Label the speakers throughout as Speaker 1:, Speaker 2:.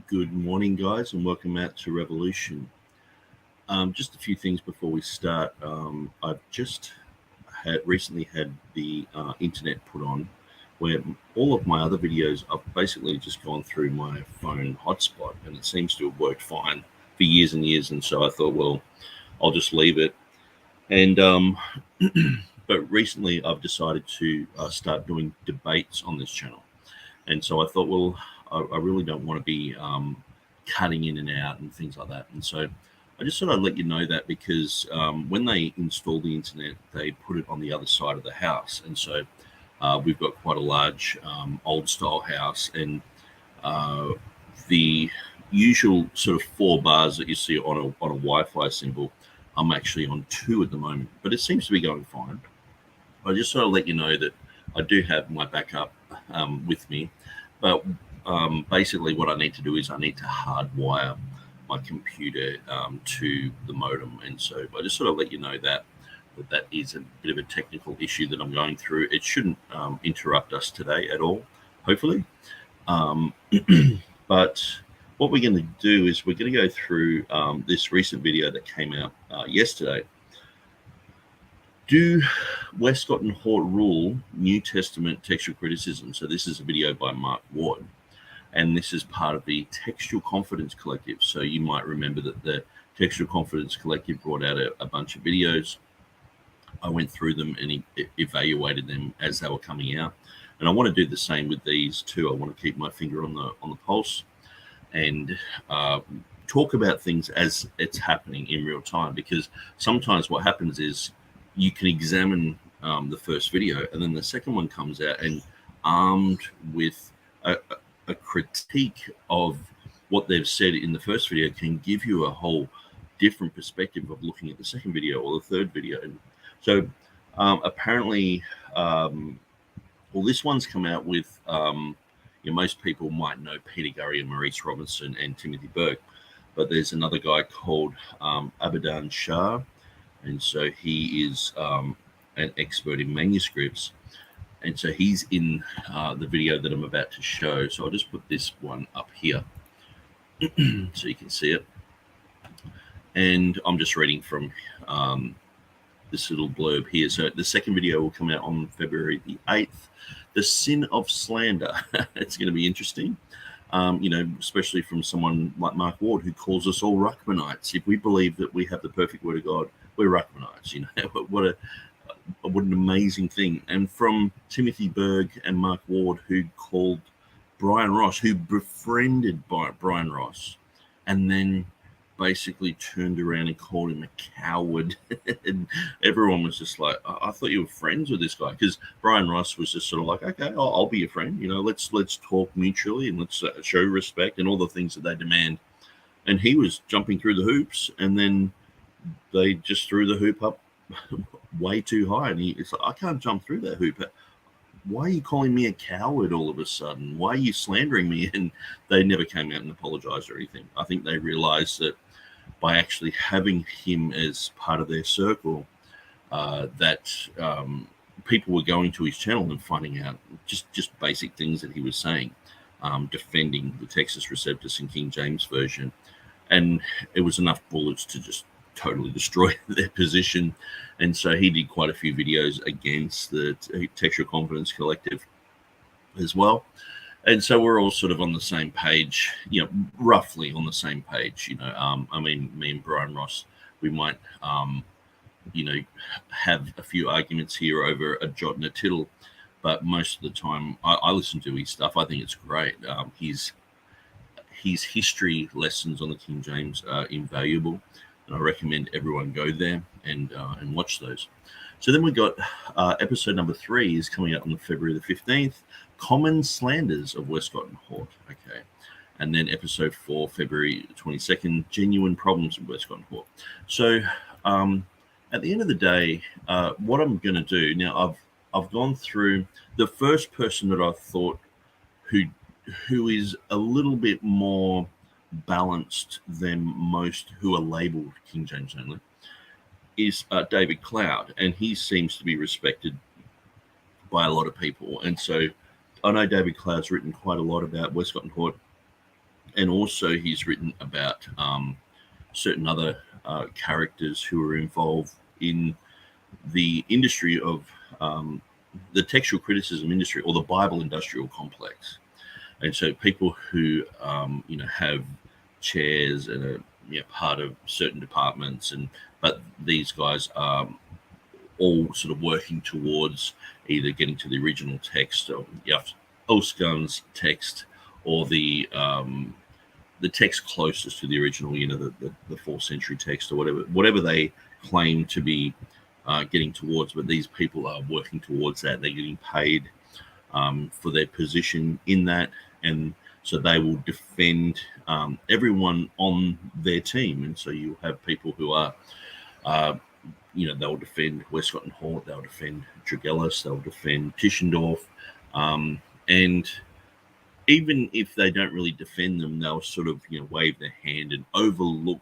Speaker 1: Good morning, guys, and welcome out to Revolution. Just a few things before we start. I've just recently had the internet put on, where all of my other videos, I've basically just gone through my phone hotspot, and it seems to have worked fine for years and years. And so I thought, well, I'll just leave it. And but recently, I've decided to start doing debates on this channel, and so I thought, well, I really don't want to be cutting in and out and things like that. And so I just thought I'd let you know that because when they install the internet, they put it on the other side of the house. And so we've got quite a large old style house, and the usual sort of 4 bars that you see on a Wi-Fi symbol, I'm actually on 2 at the moment, but it seems to be going fine. I just sort of let you know that I do have my backup with me, but basically what I need to do is I need to hardwire my computer to the modem. And so I just sort of let you know that is a bit of a technical issue that I'm going through. It shouldn't interrupt us today at all, hopefully. But what we're going to do is we're going to go through this recent video that came out yesterday. Do Westcott and Hort rule New Testament textual criticism? So this is a video by Mark Ward, and this is part of the Textual Confidence Collective. So you might remember that the Textual Confidence Collective brought out a bunch of videos. I went through them and evaluated them as they were coming out, and I want to do the same with these too. I want to keep my finger on the pulse and talk about things as it's happening in real time, because sometimes what happens is you can examine the first video, and then the second one comes out, and armed with a critique of what they've said in the first video can give you a whole different perspective of looking at the second video or the third video. And so apparently, well, this one's come out with, most people might know Peter Gurry and Maurice Robinson and Timothy Berg, but there's another guy called Abadan Shah, and so he is an expert in manuscripts. And so he's in the video that I'm about to show. So I'll just put this one up here so you can see it. And I'm just reading from this little blurb here. So the second video will come out on February the 8th. The sin of slander. It's going to be interesting, especially from someone like Mark Ward, who calls us all Ruckmanites. If we believe that we have the perfect word of God, we're Ruckmanites. What an amazing thing. And from Timothy Berg and Mark Ward, who called Bryan Ross, who befriended Bryan Ross, and then basically turned around and called him a coward. And everyone was just like, I thought you were friends with this guy, because Bryan Ross was just sort of like, okay, I'll be your friend. Let's talk mutually, and let's show respect and all the things that they demand. And he was jumping through the hoops, and then they just threw the hoop up way too high, and it's like, I can't jump through that hoop. Why are you calling me a coward all of a sudden? Why are you slandering me? And they never came out and apologized or anything. I think they realized that by actually having him as part of their circle, that people were going to his channel and finding out just basic things that he was saying, defending the Textus Receptus and King James Version. And it was enough bullets to just totally destroy their position. And so he did quite a few videos against the Textual Confidence Collective as well. And so we're all sort of on the same page, roughly on the same page. I mean, me and Bryan Ross, we might, have a few arguments here over a jot and a tittle, but most of the time I listen to his stuff. I think it's great. His history lessons on the King James are invaluable, and I recommend everyone go there and watch those. So then we got episode number 3 is coming out on February the 15th. Common Slanders of Westcott and Hort. Okay. And then episode 4, February 22nd, Genuine Problems of Westcott and Hort. So at the end of the day, what I'm going to do now, I've gone through the first person that I thought who is a little bit more balanced than most who are labeled King James only is David Cloud, and he seems to be respected by a lot of people. And so I know David Cloud's written quite a lot about Westcott and Hort, And also he's written about certain other characters who are involved in the industry of the textual criticism industry, or the Bible industrial complex. And so people who have chairs and are part of certain departments, but these guys are all sort of working towards either getting to the original text of Ulsgun's text, or the text closest to the original, the 4th century text, or whatever they claim to be getting towards. But these people are working towards that. They're getting paid for their position in that, and so they will defend everyone on their team. And so you have people who are they'll defend Westcott and Hort, they'll defend Tregelles, they'll defend Tischendorf, and even if they don't really defend them, they'll sort of wave their hand and overlook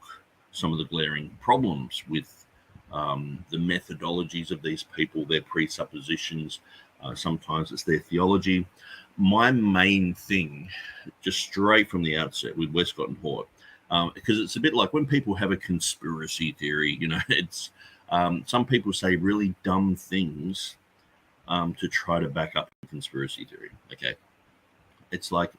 Speaker 1: some of the glaring problems with the methodologies of these people, their presuppositions. Sometimes it's their theology. My main thing, just straight from the outset with Westcott and Hort, because it's a bit like when people have a conspiracy theory, it's some people say really dumb things to try to back up a conspiracy theory. Okay. It's like,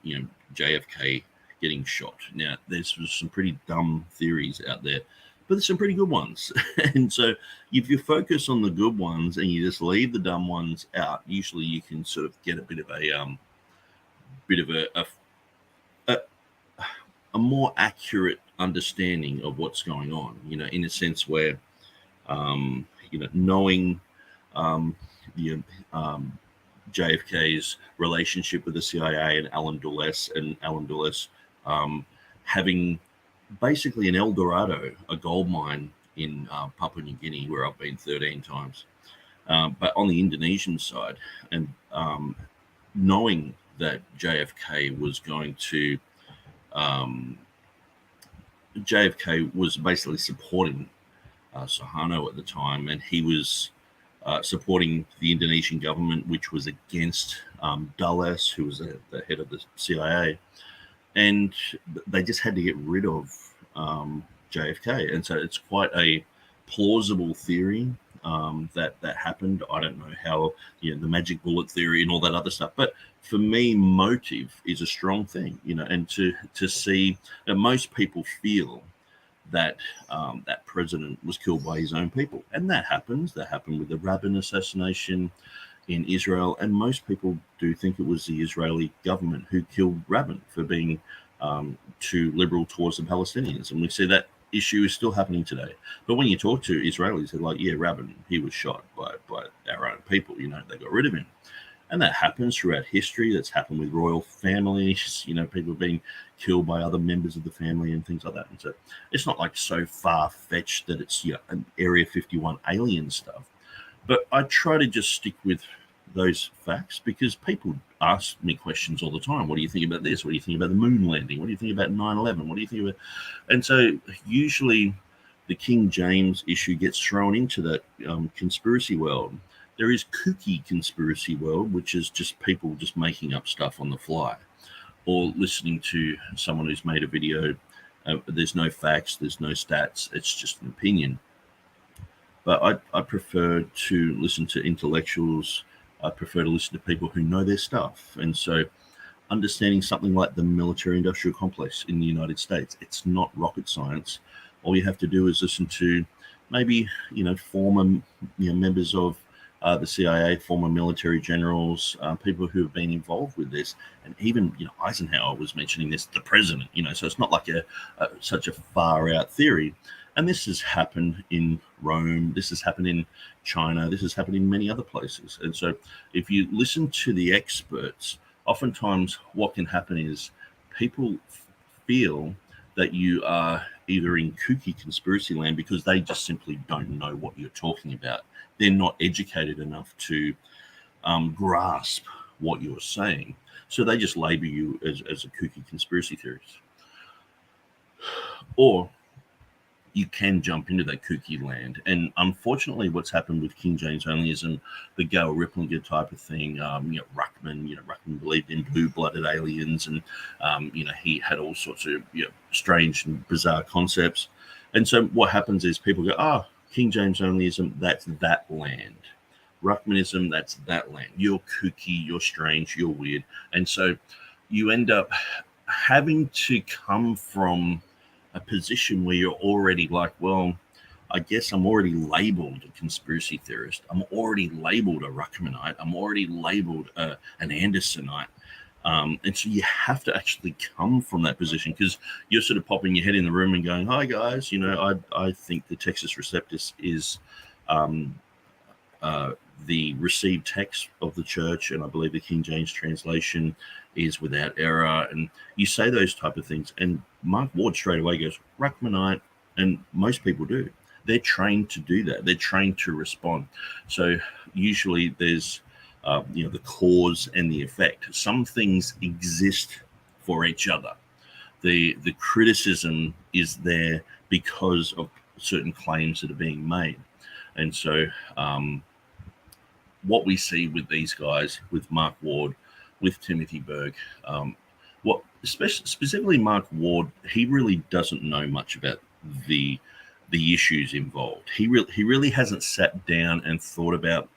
Speaker 1: JFK getting shot. Now, there's some pretty dumb theories out there, but there's some pretty good ones. And so if you focus on the good ones and you just leave the dumb ones out, usually you can sort of get a bit of a more accurate understanding of what's going on, in a sense where, knowing, JFK's relationship with the CIA and Alan Dulles, having basically an El Dorado, a gold mine in Papua New Guinea, where I've been 13 times, but on the Indonesian side, and knowing that JFK was going to, JFK was basically supporting Suharto at the time, and he was supporting the Indonesian government, which was against Dulles, who was the head of the CIA, and they just had to get rid of JFK. And so it's quite a plausible theory that happened. I don't know how, the magic bullet theory and all that other stuff, but for me, motive is a strong thing, and to see that most people feel that that president was killed by his own people. And that happens. That happened with the Rabin assassination in Israel. And most people do think it was the Israeli government who killed Rabin for being too liberal towards the Palestinians. And we see that issue is still happening today. But when you talk to Israelis, they're like, yeah, Rabin, he was shot by our own people. They got rid of him. And that happens throughout history. That's happened with royal families, people being killed by other members of the family and things like that. And so it's not like so far-fetched that it's an Area 51 alien stuff. But I try to just stick with those facts, because people ask me questions all the time. What do you think about this? What do you think about the moon landing? What do you think about 9/11? What do you think about? And so usually the King James issue gets thrown into that conspiracy world. There is kooky conspiracy world, which is just people just making up stuff on the fly, or listening to someone who's made a video. There's no facts, there's no stats, it's just an opinion. But I prefer to listen to intellectuals. I prefer to listen to people who know their stuff. And so understanding something like the military-industrial complex in the United States, it's not rocket science. All you have to do is listen to maybe, former members of the CIA, former military generals, people who have been involved with this. And even, Eisenhower was mentioning this, the president, so it's not like such a far out theory. And this has happened in Rome. This has happened in China. This has happened in many other places. And so if you listen to the experts, oftentimes what can happen is people feel that you are either in kooky conspiracy land because they just simply don't know what you're talking about. They're not educated enough to grasp what you're saying. So they just label you as a kooky conspiracy theorist. Or you can jump into that kooky land. And unfortunately, what's happened with King James onlyism, the Gail Ripplinger type of thing, Ruckman believed in blue-blooded aliens, and he had all sorts of strange and bizarre concepts. And so what happens is people go, King James onlyism, that's that land. Ruckmanism, that's that land. You're kooky, you're strange, you're weird. And so you end up having to come from a position where you're already like, well, I guess I'm already labeled a conspiracy theorist. I'm already labeled a Ruckmanite. I'm already labeled an Andersonite. And so you have to actually come from that position, because you're sort of popping your head in the room and going, hi, guys, I think the Textus Receptus is the received text of the church, and I believe the King James translation is without error. And you say those type of things, and Mark Ward straight away goes, Ruckmanite, and most people do. They're trained to do that. They're trained to respond. So usually there's the cause and the effect. Some things exist for each other. The criticism is there because of certain claims that are being made. And so what we see with these guys, with Mark Ward, with Timothy Berg, specifically Mark Ward, he really doesn't know much about the issues involved. He really hasn't sat down and thought about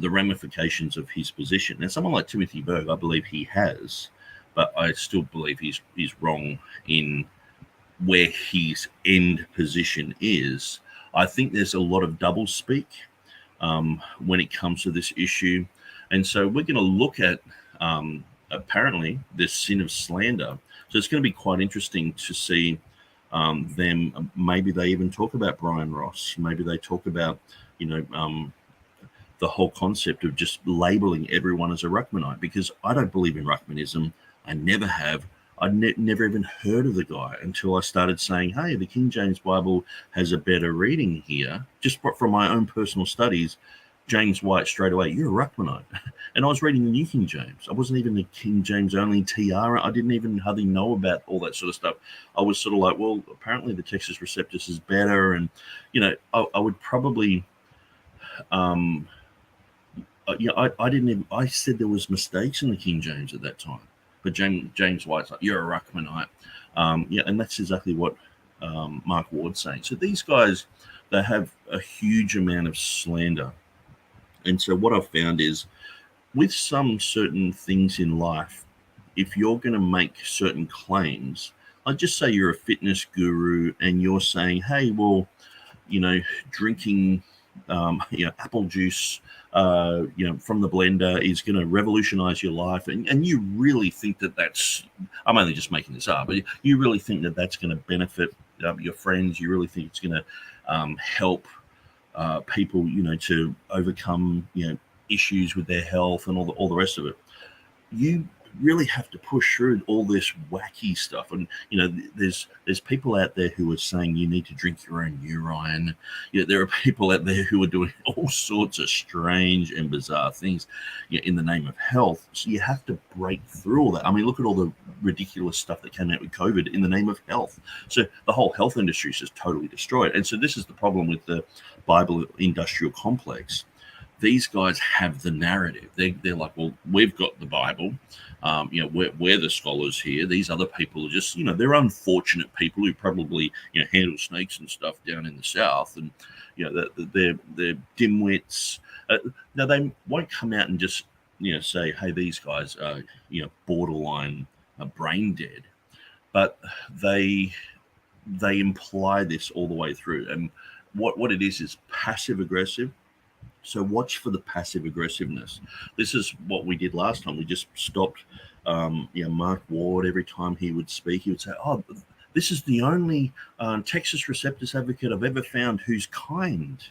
Speaker 1: the ramifications of his position. And someone like Timothy Berg, I believe he has, but I still believe he's wrong in where his end position is. I think there's a lot of doublespeak when it comes to this issue. And so we're going to look at apparently this sin of slander. So it's going to be quite interesting to see them. Maybe they even talk about Bryan Ross. Maybe they talk about, the whole concept of just labeling everyone as a Ruckmanite, because I don't believe in Ruckmanism. I never have. I'd never even heard of the guy until I started saying, hey, the King James Bible has a better reading here. Just from my own personal studies, James White straight away, you're a Ruckmanite. And I was reading the New King James. I wasn't even the King James only TR. I didn't even hardly know about all that sort of stuff. I was sort of like, well, apparently the Textus Receptus is better. And, I would probably... I said there was mistakes in the King James at that time, but James White's like, you're a Ruckmanite. And that's exactly what Mark Ward's saying. So these guys, they have a huge amount of slander. And so what I've found is, with some certain things in life, if you're going to make certain claims, I'd just say you're a fitness guru and you're saying, hey, well, drinking apple juice from the blender is going to revolutionize your life, and you really think that's, I'm only just making this up, but you really think that that's going to benefit your friends, you really think it's going to help people to overcome issues with their health and all the rest of it. You really have to push through all this wacky stuff, and there's people out there who are saying you need to drink your own urine. There are people out there who are doing all sorts of strange and bizarre things in the name of health. So you have to break through all that. I mean, look at all the ridiculous stuff that came out with COVID in the name of health. So the whole health industry is just totally destroyed. And so this is the problem with the Bible industrial complex. These guys have the narrative. They're like, well, we've got the Bible. We're the scholars here. These other people are just, they're unfortunate people who probably, handle snakes and stuff down in the South. And, they're dimwits. Now, they won't come out and just, say, hey, these guys are, borderline brain dead. But they imply this all the way through. And what it is passive aggressive. So watch for the passive aggressiveness. This is what we did last time. We just stopped, Mark Ward. Every time he would speak, he would say, oh, this is the only Textus Receptus advocate I've ever found who's kind.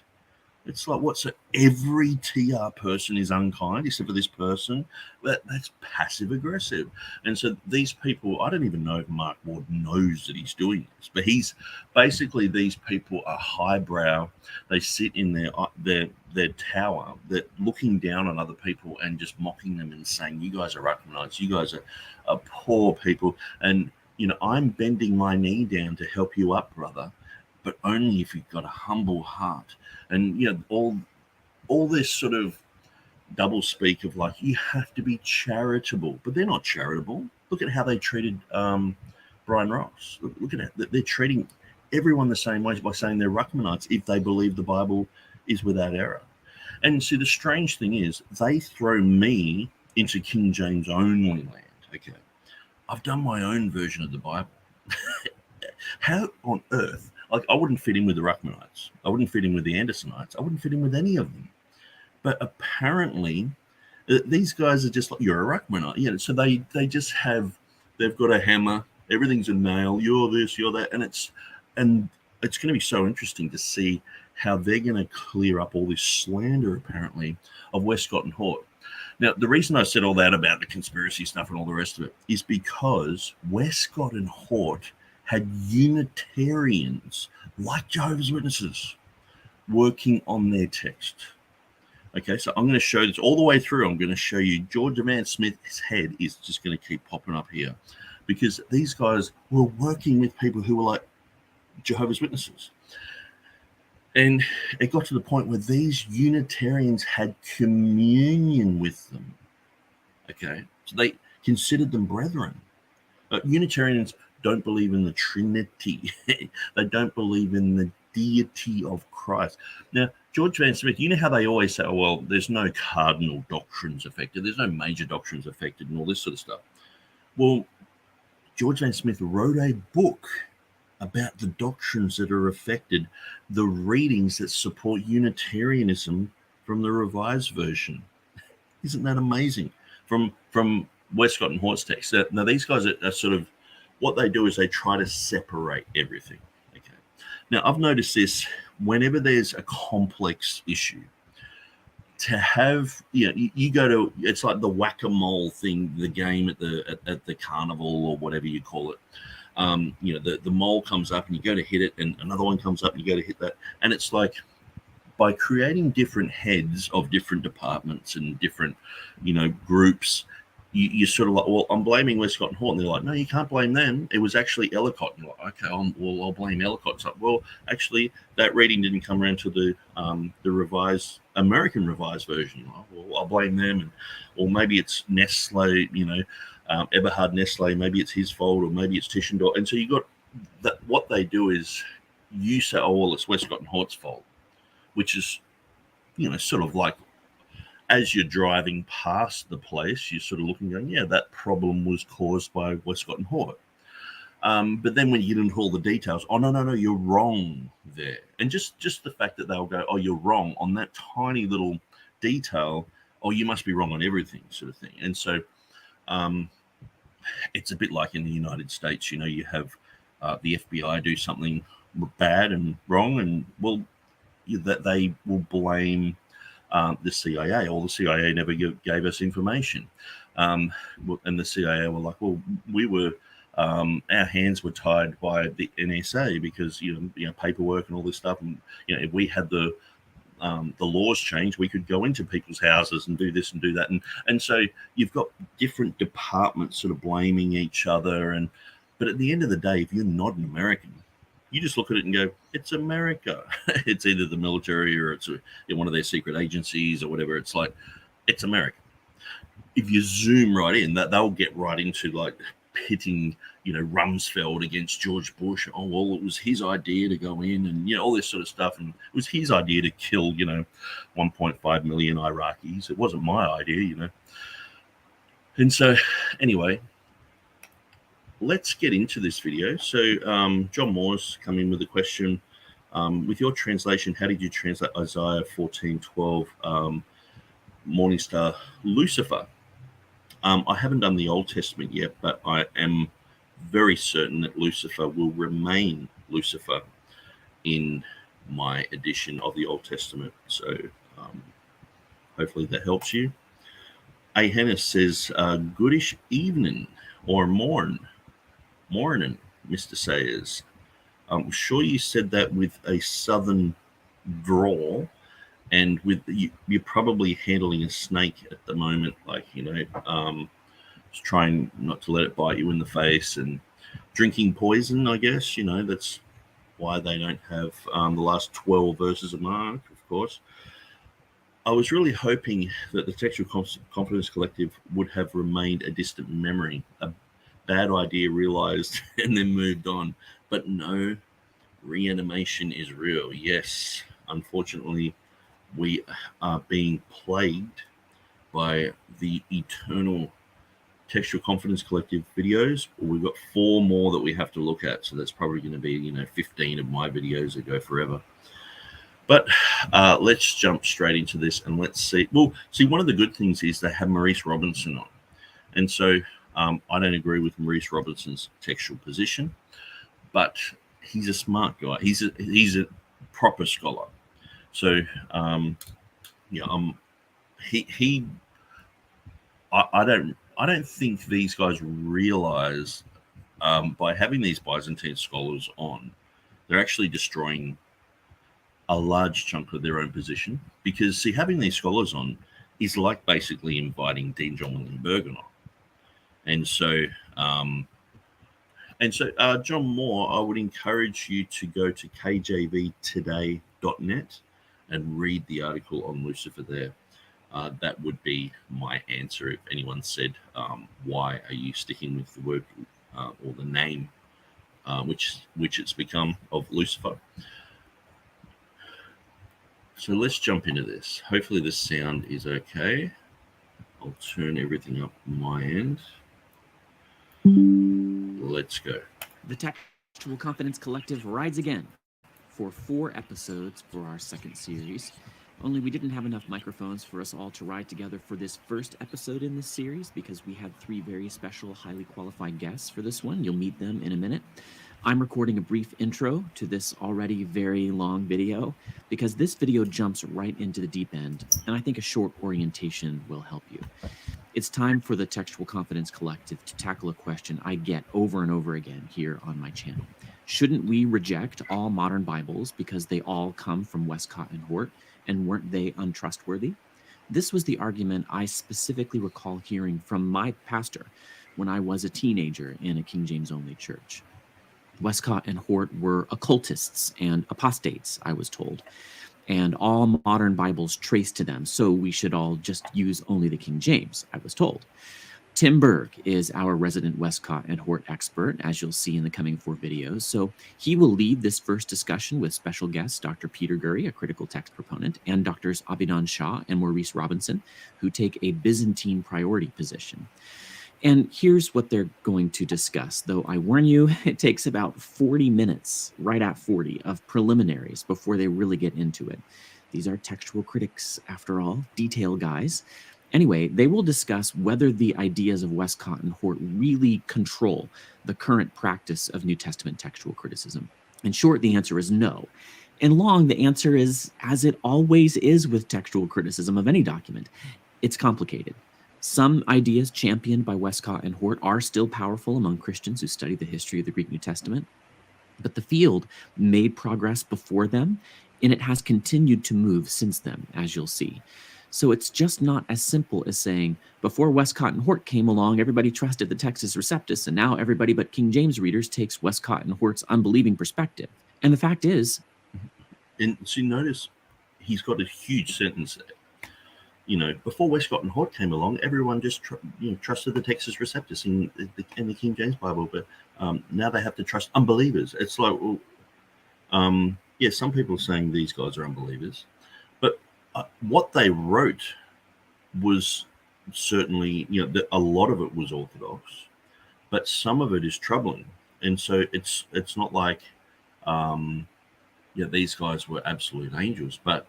Speaker 1: It's like, what? So every TR person is unkind except for this person? That's passive aggressive. And so these people, I don't even know if Mark Ward knows that he's doing this, but he's basically, these people are highbrow. They sit in their tower, they're looking down on other people and just mocking them and saying, you guys are Ruckmanites, you guys are poor people. And, I'm bending my knee down to help you up, brother. but only if you've got a humble heart. And all this sort of double speak of like, you have to be charitable, but they're not charitable. Look at how they treated Bryan Ross. Look at it. They're treating everyone the same way by saying they're Ruckmanites if they believe the Bible is without error. And see, the strange thing is they throw me into King James only land. Okay, I've done my own version of the Bible. How on earth? Like, I wouldn't fit in with the Ruckmanites. I wouldn't fit in with the Andersonites. I wouldn't fit in with any of them. But apparently, these guys are just like, you're a Ruckmanite. So they just they've got a hammer. Everything's a nail. You're this, you're that. And it's going to be so interesting to see how they're going to clear up all this slander, apparently, of Westcott and Hort. Now, the reason I said all that about the conspiracy stuff and all the rest of it is because Westcott and Hort had Unitarians like Jehovah's Witnesses working on their text. Okay, so I'm going to show this all the way through. I'm going to show you George Van Smith's head is just going to keep popping up here because these guys were working with people who were like Jehovah's Witnesses. And it got to the point where these Unitarians had communion with them. Okay, so they considered them brethren. Unitarians don't believe in the Trinity. They don't believe in the deity of Christ. Now, George Van Smith, you know how they always say, oh, well, there's no cardinal doctrines affected, there's no major doctrines affected, and all this sort of stuff. Well, George Van Smith wrote a book about the doctrines that are affected, the readings that support Unitarianism from the Revised Version. Isn't that amazing? From Westcott and Hort's text. Now, these guys are sort of, what they do is they try to separate everything. Okay. Now, I've noticed this whenever there's a complex issue, to have, you go to, it's like the whack-a-mole thing, the game at the carnival or whatever you call it. The mole comes up and you go to hit it, and another one comes up and you go to hit that. And it's like, by creating different heads of different departments and different, groups, you're sort of like, well, I'm blaming Westcott and Hort. And they're like, no, you can't blame them. It was actually Ellicott. And you're like, okay, I'll blame Ellicott. It's like, well, actually, that reading didn't come around to the American revised version. Well, I'll blame them. Or maybe it's Nestle, Everhard Nestle, maybe it's his fault, or maybe it's Tischendorf. And so you got that. What they do is you say, oh, well, it's Westcott and Hort's fault, which is, sort of like, as you're driving past the place, you're sort of looking, going, yeah, that problem was caused by Westcott and Hort. But then when you get into all the details, oh, no, you're wrong there. And just the fact that they'll go, oh, you're wrong on that tiny little detail, oh, you must be wrong on everything, sort of thing. And so it's a bit like in the United States, you have the FBI do something bad and wrong, and, well, that they will blame the CIA, or the CIA never gave us information. And the CIA were like, well, we were, our hands were tied by the NSA because, paperwork and all this stuff. And, if we had the laws changed, we could go into people's houses and do this and do that. And so you've got different departments sort of blaming each other. But at the end of the day, if you're not an American, you just look at it and go, it's America. It's either the military or it's one of their secret agencies or whatever. It's like, it's America. If you zoom right in, that they'll get right into like pitting, Rumsfeld against George Bush. Oh, well, it was his idea to go in and, all this sort of stuff. And it was his idea to kill, 1.5 million Iraqis. It wasn't my idea, And so anyway, let's get into this video. So John Moore's come in with a question. With your translation, how did you translate Isaiah 14:12, Morningstar Lucifer? I haven't done the Old Testament yet, but I am very certain that Lucifer will remain Lucifer in my edition of the Old Testament. So hopefully that helps you. A. Hennis says, goodish evening or morning, Mr. Sayers. I'm sure you said that with a southern drawl, and with you're probably handling a snake at the moment, like, just trying not to let it bite you in the face and drinking poison, I guess, that's why they don't have the last 12 verses of Mark, of course. I was really hoping that the Textual Confidence Collective would have remained a distant memory, a bad idea realized and then moved on. But no, reanimation is real. Yes, unfortunately, we are being plagued by the eternal Textual Confidence Collective videos. We've got 4 more that we have to look at, so that's probably going to be 15 of my videos that go forever. But let's jump straight into this and let's see. Well, see, one of the good things is they have Maurice Robinson on, and so I don't agree with Maurice Robinson's textual position, but he's a smart guy. He's a proper scholar. So I don't think these guys realize by having these Byzantine scholars on, they're actually destroying a large chunk of their own position, because see, having these scholars on is like basically inviting Dean John William Burgon on. And so John Moore, I would encourage you to go to kjvtoday.net and read the article on Lucifer there. That would be my answer if anyone said, why are you sticking with the word or the name which it's become of Lucifer? So let's jump into this. Hopefully the sound is okay. I'll turn everything up on my end. Let's go.
Speaker 2: The Textual Confidence Collective rides again for 4 episodes for our second series. Only we didn't have enough microphones for us all to ride together for this first episode in this series, because we had 3 very special, highly qualified guests for this one. You'll meet them in a minute. I'm recording a brief intro to this already very long video, because this video jumps right into the deep end, and I think a short orientation will help you. It's time for the Textual Confidence Collective to tackle a question I get over and over again here on my channel. Shouldn't we reject all modern Bibles because they all come from Westcott and Hort, and weren't they untrustworthy? This was the argument I specifically recall hearing from my pastor when I was a teenager in a King James only church. Westcott and Hort were occultists and apostates, I was told, and all modern Bibles trace to them, so we should all just use only the King James, I was told. Tim Berg is our resident Westcott and Hort expert, as you'll see in the coming 4 videos, so he will lead this first discussion with special guests Dr. Peter Gurry, a critical text proponent, and Drs. Abhidhan Shah and Maurice Robinson, who take a Byzantine priority position. And here's what they're going to discuss, though I warn you, it takes about 40 minutes, right at 40, of preliminaries before they really get into it. These are textual critics, after all, detail guys. Anyway, they will discuss whether the ideas of Westcott and Hort really control the current practice of New Testament textual criticism. In short, the answer is no. In long, the answer is, as it always is with textual criticism of any document, it's complicated. Some ideas championed by Westcott and Hort are still powerful among Christians who study the history of the Greek New Testament, but the field made progress before them, and it has continued to move since then, as you'll see. So it's just not as simple as saying, before Westcott and Hort came along, everybody trusted the Textus Receptus, and now everybody but King James readers takes Westcott and Hort's unbelieving perspective. And the fact is...
Speaker 1: And so notice he's got a huge sentence there. Before Westcott and Hort came along, everyone just trusted the Textus Receptus in the King James Bible, but now they have to trust unbelievers. It's like, well, some people are saying these guys are unbelievers, but what they wrote was certainly, a lot of it was orthodox, but some of it is troubling, and so it's not like, these guys were absolute angels, but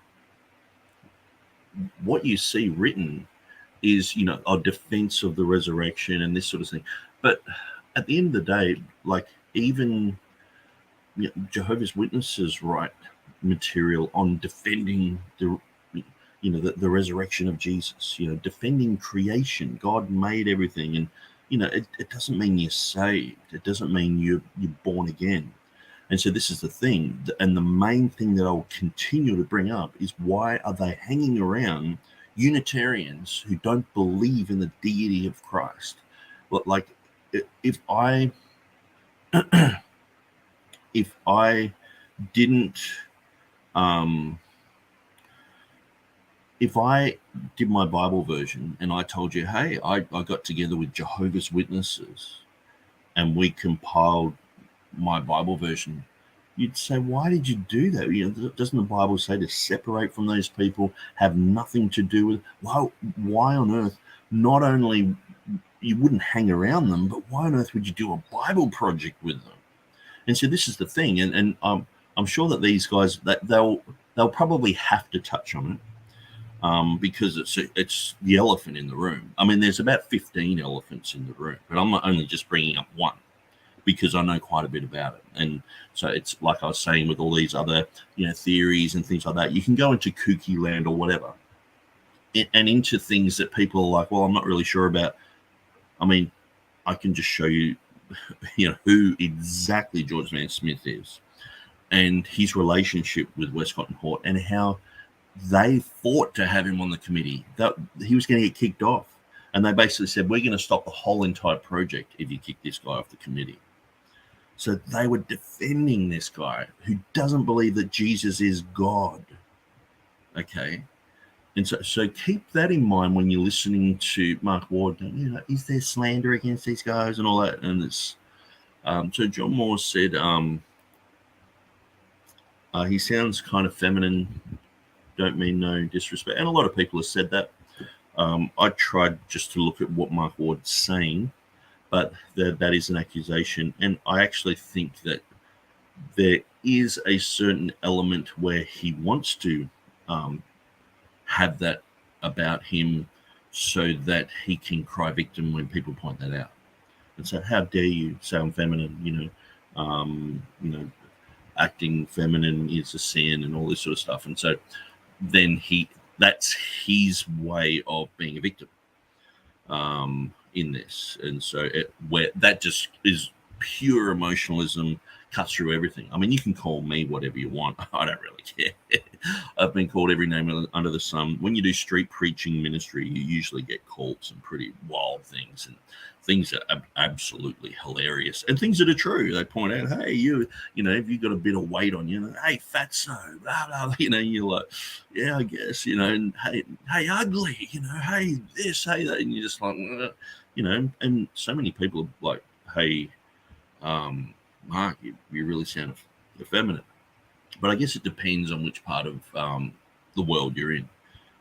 Speaker 1: what you see written is, a defense of the resurrection and this sort of thing. But at the end of the day, like even Jehovah's Witnesses write material on defending the resurrection of Jesus, defending creation. God made everything. And, it doesn't mean you're saved. It doesn't mean you're born again. And so this is the thing, and the main thing that I'll continue to bring up is, why are they hanging around Unitarians who don't believe in the deity of Christ? Like, if I didn't, if I did my Bible version and I told you, hey, I got together with Jehovah's Witnesses and we compiled my Bible version, you'd say, why did you do that? Doesn't the Bible say to separate from those people, have nothing to do with? Why on earth? Not only you wouldn't hang around them, but why on earth would you do a Bible project with them? And so this is the thing, and I'm sure that these guys, that they'll probably have to touch on it, because it's the elephant in the room. I mean, there's about 15 elephants in the room, but I'm only just bringing up one because I know quite a bit about it. And so it's like I was saying with all these other theories and things like that. You can go into kooky land or whatever, and into things that people are like, well, I'm not really sure about. I mean, I can just show you, who exactly George Van Smith is and his relationship with Westcott and Hort and how they fought to have him on the committee. That he was going to get kicked off. And they basically said, we're going to stop the whole entire project if you kick this guy off the committee. So they were defending this guy who doesn't believe that Jesus is God. Okay. And so keep that in mind when you're listening to Mark Ward. Is there slander against these guys and all that? And it's so John Moore said he sounds kind of feminine. Don't mean no disrespect. And a lot of people have said that. I tried just to look at what Mark Ward's saying, but that is an accusation. And I actually think that there is a certain element where he wants to have that about him so that he can cry victim when people point that out. And so how dare you say I'm feminine, acting feminine is a sin and all this sort of stuff. And so then that's his way of being a victim in this. And so where that just is pure emotionalism, cuts through everything. I mean, you can call me whatever you want. I don't really care. I've been called every name under the sun. When you do street preaching ministry, you usually get called some pretty wild things, and things that are absolutely hilarious, and things that are true. They point out, hey, if you've got a bit of weight on you, hey, fatso, blah, blah, you're like, yeah, I guess, and hey, ugly, hey, this, hey, that, and you're just like, and so many people are like, hey, Mark, you really sound effeminate. But I guess it depends on which part of the world you're in,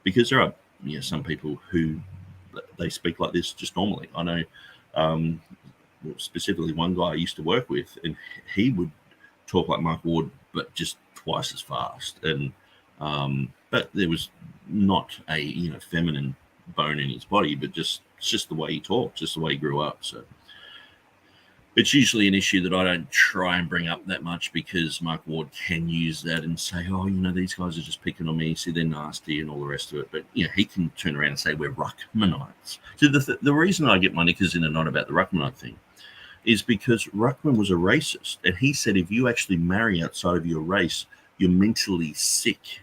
Speaker 1: because there are some people who they speak like this just normally. I know specifically one guy I used to work with, and he would talk like Mark Ward, but just twice as fast. And but there was not a feminine bone in his body, but it's just the way he talked, just the way he grew up. So it's usually an issue that I don't try and bring up that much, because Mark Ward can use that and say, oh, these guys are just picking on me. See, they're nasty and all the rest of it. But, he can turn around and say we're Ruckmanites. So the reason I get my knickers in a knot about the Ruckmanite thing is because Ruckman was a racist. And he said if you actually marry outside of your race, you're mentally sick.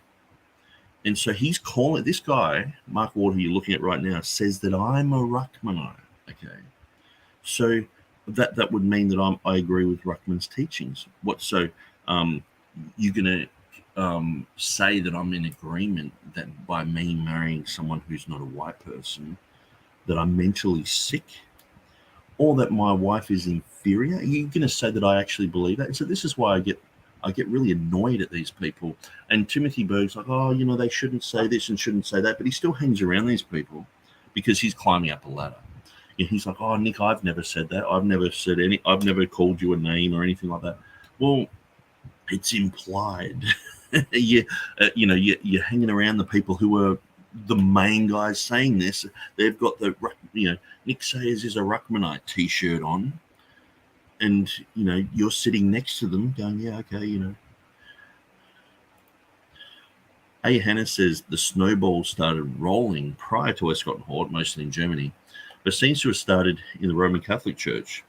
Speaker 1: And so he's calling this guy, Mark Ward, who you're looking at right now, says that I'm a Ruckmanite. Okay. So that would mean that I agree with Ruckman's teachings. You're going to say that I'm in agreement that by me marrying someone who's not a white person, that I'm mentally sick, or that my wife is inferior? You're going to say that I actually believe that? And so this is why I get really annoyed at these people. And Timothy Berg's like, oh, they shouldn't say this and shouldn't say that, but he still hangs around these people because he's climbing up a ladder. And he's like, oh, Nick, I've never said that. I've never called you a name or anything like that. Well, it's implied. You're hanging around the people who are the main guys saying this. They've got the, Nick Sayers is a Ruckmanite T-shirt on. And, you're sitting next to them going, yeah, okay, A. Hannah says the snowball started rolling prior to Westcott and Hort, mostly in Germany, but seems to have started in the Roman Catholic Church.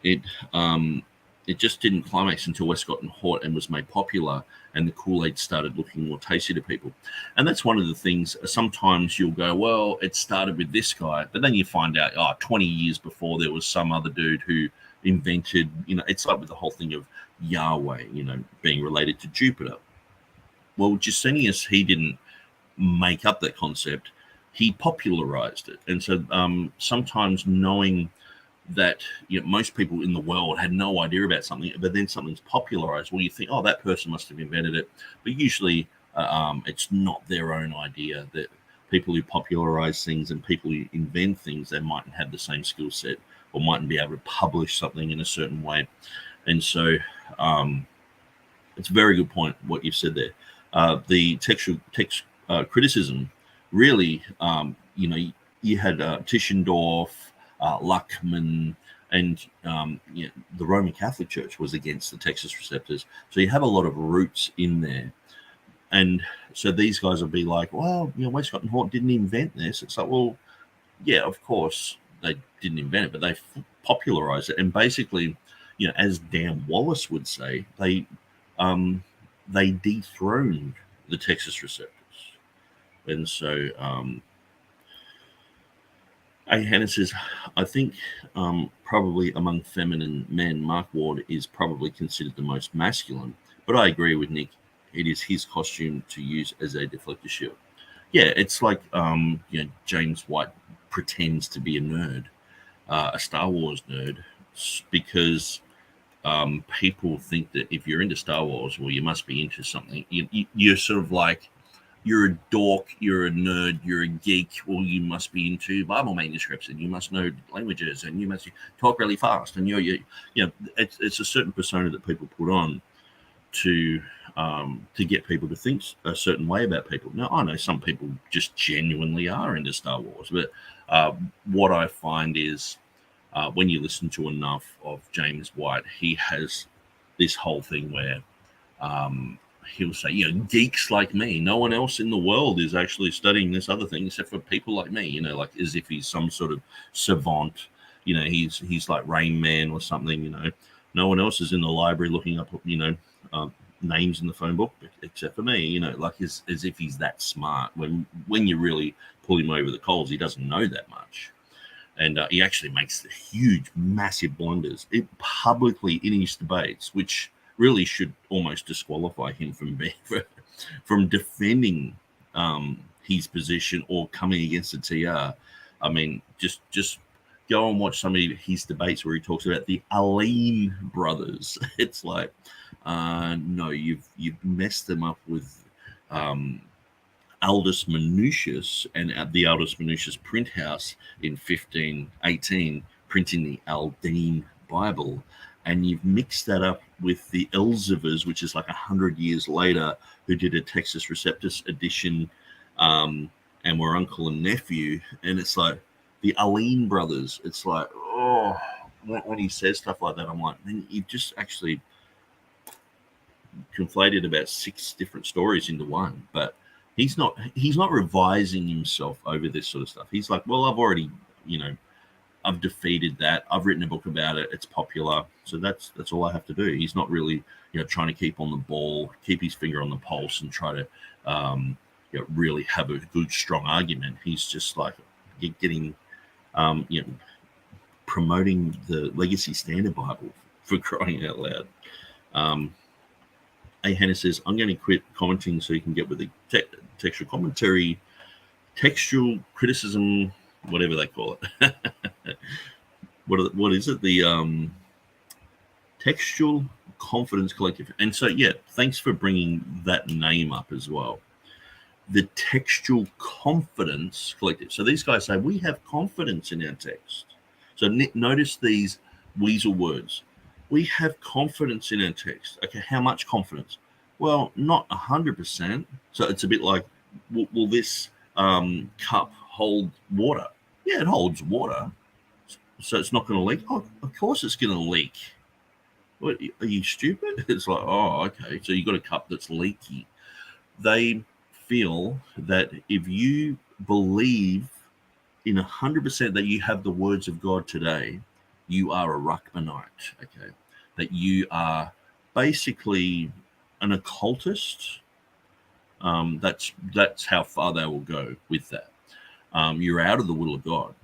Speaker 1: It just didn't climax until Westcott and Hort and was made popular, and the Kool-Aid started looking more tasty to people. And that's one of the things. Sometimes you'll go, well, it started with this guy, but then you find out, 20 years before there was some other dude who invented, it's like with the whole thing of Yahweh, being related to Jupiter. Well, Jusinius, he didn't make up that concept. He popularized it. And so sometimes knowing that most people in the world had no idea about something, but then something's popularized, well, you think, oh, that person must have invented it. But usually it's not their own idea. That people who popularize things and people who invent things, they mightn't have the same skill set or mightn't be able to publish something in a certain way. And so it's a very good point what you've said there. The text criticism, really, you had Tischendorf, Ruckman, and the Roman Catholic Church was against the Textus Receptus. So you have a lot of roots in there. And so these guys will be like, well, Westcott and Hort didn't invent this. It's like, well, yeah, of course they didn't invent it, but they popularized it. And basically, as Dan Wallace would say, they dethroned the Textus Receptus. And so A. Hannah says, I think probably among feminine men, Mark Ward is probably considered the most masculine. But I agree with Nick. It is his costume to use as a deflector shield. Yeah, it's like James White pretends to be a nerd, a Star Wars nerd, because people think that if you're into Star Wars, well, you must be into something. You're sort of like, you're a dork, you're a nerd, you're a geek. Well, you must be into Bible manuscripts, and you must know languages, and you must talk really fast. And it's a certain persona that people put on to get people to think a certain way about people. Now, I know some people just genuinely are into Star Wars, but what I find is when you listen to enough of James White, he has this whole thing where he'll say, geeks like me, no one else in the world is actually studying this other thing except for people like me, like as if he's some sort of savant, he's like Rain Man or something, no one else is in the library looking up, names in the phone book except for me, like as if he's that smart. When you really pull him over the coals, he doesn't know that much. And he actually makes huge, massive blunders publicly in his debates, which really should almost disqualify him from defending his position or coming against the TR. I mean, just go and watch some of his debates where he talks about the Alene brothers. It's like, no, you've messed them up with Aldus Manutius and at the Aldus Manutius print house in 1518 printing the Aldine Bible, and you've mixed that up with the Elzevers, which is like 100 years later, who did a Textus Receptus edition and were uncle and nephew. And it's like the Alene brothers. It's like, oh, when he says stuff like that, I'm like, then you've just actually conflated about 6 different stories into one. But he's not revising himself over this sort of stuff. He's like, well, I've already, I've defeated that. I've written a book about it. It's popular. So that's all I have to do. He's not really, trying to keep on the ball, keep his finger on the pulse and try to, really have a good, strong argument. He's just like getting, promoting the Legacy Standard Bible, for crying out loud. A. Hannah says, I'm going to quit commenting so you can get with the textual commentary, textual criticism, whatever they call it. What is it? The Textual Confidence Collective. And so, yeah, thanks for bringing that name up as well. The Textual Confidence Collective. So these guys say, we have confidence in our text. So notice these weasel words. We have confidence in our text. Okay, how much confidence? Well, not 100%. So it's a bit like, will this cup hold water? Yeah, it holds water. So it's not going to leak? Oh, of course it's going to leak. What, are you stupid? It's like, oh, okay. So you've got a cup that's leaky. They feel that if you believe in 100% that you have the words of God today, you are a Ruckmanite, okay? That you are basically an occultist. That's how far they will go with that. You're out of the will of God,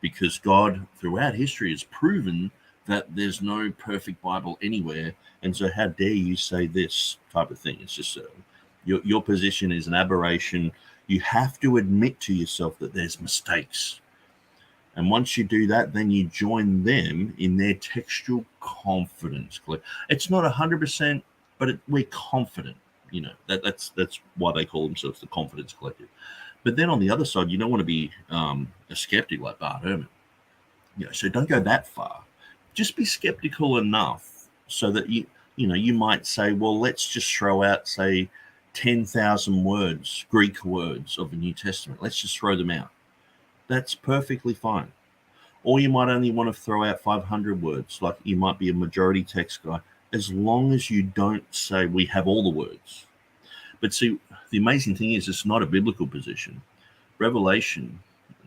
Speaker 1: because God throughout history has proven that there's no perfect Bible anywhere, and so how dare you say this type of thing. It's just your position is an aberration. You have to admit to yourself that there's mistakes. And once you do that, then you join them in their textual confidence. It's not 100%, but we're confident. That's why they call themselves the Confidence Collective. But then on the other side, you don't want to be a skeptic like Bart Ehrman. So don't go that far. Just be skeptical enough so that you might say, well, let's just throw out, say, 10,000 words, Greek words of the New Testament. Let's just throw them out. That's perfectly fine. Or you might only want to throw out 500 words, like you might be a majority text guy, as long as you don't say we have all the words. But see, the amazing thing is it's not a biblical position. Revelation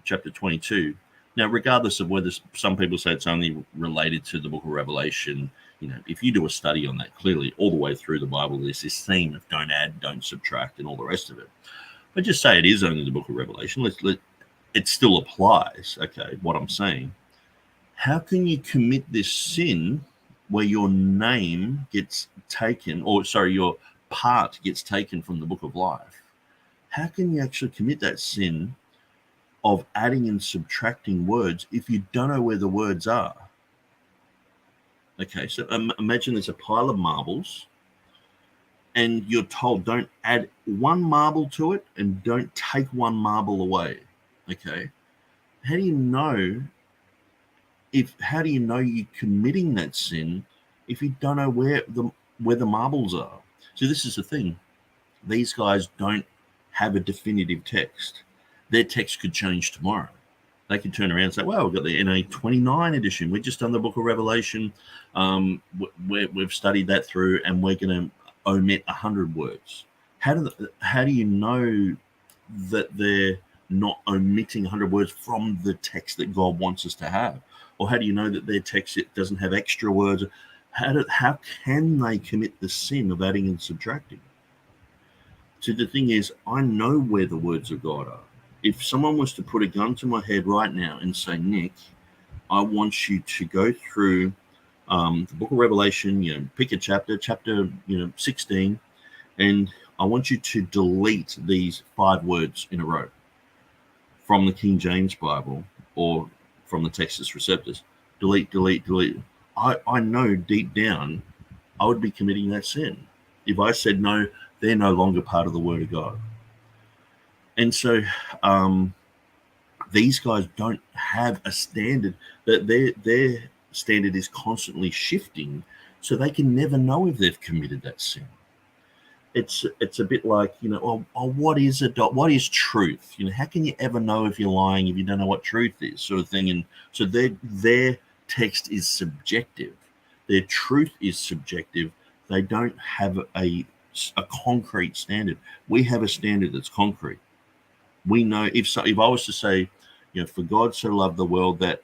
Speaker 1: chapter 22, now regardless of whether some people say it's only related to the book of Revelation, if you do a study on that, clearly all the way through the Bible, there's this theme of don't add, don't subtract, and all the rest of it. But just say it is only the book of Revelation. It still applies, okay, what I'm saying. How can you commit this sin where your name gets taken, your part gets taken from the book of life? How can you actually commit that sin of adding and subtracting words if you don't know where the words are? Okay, so imagine there's a pile of marbles and you're told don't add one marble to it and don't take one marble away. Okay, how do you know you're committing that sin if you don't know where the marbles are? So this is the thing. These guys don't have a definitive text. Their text could change tomorrow. They could turn around and say, well, we've got the NA 29 edition. We've just done the book of Revelation. We've studied that through and we're going to omit 100 words. How do you know that they're not omitting 100 words from the text that God wants us to have? Or how do you know that their text doesn't have extra words? How can they commit the sin of adding and subtracting? So the thing is, I know where the words of God are. If someone was to put a gun to my head right now and say, Nick, I want you to go through the book of Revelation, pick a chapter 16, and I want you to delete these 5 words in a row from the King James Bible or from the Textus Receptus. Delete. I know deep down I would be committing that sin if I said, no, they're no longer part of the Word of God. And so these guys don't have a standard. That their standard is constantly shifting, so they can never know if they've committed that sin. It's a bit like, what is truth? How can you ever know if you're lying if you don't know what truth is, sort of thing? And so their text is subjective. Their truth is subjective. They don't have a concrete standard. We have a standard that's concrete. We know if I was to say, for God so loved the world that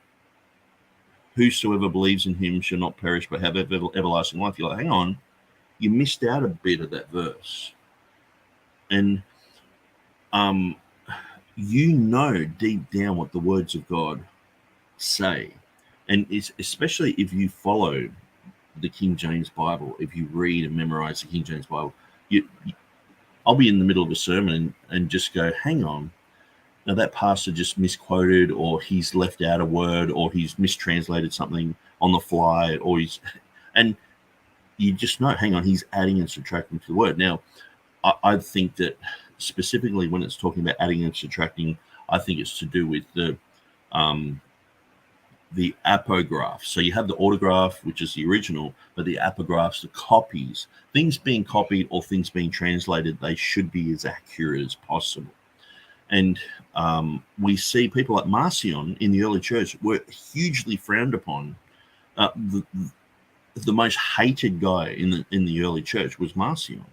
Speaker 1: whosoever believes in him shall not perish but have everlasting life. You're like, hang on. You missed out a bit of that verse. And deep down what the words of God say. And it's especially if you follow the King James Bible, if you read and memorize the King James Bible, I'll be in the middle of a sermon and just go, hang on. Now that pastor just misquoted, or he's left out a word, or he's mistranslated something on the fly, and you just know, hang on, he's adding and subtracting to the word. Now, I think that specifically when it's talking about adding and subtracting, I think it's to do with the apograph. So you have the autograph, which is the original, but the apographs, the copies, things being copied or things being translated, they should be as accurate as possible. And we see people like Marcion in the early church were hugely frowned upon. The most hated guy in the early church was Marcion,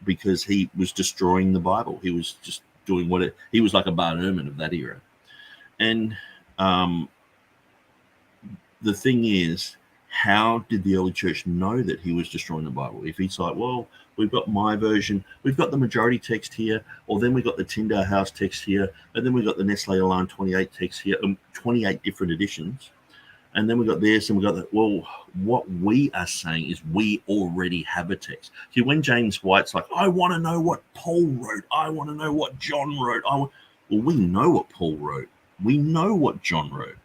Speaker 1: because he was destroying the Bible. He was just doing he was like a Bart Ehrman of that era. And the thing is, how did the early church know that he was destroying the Bible? If he's like, well, we've got my version, we've got the majority text here, or then we've got the Tyndale House text here, and then we've got the Nestle Alarm 28 text here, 28 different editions. And then we got this, and we got that. Well, what we are saying is we already have a text. See, when James White's like, I want to know what Paul wrote. I want to know what John wrote. Well, we know what Paul wrote. We know what John wrote.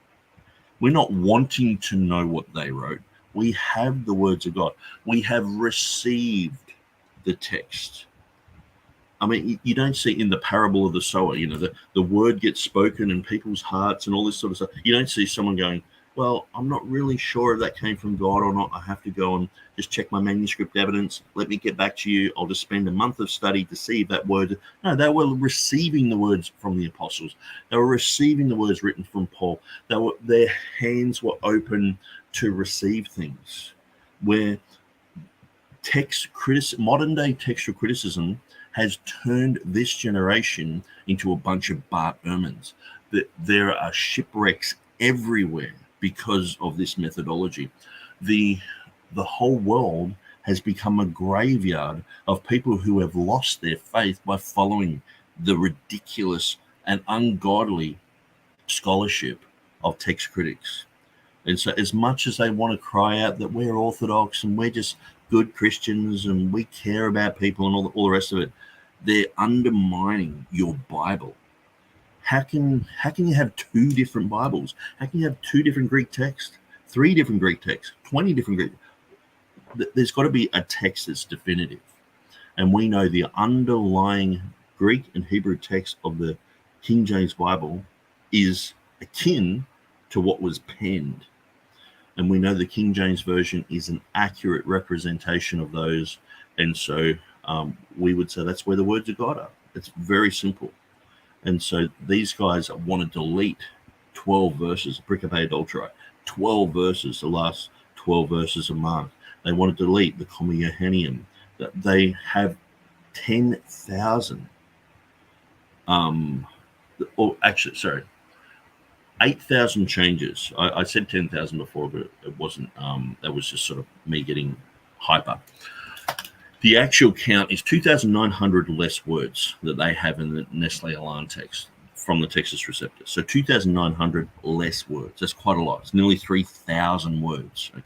Speaker 1: We're not wanting to know what they wrote. We have the words of God. We have received the text. I mean, you don't see in the parable of the sower, the word gets spoken in people's hearts and all this sort of stuff. You don't see someone going, well, I'm not really sure if that came from God or not. I have to go and just check my manuscript evidence. Let me get back to you. I'll just spend a month of study to see if that word. No, they were receiving the words from the apostles. They were receiving the words written from Paul. Their hands were open to receive things. Where modern day textual criticism has turned this generation into a bunch of Bart Ehrmans. There are shipwrecks everywhere because of this methodology. The whole world has become a graveyard of people who have lost their faith by following the ridiculous and ungodly scholarship of text critics. And so as much as they want to cry out that we're orthodox and we're just good Christians and we care about people and all the rest of it, they're undermining your Bible. How can you have two different Bibles? How can you have two different Greek texts, 3 different Greek texts, 20 different Greek? There's got to be a text that's definitive. And we know the underlying Greek and Hebrew text of the King James Bible is akin to what was penned. And we know the King James Version is an accurate representation of those. And so we would say that's where the words of God are. It's very simple. And so these guys want to delete 12 verses, Pericope Adulterae, 12 verses, the last 12 verses of Mark. They want to delete the Comma Johanneum. They have 10,000. 8,000 changes. I said 10,000 before, but it wasn't. That was just sort of me getting hyper. The actual count is 2,900 less words that they have in the Nestle Alarm text from the Textus Receptus. So 2,900 less words. That's quite a lot. It's nearly 3,000 words. Okay.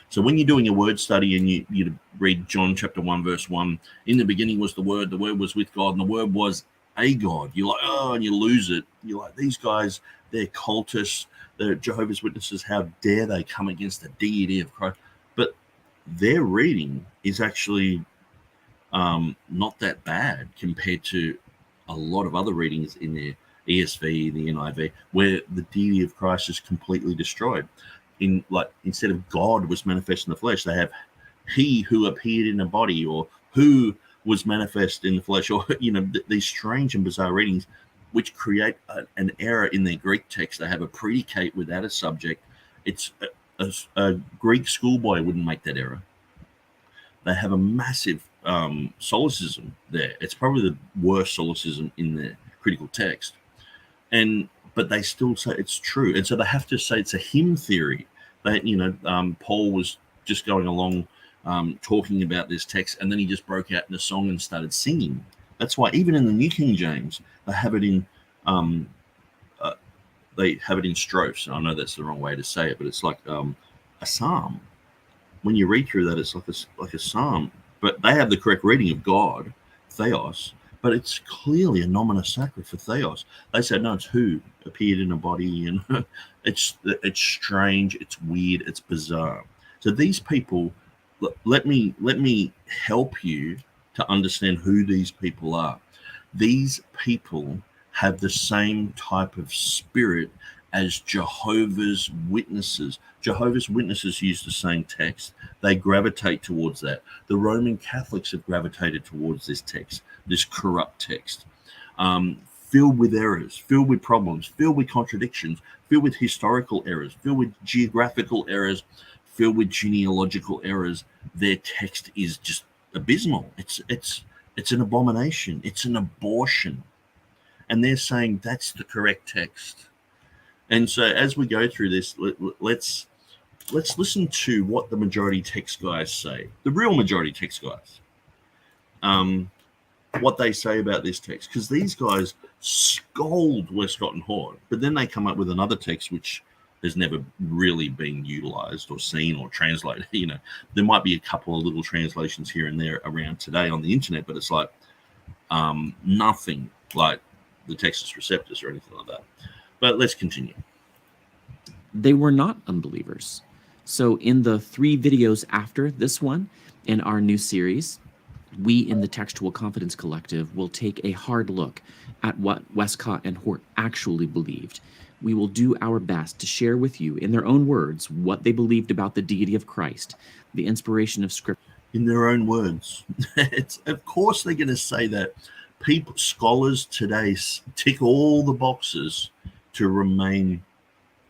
Speaker 1: So when you're doing a word study and you read John chapter 1, verse 1, in the beginning was the Word was with God, and the Word was a God. You're like, oh, and you lose it. You're like, these guys, they're cultists, they're Jehovah's Witnesses. How dare they come against the deity of Christ? But their reading is actually not that bad compared to a lot of other readings in their ESV, the NIV, where the deity of Christ is completely destroyed. Instead of God was manifest in the flesh, they have he who appeared in a body, or who was manifest in the flesh, or these strange and bizarre readings which create an error in their Greek text. They have a predicate without a subject. It's a Greek schoolboy wouldn't make that error. They have a massive solecism there. It's probably the worst solecism in the critical text. But they still say it's true. And so they have to say it's a hymn theory. Paul was just going along talking about this text, and then he just broke out in a song and started singing. That's why even in the New King James, they have it in strophes. I know that's the wrong way to say it, but it's like a psalm. When you read through that, it's like a psalm. But they have the correct reading of God, Theos, but it's clearly a nomina sacra for Theos. They said, no, it's who appeared in a body, and it's strange, it's weird, it's bizarre. So these people, let me help you to understand who these people are. These people have the same type of spirit as Jehovah's Witnesses. Jehovah's Witnesses use the same text. They gravitate towards that. The Roman Catholics have gravitated towards this text, this corrupt text, filled with errors, filled with problems, filled with contradictions, filled with historical errors, filled with geographical errors, filled with genealogical errors. Their text is just abysmal. It's an abomination. It's an abortion. And they're saying that's the correct text. And so as we go through this, let's listen to what the majority text guys say, the real majority text guys, what they say about this text, because these guys scold Westcott and Hort, but then they come up with another text which has never really been utilized or seen or translated. There might be a couple of little translations here and there around today on the internet, but it's like nothing like the Textus Receptus or anything like that. But let's continue.
Speaker 2: They were not unbelievers. So in the 3 videos after this one in our new series, we in the Textual Confidence Collective will take a hard look at what Westcott and Hort actually believed. We will do our best to share with you, in their own words, what they believed about the deity of Christ, the inspiration of Scripture.
Speaker 1: In their own words. Of course they're going to say that. Scholars today tick all the boxes to remain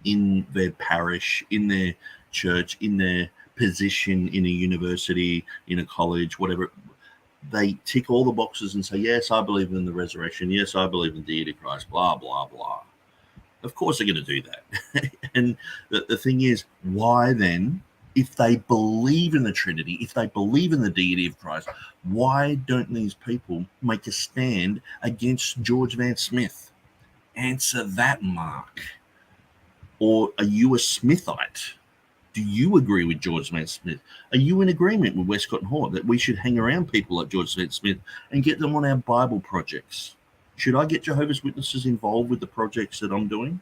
Speaker 1: in their parish, in their church, in their position in a university, in a college, whatever. They tick all the boxes and say, yes, I believe in the resurrection. Yes, I believe in the deity of Christ, blah, blah, blah. Of course they're going to do that. And the thing is, why then, if they believe in the Trinity, if they believe in the deity of Christ, why don't these people make a stand against George Van Smith? Answer that, Mark. Or are you a Smithite? Do you agree with George Van Smith? Are you in agreement with Westcott and Hort that we should hang around people like George Van Smith and get them on our Bible projects? Should I get Jehovah's Witnesses involved with the projects that I'm doing?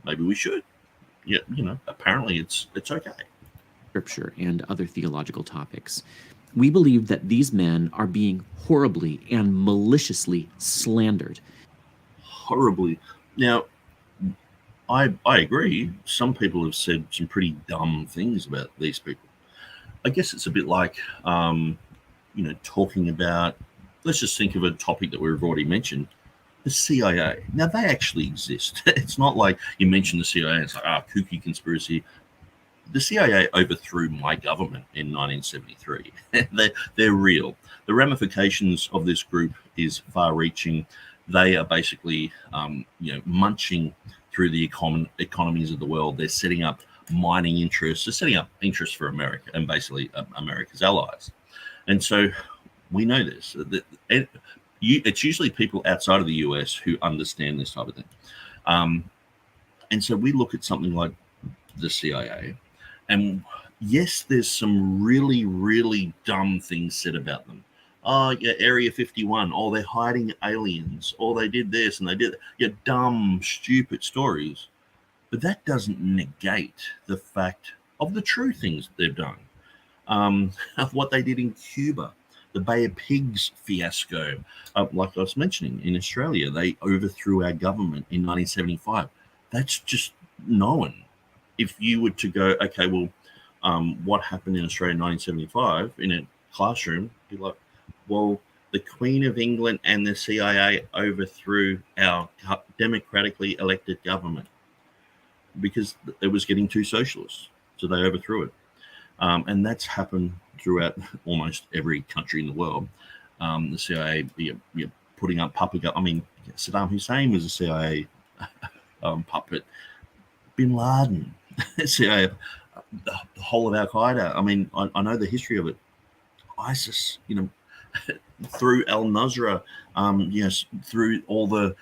Speaker 1: Maybe we should. Yeah, apparently it's okay.
Speaker 2: Scripture and other theological topics. We believe that these men are being horribly and maliciously slandered.
Speaker 1: Horribly. Now, I agree. Some people have said some pretty dumb things about these people. I guess it's a bit like, talking about, let's just think of a topic that we've already mentioned, the CIA. Now, they actually exist. It's not like you mention the CIA and it's like, kooky conspiracy. The CIA overthrew my government in 1973. They're real. The ramifications of this group is far-reaching. They are basically, munching through the economies of the world. They're setting up mining interests. They're setting up interests for America and basically America's allies. And so we know this. It's usually people outside of the US who understand this type of thing. And so we look at something like the CIA, and yes, there's some really, really dumb things said about them. Oh, yeah, Area 51. Oh, they're hiding aliens. Oh, they did this and they did that. Yeah, dumb, stupid stories. But that doesn't negate the fact of the true things they've done. Of what they did in Cuba, the Bay of Pigs fiasco. Like I was mentioning, in Australia, they overthrew our government in 1975. That's just known. If you were to go, okay, well, what happened in Australia in 1975 in a classroom, be like, well, the Queen of England and the CIA overthrew our democratically elected government because it was getting too socialist. So they overthrew it. And that's happened throughout almost every country in the world. The CIA putting up puppet. I mean, Saddam Hussein was a CIA puppet. Bin Laden, CIA, the whole of Al Qaeda. I mean, I know the history of it. ISIS, through al-Nusra, through all the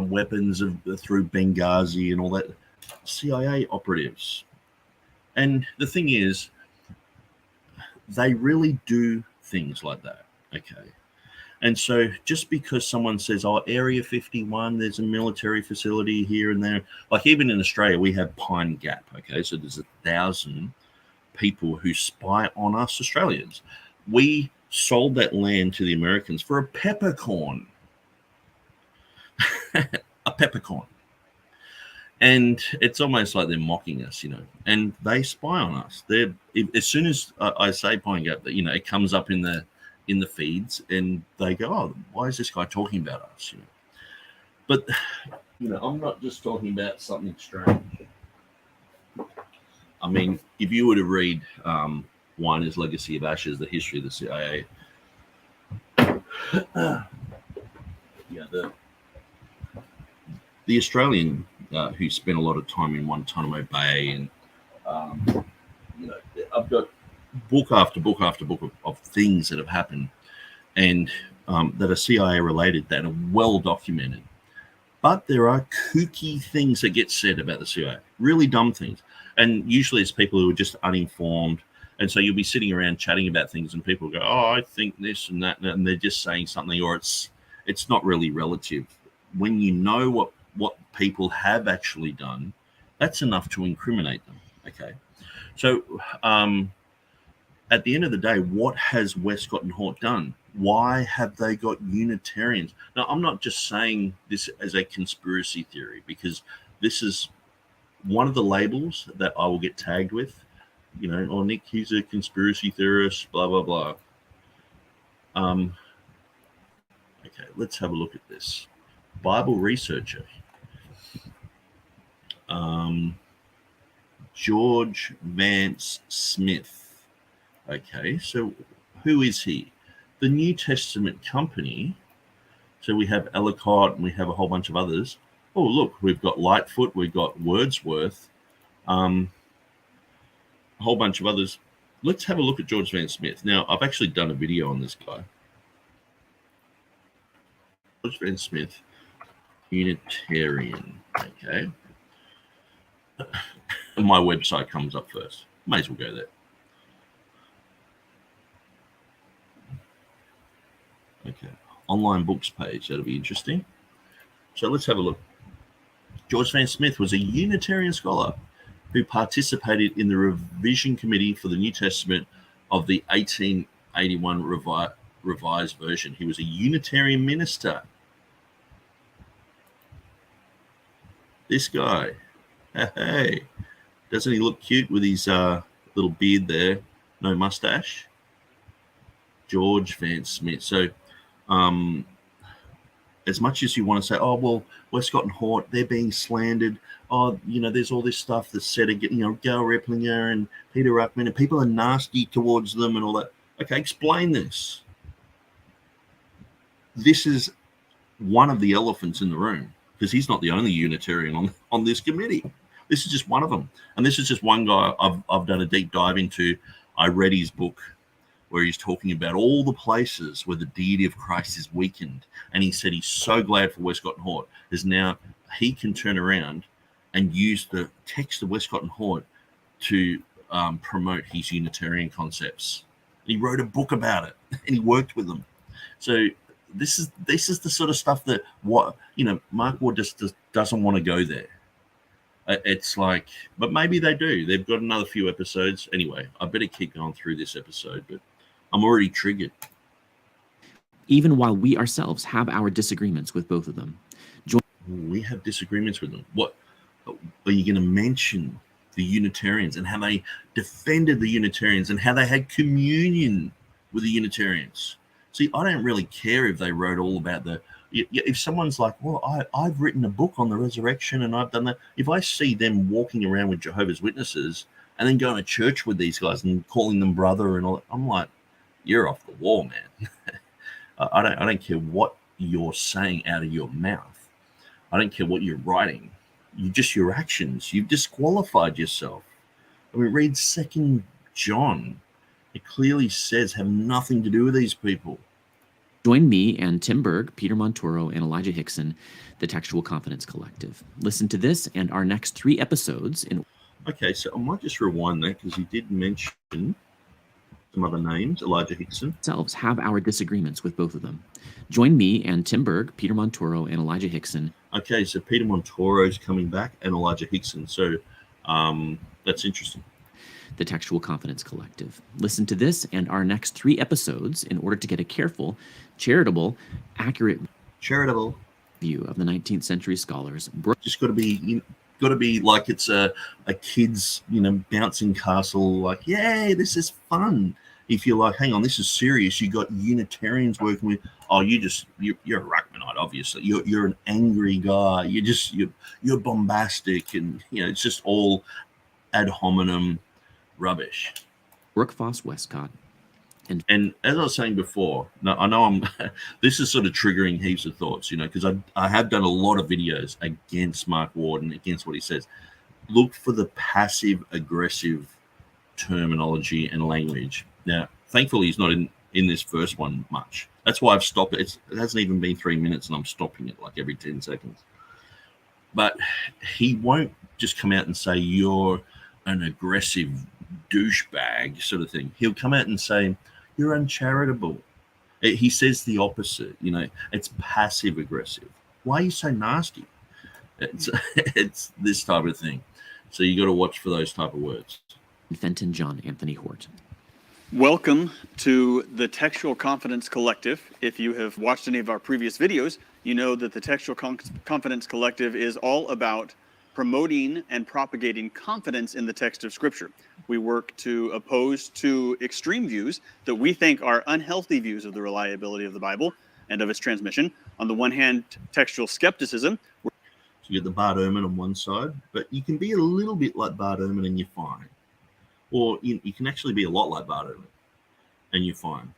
Speaker 1: weapons through Benghazi and all that, CIA operatives. And the thing is, they really do things like that, okay? And so just because someone says, oh, Area 51, there's a military facility here and there, like even in Australia, we have Pine Gap, okay? So there's 1,000 people who spy on us Australians. We sold that land to the Americans for a peppercorn. A peppercorn. And it's almost like they're mocking us, and they spy on us. As soon as I say Pine Gap, that it comes up in the feeds, and they go, oh, why is this guy talking about us? But I'm not just talking about something strange. I mean, if you were to read Weiner's Legacy of Ashes, the history of the CIA, the Australian who spent a lot of time in Guantanamo Bay, and I've got book after book after book of things that have happened and that are CIA related that are well documented. But there are kooky things that get said about the CIA, really dumb things. And usually it's people who are just uninformed. And so you'll be sitting around chatting about things and people go, oh, I think this and that. And they're just saying something, or it's not really relative. When you know what people have actually done, that's enough to incriminate them. Okay. So at the end of the day, what has Westcott and Hort done? Why have they got Unitarians? Now, I'm not just saying this as a conspiracy theory, because this is one of the labels that I will get tagged with. You know, oh, Nick, he's a conspiracy theorist, blah, blah, blah. Okay, let's have a look at this. Bible researcher. George Vance Smith. Okay, so who is he? The New Testament Company. So we have Ellicott and we have a whole bunch of others. Oh, look, we've got Lightfoot, we've got Wordsworth, a whole bunch of others. Let's have a look at George Vance Smith. Now, I've actually done a video on this guy. George Vance Smith, Unitarian. Okay. My website comes up first. May as well go there. Okay. Online books page. That'll be interesting. So let's have a look. George Vance Smith was a Unitarian scholar who participated in the revision committee for the New Testament of the 1881 revised version. He was a Unitarian minister. This guy. Hey. Doesn't he look cute with his little beard there? No mustache. George Vance Smith. So as much as you want to say, oh, well, Westcott and Hort, they're being slandered. Oh, you know, there's all this stuff that's said, you know, Gail Replinger and Peter Ruckman, and people are nasty towards them and all that. Okay, explain this. This is one of the elephants in the room, because he's not the only Unitarian on this committee. This is just one of them. And this is just one guy I've done a deep dive into. I read his book where he's talking about all the places where the deity of Christ is weakened. And he said he's so glad for Westcott and Hort, is now he can turn around and use the text of Westcott and Hort to promote his Unitarian concepts. And he wrote a book about it, and he worked with them. So this is the sort of stuff that Mark Ward just doesn't want to go there. It's like, but maybe they do. They've got another few episodes. Anyway, I better keep going through this episode, but I'm already triggered.
Speaker 2: Even while we ourselves have our disagreements with both of them.
Speaker 1: We have disagreements with them. What are you going to mention? The Unitarians and how they defended the Unitarians and how they had communion with the Unitarians. See, I don't really care if they wrote all about if someone's like, well, I've written a book on the resurrection and I've done that. If I see them walking around with Jehovah's Witnesses and then going to church with these guys and calling them brother and all that, I'm like, you're off the wall, man. I don't care what you're saying out of your mouth. I don't care what you're writing. Your actions. You've disqualified yourself. I mean, read 2 John. It clearly says have nothing to do with these people.
Speaker 2: Join me and Tim Berg, Peter Montoro, and Elijah Hixson, the Textual Confidence Collective. Listen to this and our next 3 episodes.
Speaker 1: Okay, so I might just rewind that because he did mention some other names, Elijah Hixson.
Speaker 2: Selves have our disagreements with both of them. Join me and Tim Berg, Peter Montoro, and Elijah Hixson.
Speaker 1: Okay, so Peter Montoro is coming back and Elijah Hixson. So that's interesting.
Speaker 2: The Textual Confidence Collective. Listen to this and our next 3 episodes in order to get a careful, charitable, accurate view of the 19th century scholars.
Speaker 1: Just got to be like it's a kid's, bouncing castle. Like, yay, this is fun. If you're like, hang on, this is serious. You got Unitarians working with. Oh, you're a Ruckmanite, obviously. You're an angry guy. You're bombastic, and it's just all ad hominem rubbish.
Speaker 2: Brookfoss Westcott.
Speaker 1: And as I was saying before, now I know this is sort of triggering heaps of thoughts, because I have done a lot of videos against Mark Ward and against what he says. Look for the passive aggressive terminology and language. Now, thankfully, he's not in this first one much. That's why I've stopped it. It hasn't even been 3 minutes, and I'm stopping it like every 10 seconds. But he won't just come out and say you're an aggressive douchebag sort of thing. He'll come out and say you're uncharitable. He says the opposite. It's passive aggressive. Why are you so nasty? It's this type of thing. So you got to watch for those type of words.
Speaker 2: Fenton John Anthony Hort.
Speaker 3: Welcome to the Textual Confidence Collective. If you have watched any of our previous videos, you know that the Textual Confidence Collective is all about promoting and propagating confidence in the text of Scripture. We work to oppose two extreme views that we think are unhealthy views of the reliability of the Bible and of its transmission. On the one hand, textual skepticism.
Speaker 1: So you get the Bart Ehrman on one side, but you can be a little bit like Bart Ehrman and you're fine. Or you can actually be a lot like Bart Ehrman and you're fine.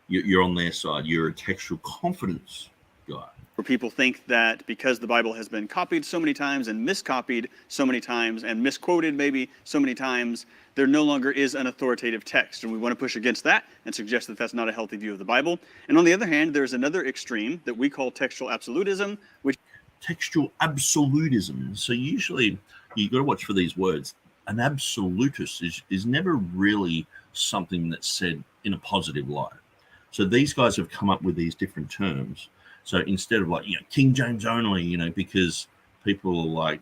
Speaker 1: You're on their side. You're a textual confidence guy.
Speaker 3: Where people think that because the Bible has been copied so many times and miscopied so many times and misquoted maybe so many times, there no longer is an authoritative text. And we want to push against that and suggest that that's not a healthy view of the Bible. And on the other hand, there's another extreme that we call textual absolutism, which...
Speaker 1: Textual absolutism. So usually you got to watch for these words. An absolutist is never really something that's said in a positive light. So these guys have come up with these different terms. So instead of King James only, because people are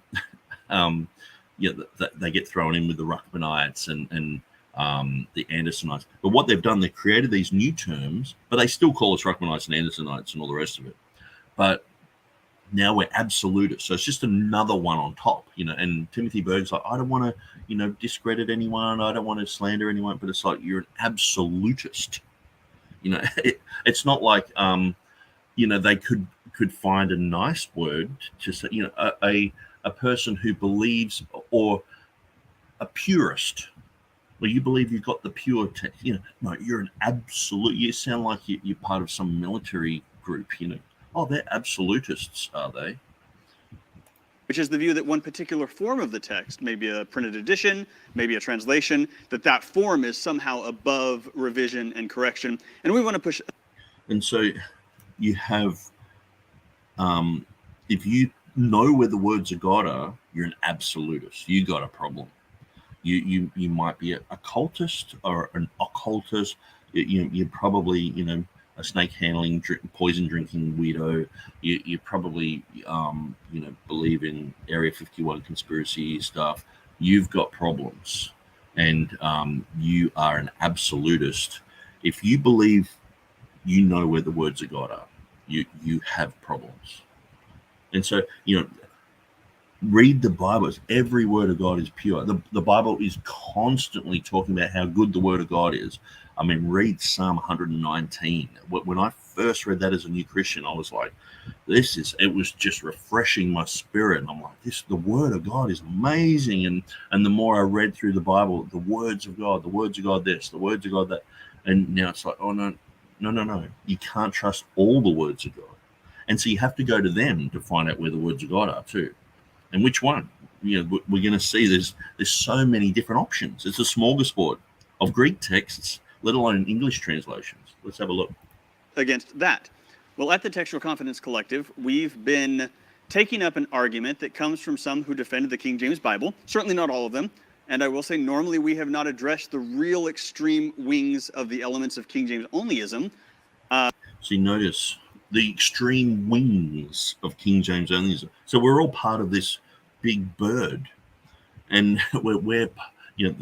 Speaker 1: like, they get thrown in with the Ruckmanites and the Andersonites. But what they've done, they've created these new terms, but they still call us Ruckmanites and Andersonites and all the rest of it. But now we're absolutists. So it's just another one on top, and Timothy Berg's like, I don't want to, discredit anyone. I don't want to slander anyone, but it's like, you're an absolutist. It's not like, they could find a nice word to say, a person who believes, or a purist, where you believe you've got the pure text. No, you're an absolute. You sound like you're part of some military group. Oh, they're absolutists, are they?
Speaker 3: Which is the view that one particular form of the text, maybe a printed edition, maybe a translation, that form is somehow above revision and correction. And we want to push.
Speaker 1: And so you have, if you know where the words of God are, you're an absolutist. You got a problem. You might be a cultist or an occultist. You're probably, a snake handling, poison drinking weirdo. You probably, believe in Area 51 conspiracy stuff. You've got problems, and you are an absolutist. If you believe you know where the words of God are, you have problems. And so, read the Bible. Every word of God is pure. The Bible is constantly talking about how good the word of God is. I mean, read Psalm 119. When I first read that as a new Christian, I was like, it was just refreshing my spirit. And I'm like, the word of God is amazing. And the more I read through the Bible, the words of God this, the words of God that. And now it's like, oh, no. You can't trust all the words of God. And so you have to go to them to find out where the words of God are too. And which one? We're going to see there's so many different options. It's a smorgasbord of Greek texts, let alone English translations. Let's have a look.
Speaker 3: Against that. Well, at the Textual Confidence Collective, we've been taking up an argument that comes from some who defended the King James Bible, certainly not all of them. And I will say, normally we have not addressed the real extreme wings of the elements of King James onlyism.
Speaker 1: So you notice the extreme wings of King James onlyism. So we're all part of this big bird, and we're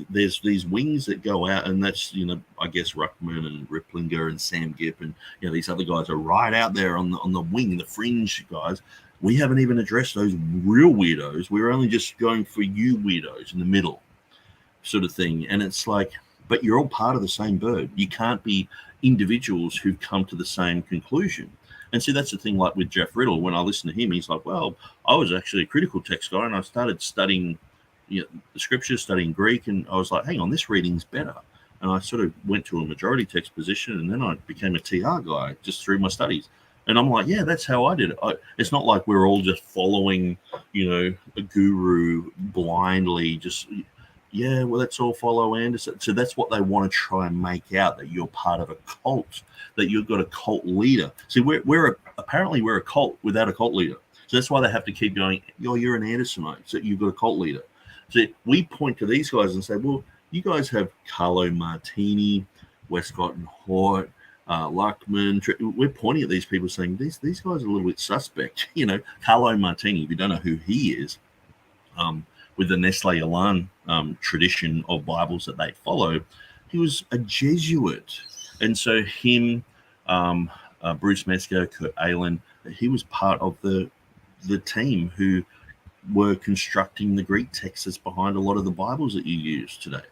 Speaker 1: there's these wings that go out, and that's I guess Ruckman and Ripplinger and Sam Gipp and these other guys are right out there on the wing, the fringe guys. We haven't even addressed those real weirdos. We're only just going for you weirdos in the middle, sort of thing. And it's like, but you're all part of the same bird. You can't be individuals who've come to the same conclusion. And see, that's the thing, like with Jeff Riddle, when I listen to him, he's like, well, I was actually a critical text guy, and I started studying the scriptures, studying Greek, and I was like, hang on, this reading's better. And I sort of went to a majority text position, and then I became a TR guy just through my studies. And I'm like, yeah, that's how I did it. It's not like we're all just following, a guru blindly, just, yeah, well, let's all follow Anderson. So that's what they want to try and make out, that you're part of a cult, that you've got a cult leader. See, we're apparently a cult without a cult leader. So that's why they have to keep going, you're an Andersonite, so you've got a cult leader. So we point to these guys and say, well, you guys have Carlo Martini, Westcott and Hort, Ruckman. We're pointing at these people saying, these guys are a little bit suspect. Carlo Martini, if you don't know who he is, with the Nestle Aland tradition of Bibles that they follow, he was a Jesuit. And so him, Bruce Metzger, Kurt Aland, he was part of the team who were constructing the Greek texts behind a lot of the Bibles that you use today,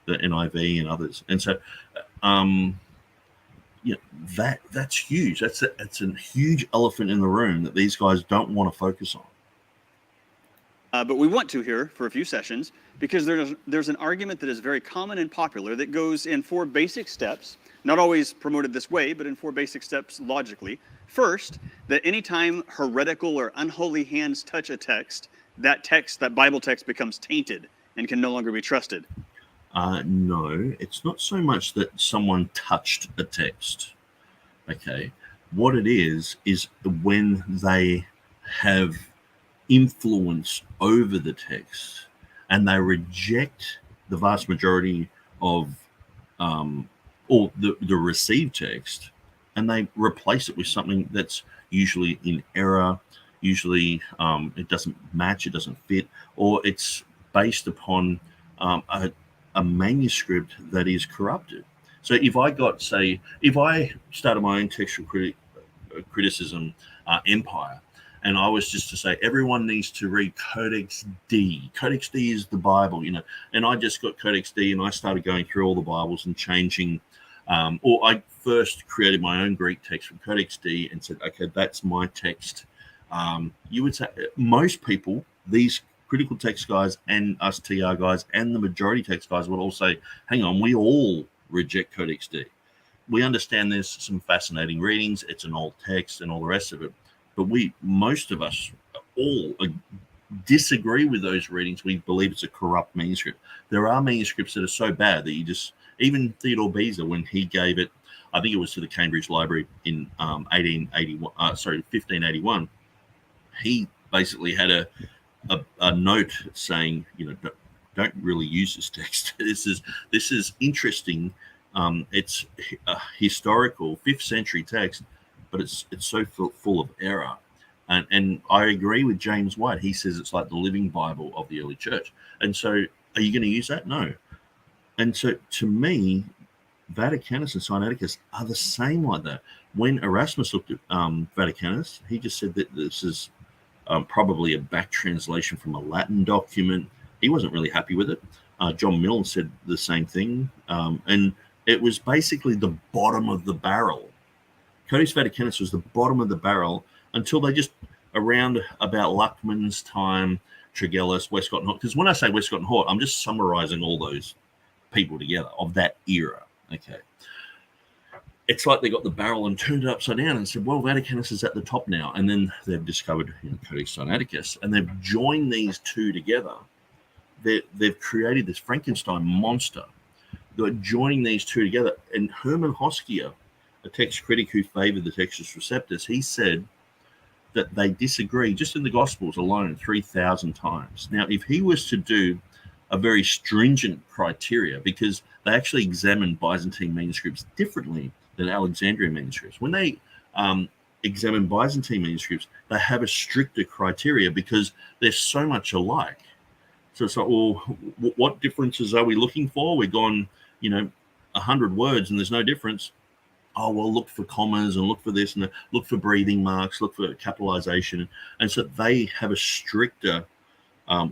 Speaker 1: the NIV and others. And so that's huge. That's a huge elephant in the room that these guys don't want to focus on.
Speaker 3: But we want to here for a few sessions because there's an argument that is very common and popular that goes in 4 basic steps, not always promoted this way, but in 4 basic steps logically. First, that anytime heretical or unholy hands touch a text, that Bible text becomes tainted and can no longer be trusted.
Speaker 1: No, it's not so much that someone touched a text. Okay. What it is when they have influence over the text and they reject the vast majority of or the received text, and they replace it with something that's usually in error, usually it doesn't match, it doesn't fit, or it's based upon a manuscript that is corrupted. So if I started my own textual criticism empire, and I was just to say, everyone needs to read Codex D. Codex D is the Bible, and I just got Codex D and I started going through all the Bibles and changing, or I first created my own Greek text from Codex D and said, okay, that's my text. You would say most people, these critical text guys and us TR guys and the majority text guys would all say, hang on, we all reject Codex D. We understand there's some fascinating readings. It's an old text and all the rest of it. But most of us all disagree with those readings. We believe it's a corrupt manuscript. There are manuscripts that are so bad that even Theodore Beza, when he gave it, I think it was to the Cambridge Library in 1581, he basically had a note saying, don't really use this text. This is interesting. It's a historical 5th century text, but it's so full of error. And I agree with James White. He says it's like the living Bible of the early church. And so are you going to use that? No. And so to me, Vaticanus and Sinaiticus are the same like that. When Erasmus looked at Vaticanus, he just said that this is probably a back translation from a Latin document. He wasn't really happy with it. John Milne said the same thing. And it was basically the bottom of the barrel. Codex Vaticanus was the bottom of the barrel until they just, around about Ruckman's time, Tregelles, Westcott and Hort. Because when I say Westcott and Hort, I'm just summarizing all those people together of that era. Okay. It's like they got the barrel and turned it upside down and said, well, Vaticanus is at the top now. And then they've discovered Codex Sinaiticus, and they've joined these two together. They've created this Frankenstein monster. They're joining these two together. And Hermann Hoskier, a text critic who favored the Textus Receptus, he said that they disagree just in the Gospels alone 3,000 times. Now, if he was to do a very stringent criteria, because they actually examined Byzantine manuscripts differently than Alexandrian manuscripts. When they examine Byzantine manuscripts, they have a stricter criteria because they're so much alike. So it's like, well, what differences are we looking for? We've gone, 100 words and there's no difference. Oh, well, look for commas and look for this and look for breathing marks, look for capitalization. And so they have a stricter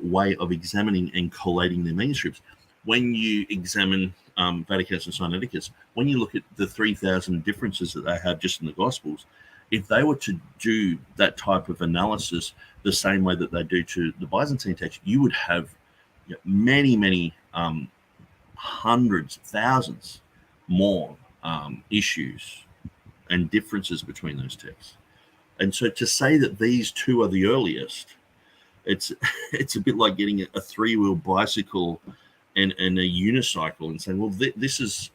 Speaker 1: way of examining and collating their manuscripts. When you examine Vaticanus and Sinaiticus, when you look at the 3,000 differences that they have just in the Gospels, if they were to do that type of analysis the same way that they do to the Byzantine text, you would have many, many hundreds, thousands more issues and differences between those texts. And so to say that these two are the earliest, it's a bit like getting a 3-wheel bicycle and a unicycle and saying, well, this is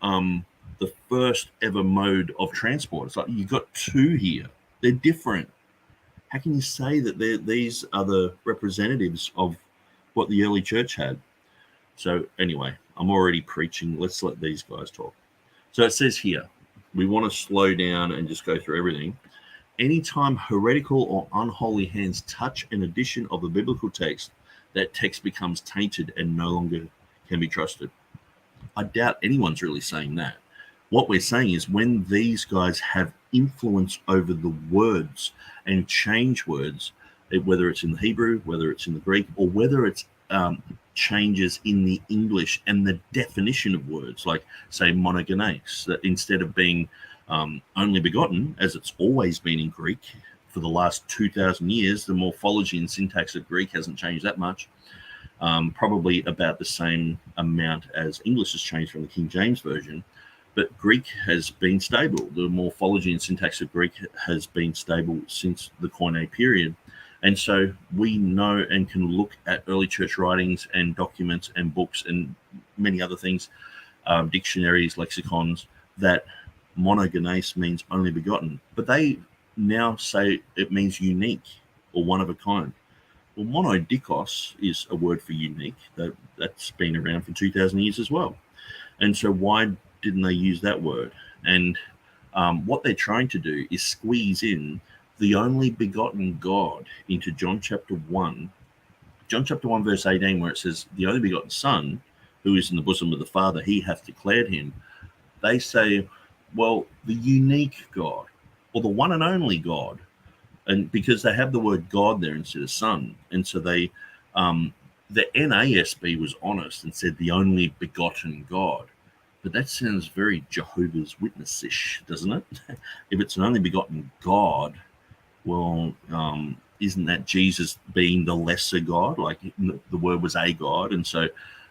Speaker 1: the first ever mode of transport. It's like you got two here. They're different. How can you say that these are the representatives of what the early church had? So anyway, I'm already preaching. Let's let these guys talk. So it says here, we want to slow down and just go through everything. Anytime heretical or unholy hands touch an edition of a biblical text, that text becomes tainted and no longer can be trusted. I doubt anyone's really saying that. What we're saying is when these guys have influence over the words and change words, whether it's in the Hebrew, whether it's in the Greek, or whether it's changes in the English and the definition of words, like say monogenes, that instead of being only begotten, as it's always been in Greek for the last 2,000 years, the morphology and syntax of Greek hasn't changed that much. Probably about the same amount as English has changed from the King James Version, but Greek has been stable. The morphology and syntax of Greek has been stable since the Koine period. And so we know and can look at early church writings and documents and books and many other things, dictionaries, lexicons, that monogenes means only begotten. But they now say it means unique or one of a kind. Well, monodikos is a word for unique. That's been around for 2,000 years as well. And so why didn't they use that word? And what they're trying to do is squeeze in the only begotten God into John chapter 1. John chapter 1, verse 18, where it says, the only begotten Son, who is in the bosom of the Father, he hath declared him. They say, well, the unique God, or the one and only God. And because they have the word God there instead of Son. And so they, the NASB was honest and said the only begotten God. But that sounds very Jehovah's Witness-ish, doesn't it? If it's an only begotten God, well, isn't that Jesus being the lesser God? Like the word was a God. And so,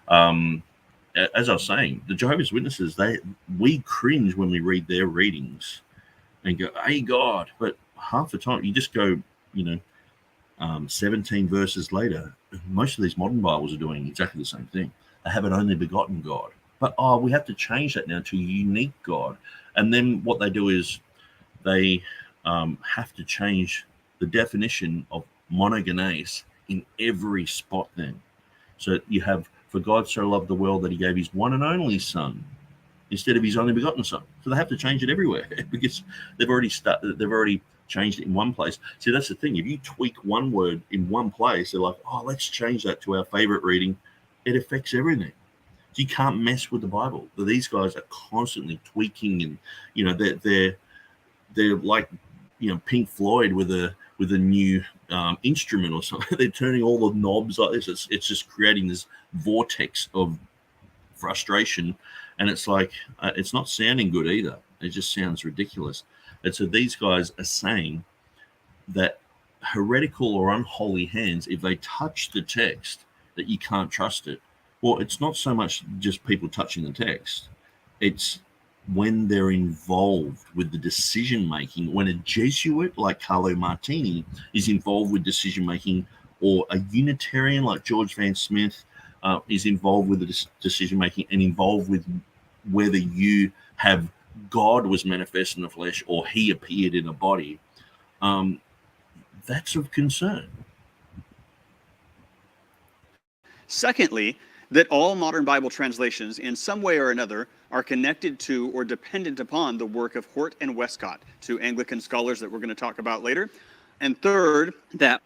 Speaker 1: as I was saying, the Jehovah's Witnesses, we cringe when we read their readings and go, hey, God. But half the time, you just go, 17 verses later, most of these modern Bibles are doing exactly the same thing. They have an only begotten God. But, we have to change that now to a unique God. And then what they do is they have to change the definition of monogenes in every spot then. So you have, for God so loved the world that he gave his one and only Son instead of his only begotten Son. So they have to change it everywhere because they've already changed it in one place. See, that's the thing. If you tweak one word in one place, they're like, let's change that to our favorite reading. It affects everything. You can't mess with the Bible. These guys are constantly tweaking, and they're like Pink Floyd with a new instrument or something. They're turning all the knobs like this. It's just creating this vortex of frustration, and it's like it's not sounding good either. It just sounds ridiculous. And so these guys are saying that heretical or unholy hands, if they touch the text, that you can't trust it. Well, it's not so much just people touching the text. It's when they're involved with the decision-making, when a Jesuit like Carlo Martini is involved with decision-making, or a Unitarian like George Van Smith is involved with the decision-making and involved with whether you have God was manifest in the flesh or he appeared in a body, that's of concern.
Speaker 3: Secondly, that all modern Bible translations in some way or another are connected to or dependent upon the work of Hort and Westcott, two Anglican scholars that we're going to talk about later. And third, that...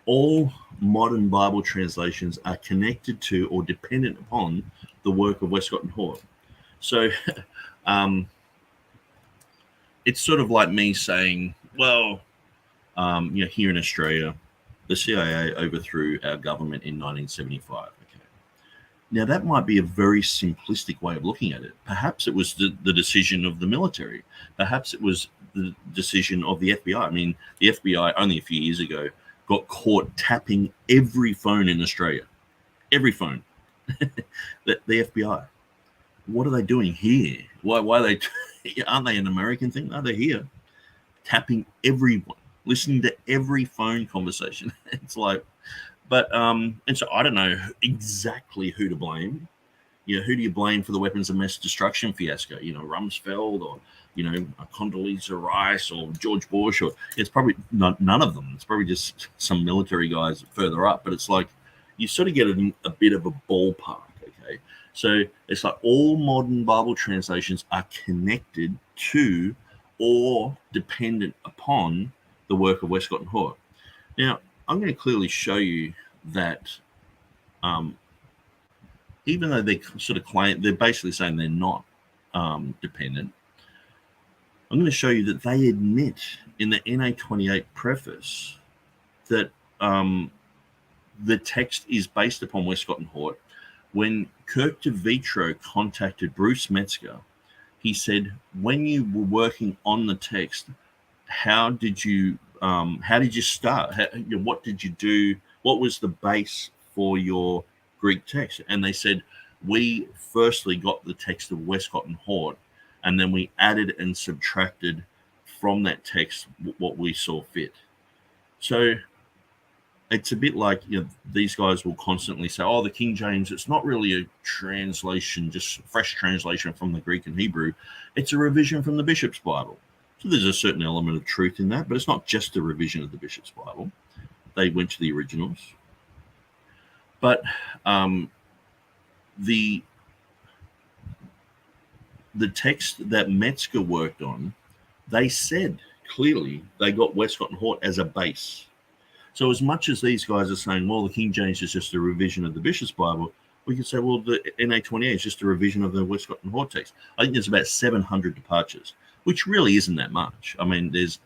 Speaker 1: all modern Bible translations are connected to or dependent upon the work of Westcott and Hort. So it's sort of like me saying, well, here in Australia, the CIA overthrew our government in 1975. Okay. Now, that might be a very simplistic way of looking at it. Perhaps it was the decision of the military. Perhaps it was the decision of the FBI. I mean, the FBI only a few years ago got caught tapping every phone in Australia. Every phone. the FBI. What are they doing here? Why are they? Aren't they an American thing? No, they're here tapping everyone, listening to every phone conversation. It's like, but and so I don't know exactly who to blame. who do you blame for the weapons of mass destruction fiasco? Rumsfeld or, Condoleezza Rice or George Bush, or it's probably none of them. It's probably just some military guys further up, but it's like you sort of get a bit of a ballpark, okay? So it's like all modern Bible translations are connected to or dependent upon the work of Westcott and Hort. Now, I'm going to clearly show you that even though they sort of claim, they're basically saying they're not dependent, I'm going to show you that they admit in the NA28 preface that the text is based upon Westcott and Hort. When Kirk de Vitro contacted Bruce Metzger, he said, when you were working on the text, how did you start? What did you do? What was the base for your Greek text? And they said, we firstly got the text of Westcott and Hort, and then we added and subtracted from that text what we saw fit. So it's a bit like, these guys will constantly say, the King James, it's not really a translation, just fresh translation from the Greek and Hebrew. It's a revision from the Bishop's Bible. So there's a certain element of truth in that, but it's not just a revision of the Bishop's Bible. They went to the originals. But the text that Metzger worked on, they said clearly they got Westcott and Hort as a base. So as much as these guys are saying, well, the King James is just a revision of the Bishop's Bible, we could say, well, the NA28 is just a revision of the Westcott and Hort text. I think there's about 700 departures, which really isn't that much. I mean, there's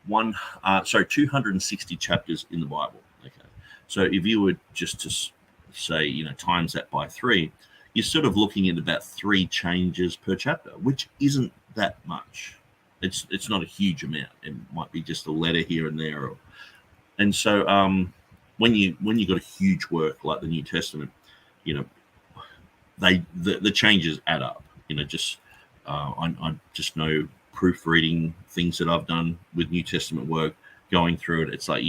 Speaker 1: 260 chapters in the Bible. Okay, so if you were just to say, times that by 3, you're sort of looking at about 3 changes per chapter, which isn't that much. It's not a huge amount. It might be just a letter here and there. And so when you got a huge work like the New Testament, the changes add up. I just know proofreading things that I've done with New Testament work, going through it. It's like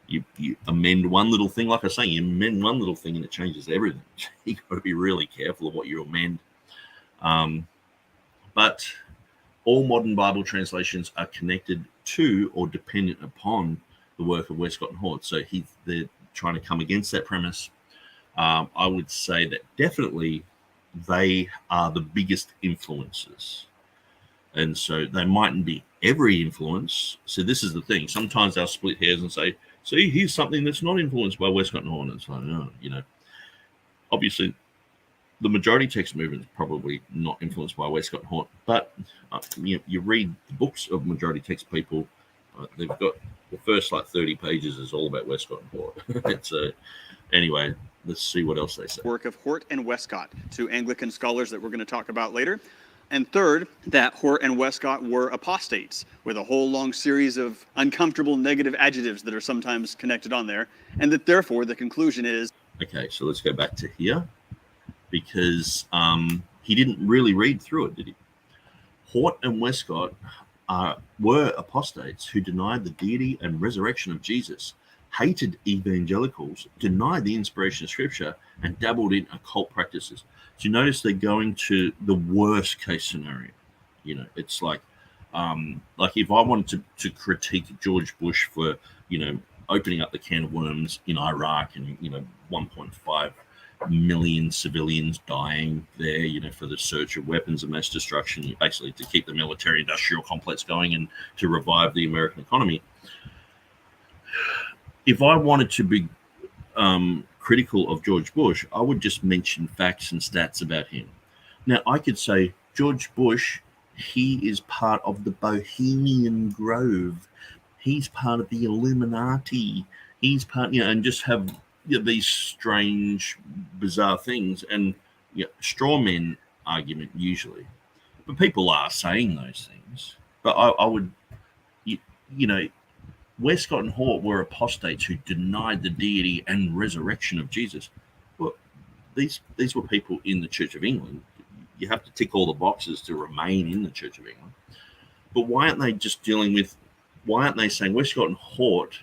Speaker 1: you amend one little thing. Like I say, you amend one little thing and it changes everything. You got to be really careful of what you amend. But all modern Bible translations are connected to or dependent upon the work of Westcott and Hort. So they're trying to come against that premise. I would say that definitely they are the biggest influences. And so they mightn't be every influence. So this is the thing. Sometimes they'll split hairs and say, see, here's something that's not influenced by Westcott and Hort. And it's like, obviously the majority text movement is probably not influenced by Westcott and Hort. But you read the books of majority text people, they've got the first 30 pages is all about Westcott and Hort. Anyway, let's see what else they say.
Speaker 3: Work of Hort and Westcott, 2 Anglican scholars that we're going to talk about later. And third, that Hort and Westcott were apostates, with a whole long series of uncomfortable negative adjectives that are sometimes connected on there. And that therefore the conclusion is...
Speaker 1: Okay, so let's go back to here, because he didn't really read through it, did he? Hort and Westcott were apostates who denied the deity and resurrection of Jesus, hated evangelicals, denied the inspiration of Scripture, and dabbled in occult practices. So you notice they're going to the worst case scenario. It's like if I wanted to critique George Bush for, opening up the can of worms in Iraq and, 1.5 million civilians dying there, for the search of weapons of mass destruction, basically to keep the military-industrial complex going and to revive the American economy. If I wanted to be critical of George Bush, I would just mention facts and stats about him. Now, I could say, George Bush, he is part of the Bohemian Grove. He's part of the Illuminati. He's part, and just have these strange, bizarre things, and straw men argument usually. But people are saying those things. But I would, Westcott and Hort were apostates who denied the deity and resurrection of Jesus. Well, these were people in the Church of England. You have to tick all the boxes to remain in the Church of England. But why aren't they saying Westcott and Hort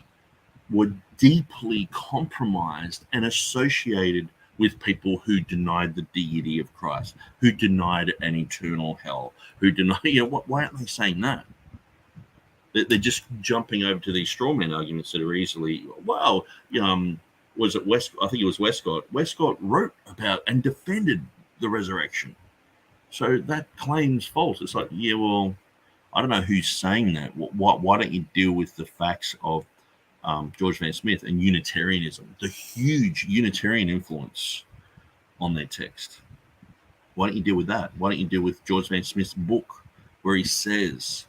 Speaker 1: were deeply compromised and associated with people who denied the deity of Christ, who denied an eternal hell, who denied, why aren't they saying that? They're just jumping over to these straw man arguments that are easily, was it West? I think it was Westcott. Westcott wrote about and defended the resurrection. So that claim's false. It's like, I don't know who's saying that. Why don't you deal with the facts of George Van Smith and Unitarianism, the huge Unitarian influence on their text? Why don't you deal with that? Why don't you deal with George Van Smith's book, where he says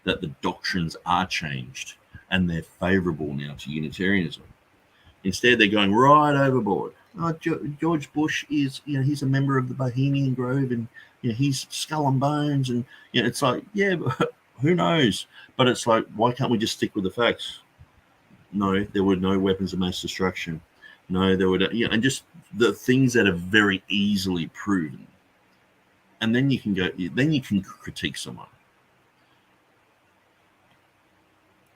Speaker 1: that the doctrines are changed and they're favorable now to Unitarianism? Instead, they're going right overboard. George Bush is, he's a member of the Bohemian Grove, and he's skull and bones, and it's like, but who knows? But it's like, why can't we just stick with the facts? No, there were no weapons of mass destruction. No, there were, and just the things that are very easily proven. And then you can critique someone.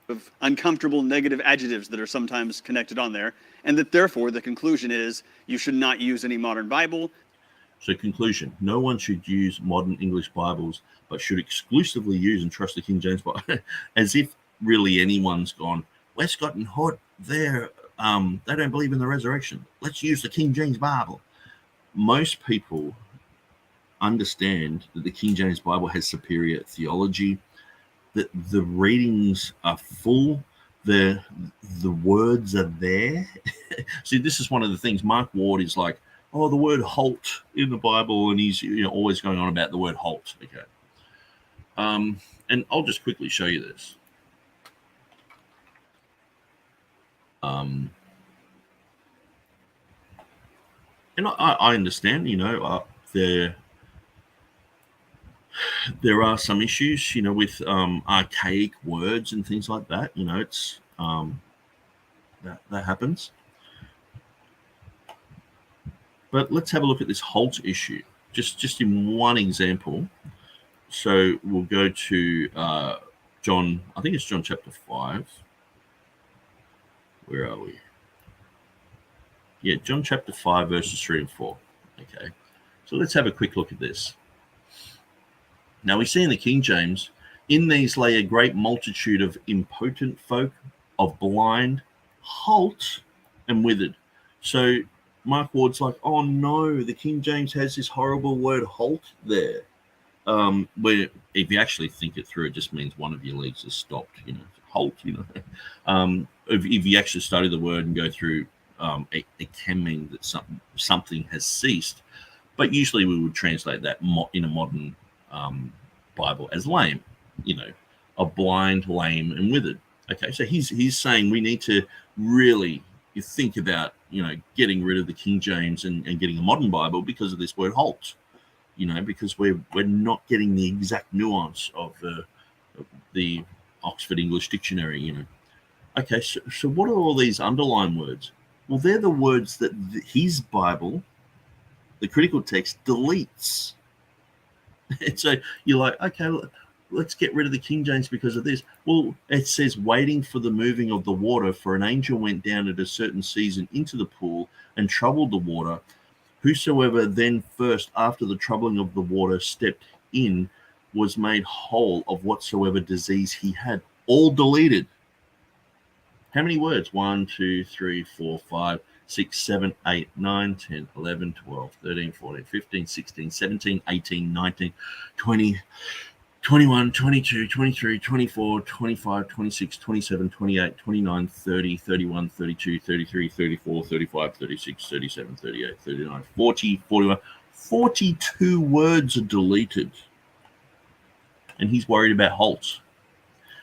Speaker 3: Of uncomfortable negative adjectives that are sometimes connected on there, and that therefore the conclusion is you should not use any modern Bible.
Speaker 1: So conclusion, no one should use modern English Bibles, but should exclusively use and trust the King James Bible. As if really anyone's gone, Westcott and Hood, they don't believe in the resurrection. Let's use the King James Bible. Most people understand that the King James Bible has superior theology, that the readings are full, the words are there. See, this is one of the things. Mark Ward is like, the word halt in the Bible, and he's always going on about the word halt. Okay, and I'll just quickly show you this. And I understand, there are some issues, with archaic words and things like that. It's that happens. But let's have a look at this halt issue, just in one example. So we'll go to John. I think it's John chapter 5. Where are we? Yeah, John chapter 5, verses 3 and 4. Okay, so let's have a quick look at this. Now we see in the King James, in these lay a great multitude of impotent folk, of blind, halt, and withered. So Mark Ward's like, oh no, the King James has this horrible word halt there. Where if you actually think it through, it just means one of your legs has stopped, halt, if you actually study the word and go through, it can mean that something has ceased. But usually we would translate that in a modern Bible as lame, a blind, lame, and withered. Okay, so he's saying we need to really think about getting rid of the King James and getting a modern Bible because of this word halt, because we're not getting the exact nuance of the Oxford English Dictionary. Okay, so what are all these underlined words? Well, they're the words that his Bible, the critical text, deletes. And so you're like, okay, let's get rid of the King James because of this. Well, it says, waiting for the moving of the water, for an angel went down at a certain season into the pool and troubled the water. Whosoever then first, after the troubling of the water, stepped in, was made whole of whatsoever disease he had. All deleted. How many words? 1, 2, 3, 4, 5, 6, 7, 8, 9, 10, 11, 12, 13, 14, 15, 16, 17, 18, 19, 20, 21, 22, 23, 24, 25, 26, 27, 28, 29, 30, 31, 32, 33, 34, 35, 36, 37, 38, 39, 40, 41. 42 words are deleted. And he's worried about halts.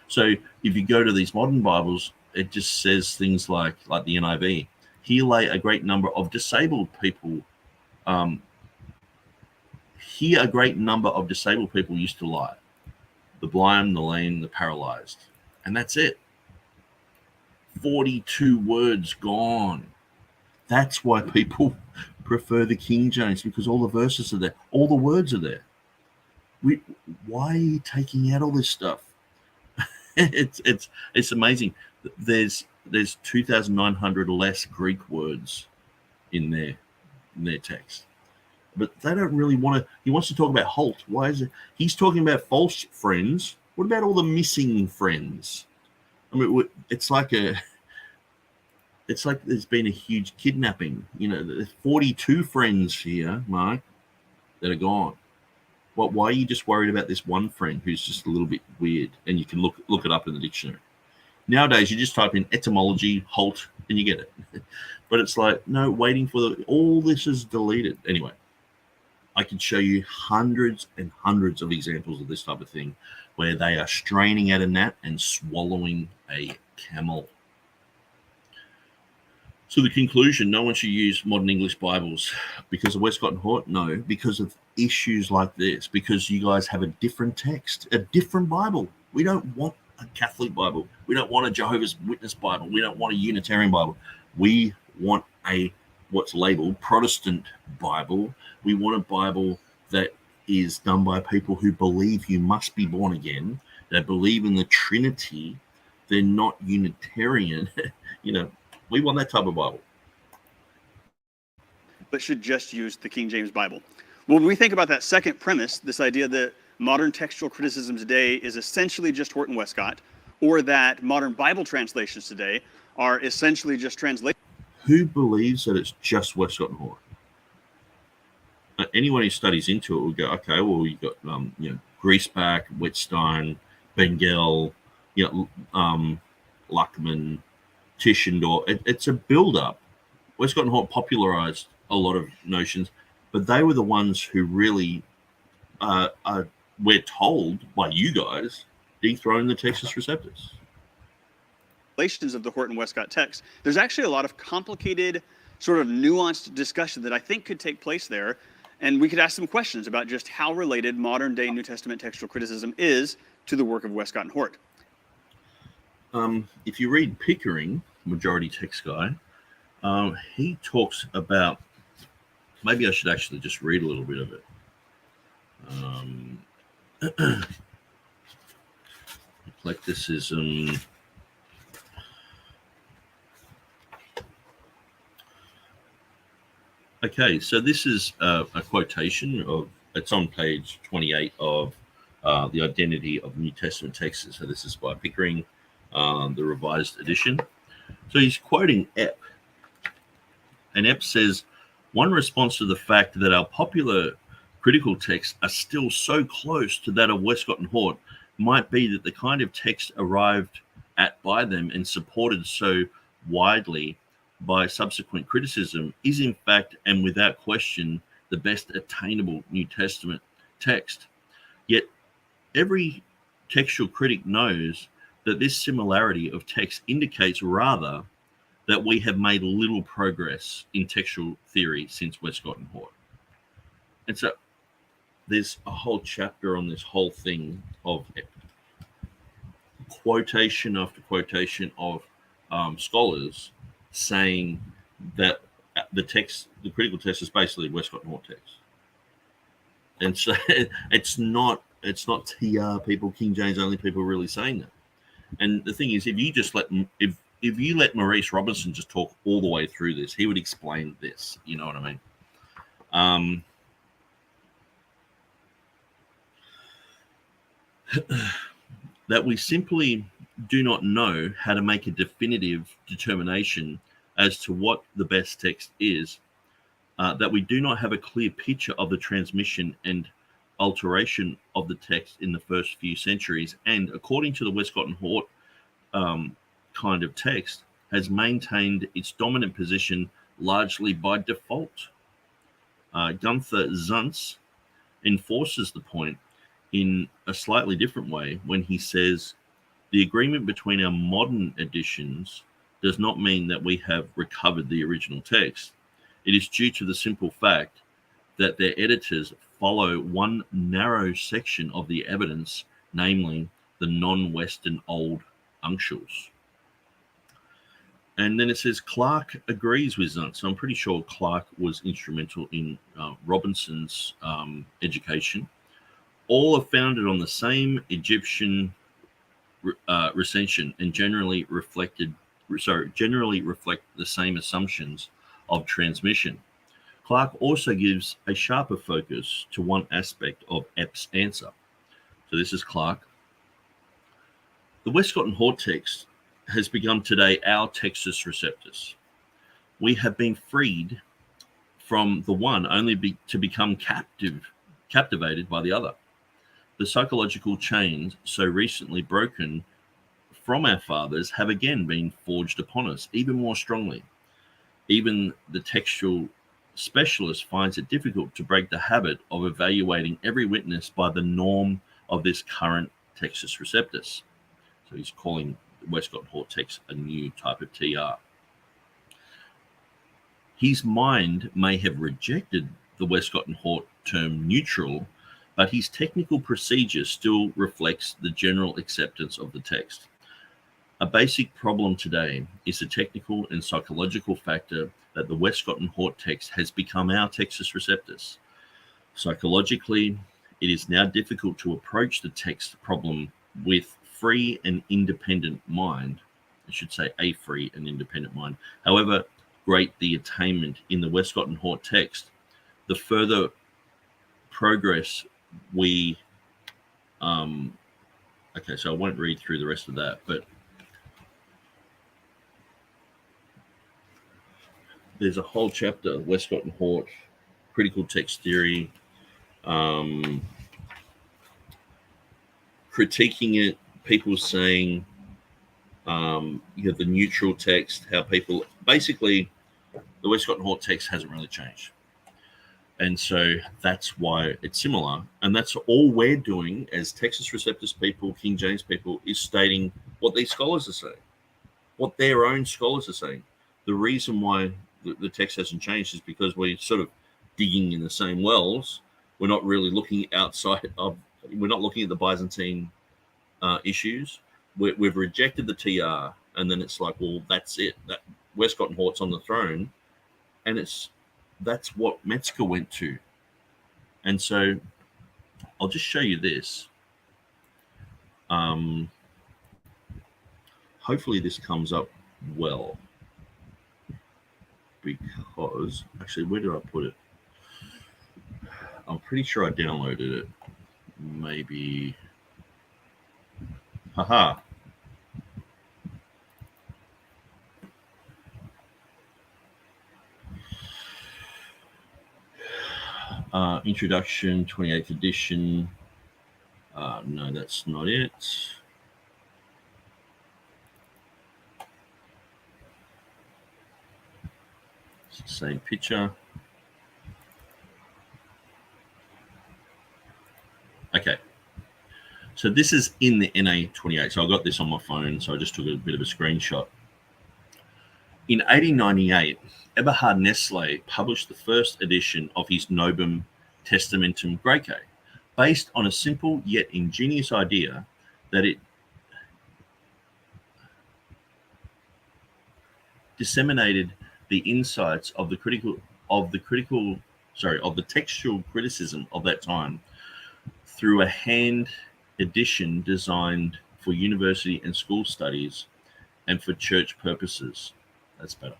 Speaker 1: So if you go to these modern Bibles, it just says things like the NIV. Here lay a great number of disabled people. Here a great number of disabled people used to lie. The blind, the lame, the paralyzed. And that's it. 42 words gone. That's why people prefer the King James, because all the verses are there. All the words are there. Why are you taking out all this stuff? It's amazing. There's 2,900 less Greek words in there in their text. But they don't really want to. He wants to talk about Holt. Why is it? He's talking about false friends. What about all the missing friends? I mean, it's like there's been a huge kidnapping. There's 42 friends here, Mark, that are gone. Why are you just worried about this one friend who's just a little bit weird? And you can look it up in the dictionary. Nowadays, you just type in etymology, Holt, and you get it. But it's like, no, waiting for all this is deleted. Anyway, I can show you hundreds and hundreds of examples of this type of thing where they are straining at a gnat and swallowing a camel. So the conclusion, no one should use modern English Bibles because of Westcott and Hort? No, because of issues like this, because you guys have a different text, a different Bible. We don't want a Catholic Bible. We don't want a Jehovah's Witness Bible. We don't want a Unitarian Bible. We want what's labeled Protestant Bible. We want a Bible that is done by people who believe you must be born again. They believe in the Trinity. They're not Unitarian. We want that type of Bible.
Speaker 3: But should just use the King James Bible. Well, when we think about that second premise, this idea that modern textual criticism today is essentially just Hort and Westcott, or that modern Bible translations today are essentially just translations.
Speaker 1: Who believes that it's just Westcott and Hort? Anyone who studies into it will go, okay, well, you've got Griesbach, Wittstein, Bengel, Ruckman, Tischendorf. It's a build-up. Westcott and Hort popularized a lot of notions, but they were the ones who really, we're told by you guys, dethroned the Textus Receptus.
Speaker 3: Of the Hort and Westcott text. There's actually a lot of complicated, sort of nuanced discussion that I think could take place there, and we could ask some questions about just how related modern-day New Testament textual criticism is to the work of Westcott and Hort.
Speaker 1: If you read Pickering, majority text guy, he talks about, maybe I should actually just read a little bit of it. Eclecticism. Okay, so this is a quotation of, it's on page 28 of The Identity of New Testament Texts. So this is by Pickering, the revised edition. So he's quoting Epp. And Epp says, one response to the fact that our popular critical texts are still so close to that of Westcott and Hort might be that the kind of text arrived at by them and supported so widely by subsequent criticism is in fact and without question the best attainable New Testament text. Yet every textual critic knows that this similarity of text indicates rather that we have made little progress in textual theory since Westcott and Hort. And so there's a whole chapter on this whole thing of quotation after quotation of scholars saying that the critical text is basically Westcott and Hort text. And so it's not TR people, King James only people really saying that. And the thing is, if you let Maurice Robinson just talk all the way through this, he would explain this. You know what I mean? That we simply do not know how to make a definitive determination as to what the best text is, that we do not have a clear picture of the transmission and alteration of the text in the first few centuries, and according to the Westcott and Hort kind of text, has maintained its dominant position largely by default. Gunther Zuntz enforces the point in a slightly different way when he says, the agreement between our modern editions does not mean that we have recovered the original text. It is due to the simple fact that their editors follow one narrow section of the evidence, namely the non-Western Old Uncials. And then it says Clark agrees with Zuntz. So I'm pretty sure Clark was instrumental in Robinson's education. All are founded on the same Egyptian recension and generally reflect the same assumptions of transmission. Clarke also gives a sharper focus to one aspect of Epp's answer. So this is Clarke. The Westcott and Hort text has become today our Textus Receptus. We have been freed from the one only to become captivated by the other. The psychological chains so recently broken from our fathers have again been forged upon us even more strongly. Even the textual specialist finds it difficult to break the habit of evaluating every witness by the norm of this current Textus Receptus. So he's calling Westcott and Hort text a new type of TR. His mind may have rejected the Westcott and Hort term neutral, but his technical procedure still reflects the general acceptance of the text. A basic problem today is the technical and psychological factor that the Westcott and Hort text has become our Textus Receptus. Psychologically, it is now difficult to approach the text problem with free and independent mind. I should say a free and independent mind. However great the attainment in the Westcott and Hort text, the further progress we okay, so I won't read through the rest of that, but there's a whole chapter, Westcott and Hort, critical text theory, critiquing it, people saying you have the neutral text, how people basically the Westcott and Hort text hasn't really changed. And so that's why it's similar. And that's all we're doing as Textus Receptus people, King James people, is stating what these scholars are saying, what their own scholars are saying. The reason why the text hasn't changed is because we're sort of digging in the same wells. We're not really looking outside of, we're not looking at the Byzantine issues. We've rejected the TR, and then it's like, well, that's it. That Westcott and Hort's on the throne, and that's what Metzger went to. And so I'll just show you this. Hopefully this comes up well, because actually, where did I put it? I'm pretty sure I downloaded it. Maybe. Haha. Introduction, 28th edition. No, that's not it. It's the same picture. Okay. So this is in the NA28. So I got this on my phone, so I just took a bit of a screenshot. In 1898, Everhard Nestle published the first edition of his Novum Testamentum Graece, based on a simple yet ingenious idea that it disseminated the insights of the textual criticism of that time through a hand edition designed for university and school studies and for church purposes. That's better.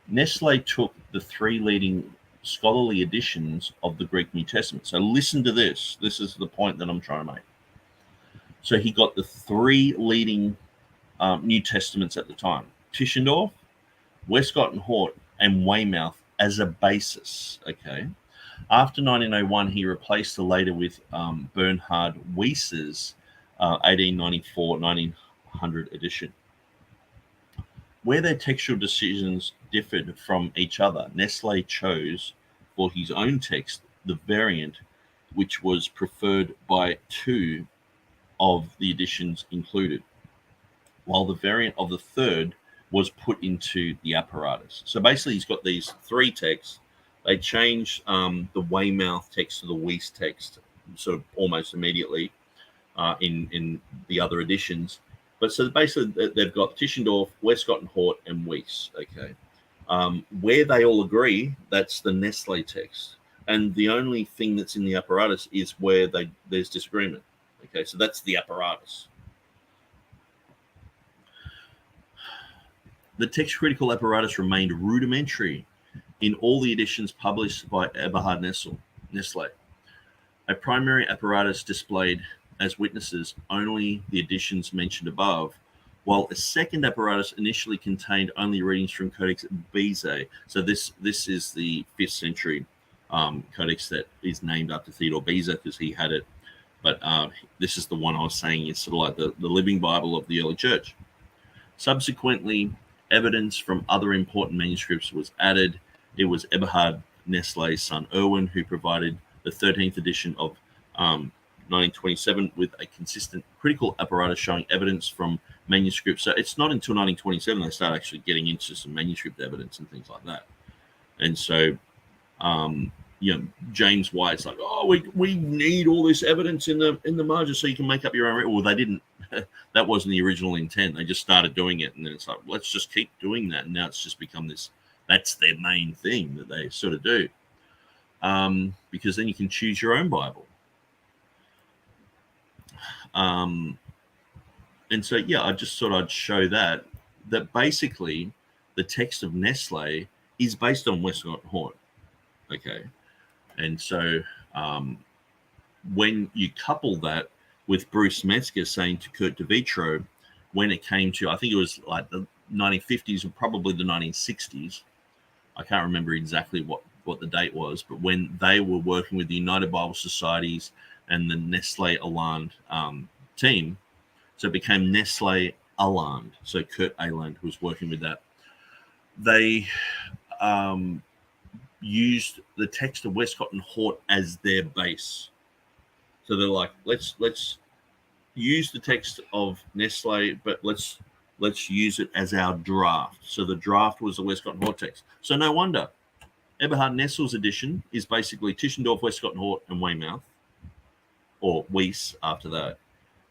Speaker 1: Nestle took the three leading scholarly editions of the Greek New Testament. So listen to this. This is the point that I'm trying to make. So he got the three leading New Testaments at the time: Tischendorf, Westcott and Hort, and Weymouth as a basis. Okay. After 1901, he replaced the later with Bernhard Weiss's 1894-1900 edition. Where their textual decisions differed from each other, Nestle chose for his own text the variant which was preferred by two of the editions included, while the variant of the third was put into the apparatus. So basically, he's got these three texts. They changed the Weymouth text to the Weiss text sort of almost immediately in the other editions. But so basically, they've got Tischendorf, Westcott and Hort, and Weiss. Okay, where they all agree, that's the Nestle text, and the only thing that's in the apparatus is where there's disagreement. Okay, so that's the apparatus. The text critical apparatus remained rudimentary in all the editions published by Everhard Nestle. A primary apparatus displayed as witnesses only the editions mentioned above, while a second apparatus initially contained only readings from Codex Beze. So this is the 5th century codex that is named after Theodore Beze because he had it. But this is the one I was saying is sort of like the living Bible of the early church. Subsequently, evidence from other important manuscripts was added. It was Everhard Nestle's son Erwin who provided the 13th edition of 1927 with a consistent critical apparatus showing evidence from manuscripts. So it's not until 1927 they start actually getting into some manuscript evidence and things like that. And so, James White's like, oh, we need all this evidence in the margin so you can make up your own. Well, they didn't. That wasn't the original intent. They just started doing it, and then it's like, let's just keep doing that. And now it's just become this. That's their main thing that they sort of do, because then you can choose your own Bible. And so, yeah, I just thought I'd show that basically the text of Nestle is based on Westcott Hort. Okay. And so when you couple that with Bruce Metzger saying to Kurt de Vitro, when it came to, I think it was like the 1950s or probably the 1960s, I can't remember exactly what the date was, but when they were working with the United Bible Societies and the Nestle Aland team, so it became Nestle Aland. So Kurt Aland was working with that. They used the text of Westcott and Hort as their base. So they're like, let's use the text of Nestle, but let's use it as our draft. So the draft was the Westcott and Hort text. So no wonder Everhard Nestle's edition is basically Tischendorf, Westcott and Hort, and Weymouth, or Weiss after that.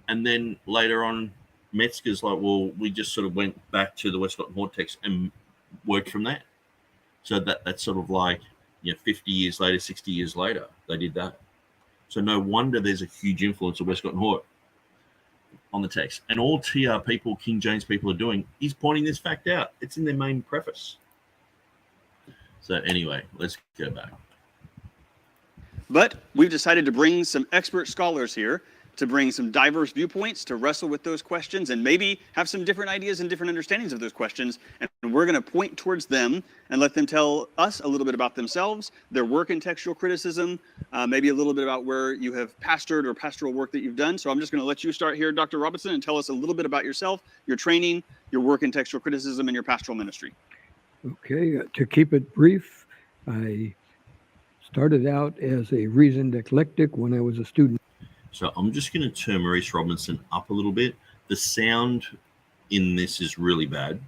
Speaker 1: And then later on, Metzger's like, well, we just sort of went back to the Westcott and Hort text and worked from there. So that's sort of like, 50 years later, 60 years later, they did that. So no wonder there's a huge influence of Westcott and Hort on the text. And all TR people, King James people are doing is pointing this fact out. It's in their main preface. So anyway, let's go back.
Speaker 3: But we've decided to bring some expert scholars here to bring some diverse viewpoints to wrestle with those questions and maybe have some different ideas and different understandings of those questions. And we're going to point towards them and let them tell us a little bit about themselves, their work in textual criticism, maybe a little bit about where you have pastored or pastoral work that you've done. So I'm just going to let you start here, Dr. Robinson, and tell us a little bit about yourself, your training, your work in textual criticism, and your pastoral ministry.
Speaker 4: Okay, to keep it brief, I started out as a reasoned eclectic when I was a student.
Speaker 1: So I'm just going to turn Maurice Robinson up a little bit. The sound in this is really bad.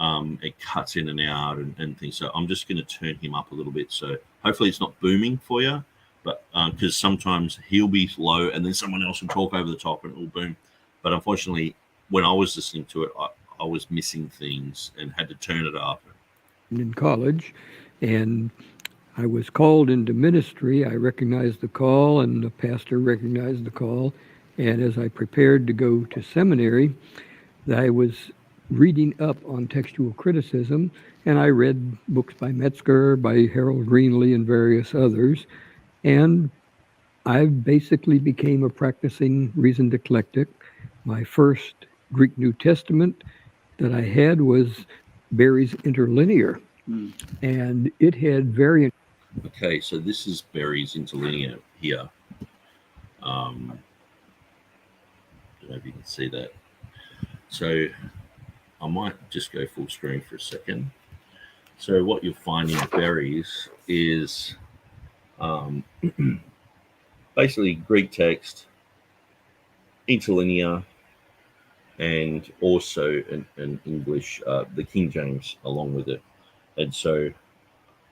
Speaker 1: It cuts in and out and things. So I'm just going to turn him up a little bit. So hopefully it's not booming for you, but because sometimes he'll be low and then someone else will talk over the top and it will boom. But unfortunately, when I was listening to it, I was missing things and had to turn it up.
Speaker 4: In college, and I was called into ministry. I recognized the call, and the pastor recognized the call. And as I prepared to go to seminary, I was reading up on textual criticism, and I read books by Metzger, by Harold Greenlee, and various others. And I basically became a practicing reasoned eclectic. My first Greek New Testament that I had was Berry's Interlinear, and it had variant.
Speaker 1: Okay, so this is Berry's Interlinear here. I don't know if you can see that. So I might just go full screen for a second. So what you'll find in Berry's is basically Greek text, interlinear, and also an English, the King James along with it. And so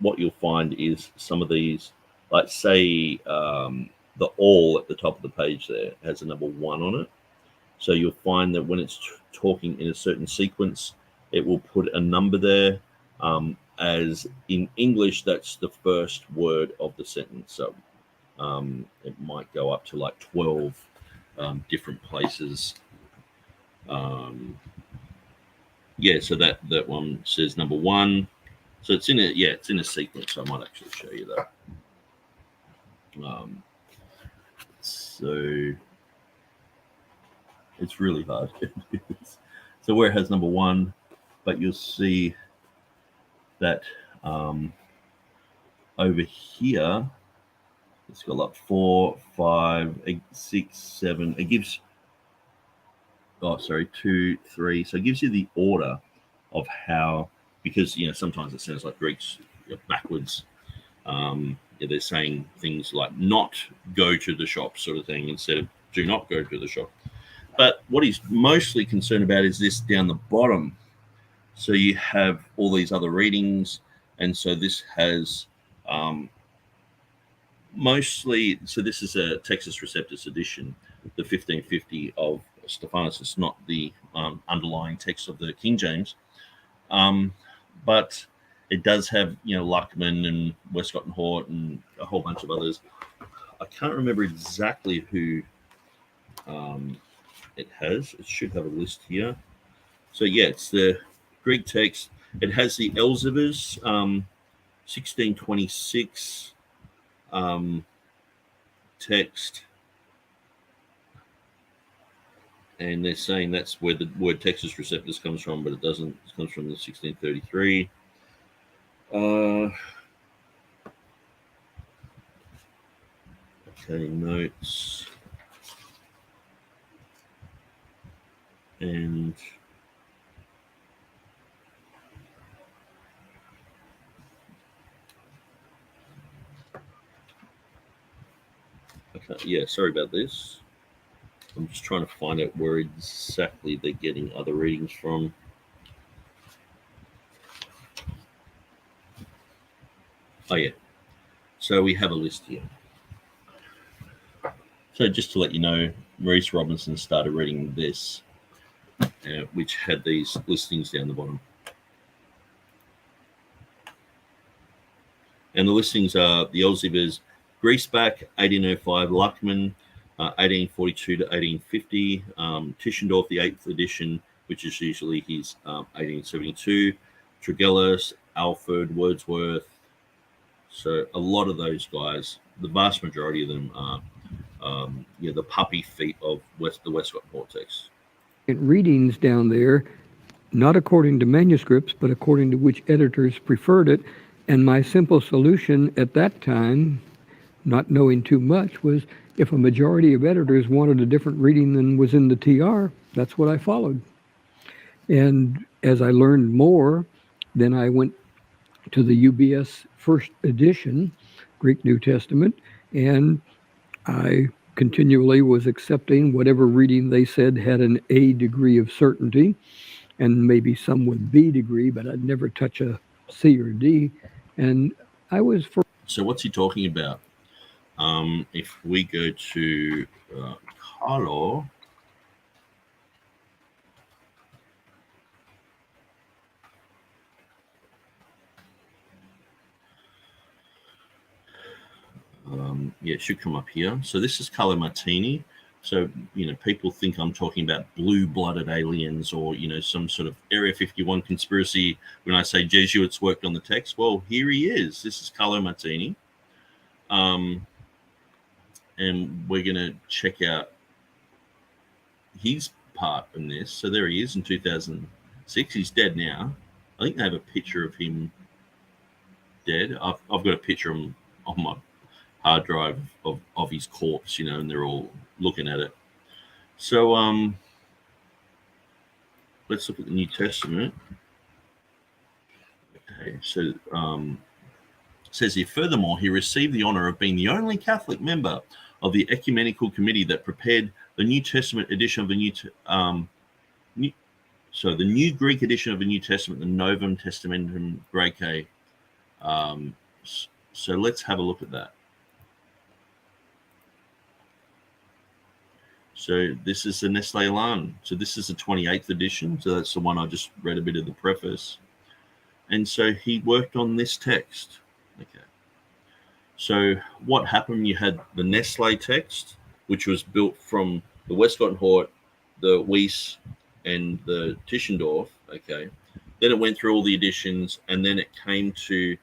Speaker 1: what you'll find is some of these, like say the all at the top of the page there has a number 1 on it. So you'll find that when it's talking in a certain sequence, it will put a number there. As in English, that's the first word of the sentence. So it might go up to like 12 different places. So that one says number 1. So it's in a sequence. So I might actually show you that. So it's really hard. So where it has number 1, but you'll see that over here it's got like 4, 5, 6, 7. It gives 2, 3. So it gives you the order of how, because sometimes it sounds like Greeks backwards. They're saying things like not go to the shop sort of thing instead of do not go to the shop. But what he's mostly concerned about is this down the bottom. So you have all these other readings, and so this has mostly. So this is a Textus Receptus edition, the 1550 of Stephanus. It's not the underlying text of the King James, but it does have Ruckman and Westcott and Hort and a whole bunch of others. I can't remember exactly who it has. It should have a list here. So yeah, it's the Greek text. It has the Elzevirs 1626 text, and they're saying that's where the word Textus Receptus comes from, but it doesn't. It comes from the 1633. Okay, notes. And okay, yeah, sorry about this. I'm just trying to find out where exactly they're getting other readings from. Oh yeah, so we have a list here. So just to let you know, Maurice Robinson started reading this, which had these listings down the bottom. And the listings are the Elzevirs, Griesbach, 1805, Ruckman, 1842 to 1850, Tischendorf, the 8th edition, which is usually his 1872, Tregelles, Alford, Wordsworth. So a lot of those guys, the vast majority of them are the puppy feet of the Westcott Vortex.
Speaker 4: Readings down there, not according to manuscripts, but according to which editors preferred it. And my simple solution at that time, not knowing too much, was if a majority of editors wanted a different reading than was in the TR, that's what I followed. And as I learned more, then I went to the UBS first edition, Greek New Testament, and I continually was accepting whatever reading they said had an A degree of certainty, and maybe some with B degree, but I'd never touch a C or D. And I was for.
Speaker 1: So what's he talking about? If we go to Carlo, it should come up here. So this is Carlo Martini. So, people think I'm talking about blue-blooded aliens or, some sort of Area 51 conspiracy when I say Jesuits worked on the text. Well, here he is. This is Carlo Martini. And we're going to check out his part in this. So there he is in 2006. He's dead now. I think they have a picture of him dead. I've got a picture of him on my hard drive of his corpse, and they're all looking at it. So let's look at the New Testament. Okay, so it says here, furthermore, he received the honor of being the only Catholic member of the ecumenical committee that prepared the New Testament edition of the the New Greek edition of the New Testament, the Novum Testamentum Graece. So let's have a look at that. So this is the Nestle Aland. So this is the 28th edition. So that's the one I just read a bit of the preface. And so he worked on this text. Okay. So what happened? You had the Nestle text, which was built from the Westcott and Hort, the Weiss, and the Tischendorf. Okay. then it went through all the editions, and then it came to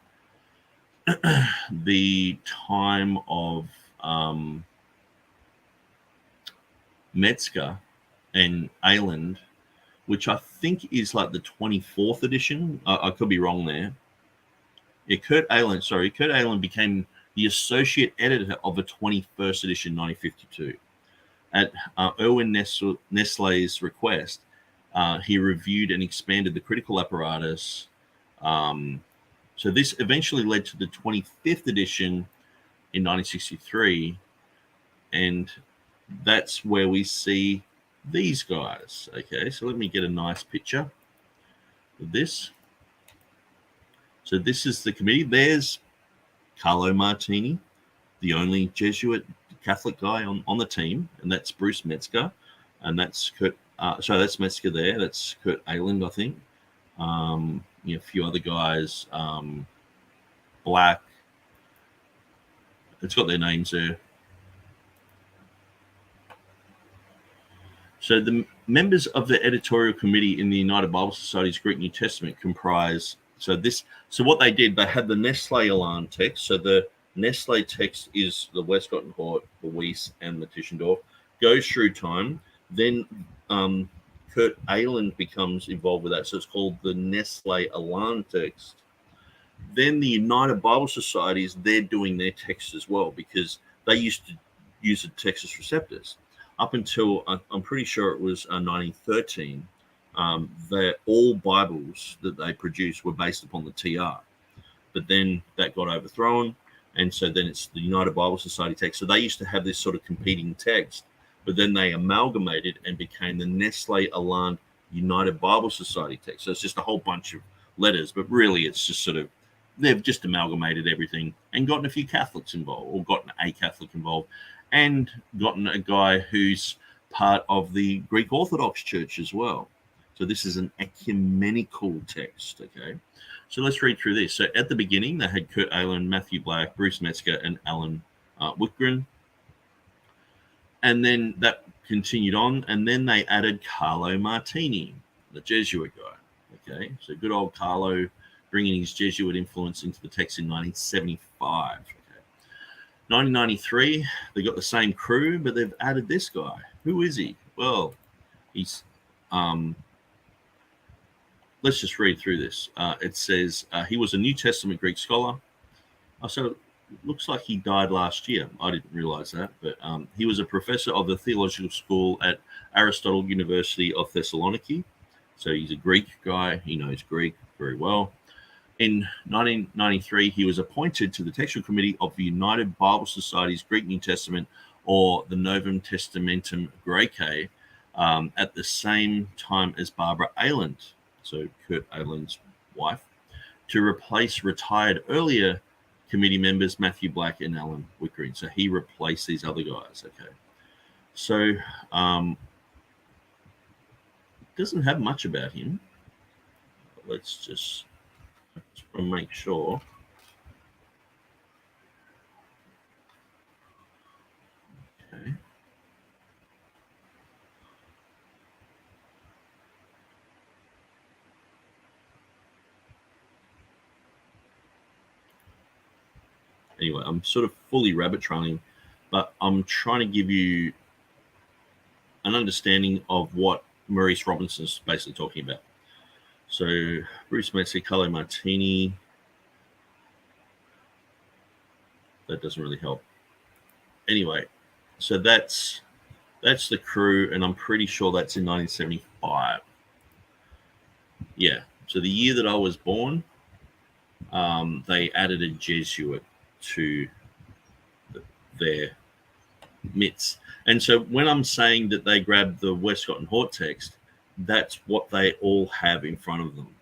Speaker 1: the time of Metzger and Ayland, which I think is like the 24th edition. I could be wrong there. Yeah, Kurt Ayland became the associate editor of the 21st edition, 1952. At Erwin Nestle's request, he reviewed and expanded the critical apparatus. So this eventually led to the 25th edition in 1963, and that's where we see these guys. Okay, so let me get a nice picture of this. So this is the committee. There's Carlo Martini, the only Jesuit Catholic guy on the team, and that's Bruce Metzger, and that's Kurt. So that's Metzger there. That's Kurt Ayland, I think. A few other guys. Black. It's got their names there. So the members of the editorial committee in the United Bible Society's Greek New Testament comprise. So what they did, they had the Nestle-Aland text. So the Nestle text is the Westcott and Hort, the Weiss, and the Tischendorf. Goes through time. Then Kurt Ayland becomes involved with that. So it's called the Nestle-Aland text. Then the United Bible Societies, they're doing their text as well, because they used to use the Textus Receptus. Up until, I'm pretty sure it was 1913, all Bibles that they produced were based upon the TR. But then that got overthrown, and so then it's the United Bible Society text. So they used to have this sort of competing text, but then they amalgamated and became the Nestle-Aland United Bible Society text. So it's just a whole bunch of letters, but really it's just sort of, they've just amalgamated everything and gotten a few Catholics involved, or gotten a Catholic involved, and gotten a guy who's part of the Greek Orthodox Church as well. So this is an ecumenical text, okay? So let's read through this. So at the beginning, they had Kurt Ayland, Matthew Black, Bruce Metzger, and Alan Whitgren. And then that continued on, and then they added Carlo Martini, the Jesuit guy, okay? So good old Carlo bringing his Jesuit influence into the text in 1975. Okay. 1993, they got the same crew, but they've added this guy. Who is he? Well, he's let's just read through this. It says he was a New Testament Greek scholar. So it looks like he died last year. I didn't realize that, but he was a professor of the theological school at Aristotle University of Thessaloniki. So he's a Greek guy. He knows Greek very well. In 1993, he was appointed to the Textual Committee of the United Bible Society's Greek New Testament, or the Novum Testamentum Graece, at the same time as Barbara Ayland, so Kurt Ayland's wife, to replace retired earlier committee members Matthew Black and Alan Whitgren. So he replaced these other guys, okay? So doesn't have much about him. Let's just make sure. Okay. Anyway, I'm sort of fully rabbit trailing, but I'm trying to give you an understanding of what Maurice Robinson's basically talking about. So Bruce Metzger, Carlo Martini. That doesn't really help. Anyway, so that's the crew, and I'm pretty sure that's in 1975. Yeah. So the year that I was born, they added a Jesuit to their midst. And so when I'm saying that they grabbed the Westcott and Hort text, that's what they all have in front of them.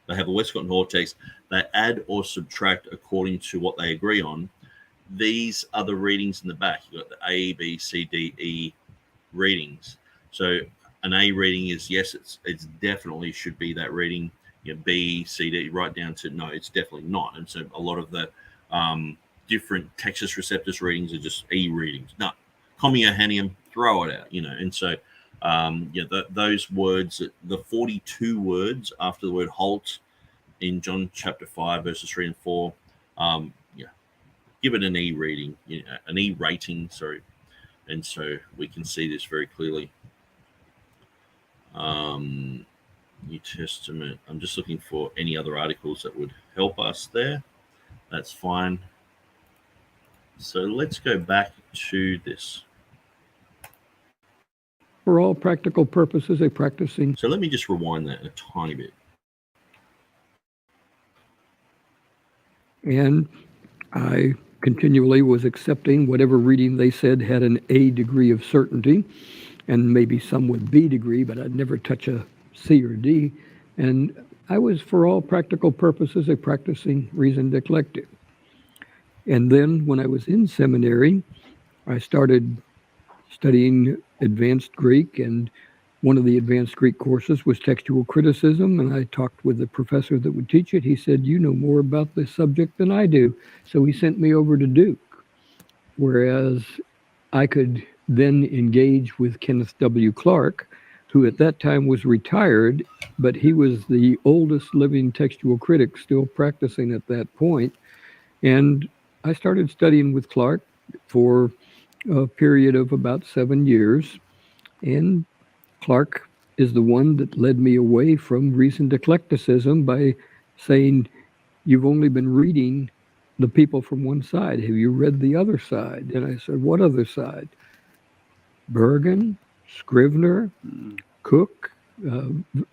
Speaker 1: They have a Westcott and Hort text. They add or subtract according to what they agree on. These are the readings in the back. You've got the A, B, C, D, E readings. So an A reading is, yes, it's definitely should be that reading. You know, B, C, D, right down to no, it's definitely not. And so a lot of the different Textus Receptus readings are just E readings. No, Comia Hanium, throw it out, you know. And so Those words, the 42 words after the word halt in John chapter 5, verses 3 and 4, give it an E reading, an E rating, sorry. And so we can see this very clearly. New Testament. I'm just looking for any other articles that would help us there. That's fine. So let's go back to this.
Speaker 4: For all practical purposes, a practicing.
Speaker 1: So let me just rewind that a tiny bit.
Speaker 4: And I continually was accepting whatever reading they said had an A degree of certainty, and maybe some with B degree, but I'd never touch a C or D. And I was, for all practical purposes, a practicing reasoned eclectic. And then when I was in seminary, I started studying advanced Greek, and one of the advanced Greek courses was textual criticism, and I talked with the professor that would teach it. He said, "You know more about this subject than I do." So he sent me over to Duke, whereas I could then engage with Kenneth W. Clark, who at that time was retired, but he was the oldest living textual critic still practicing at that point. And I started studying with Clark for a period of about 7 years. And Clark is the one that led me away from reasoned eclecticism by saying, "You've only been reading the people from one side. Have you read the other side?" And I said, "What other side?" Burgon, Scrivener, Cook,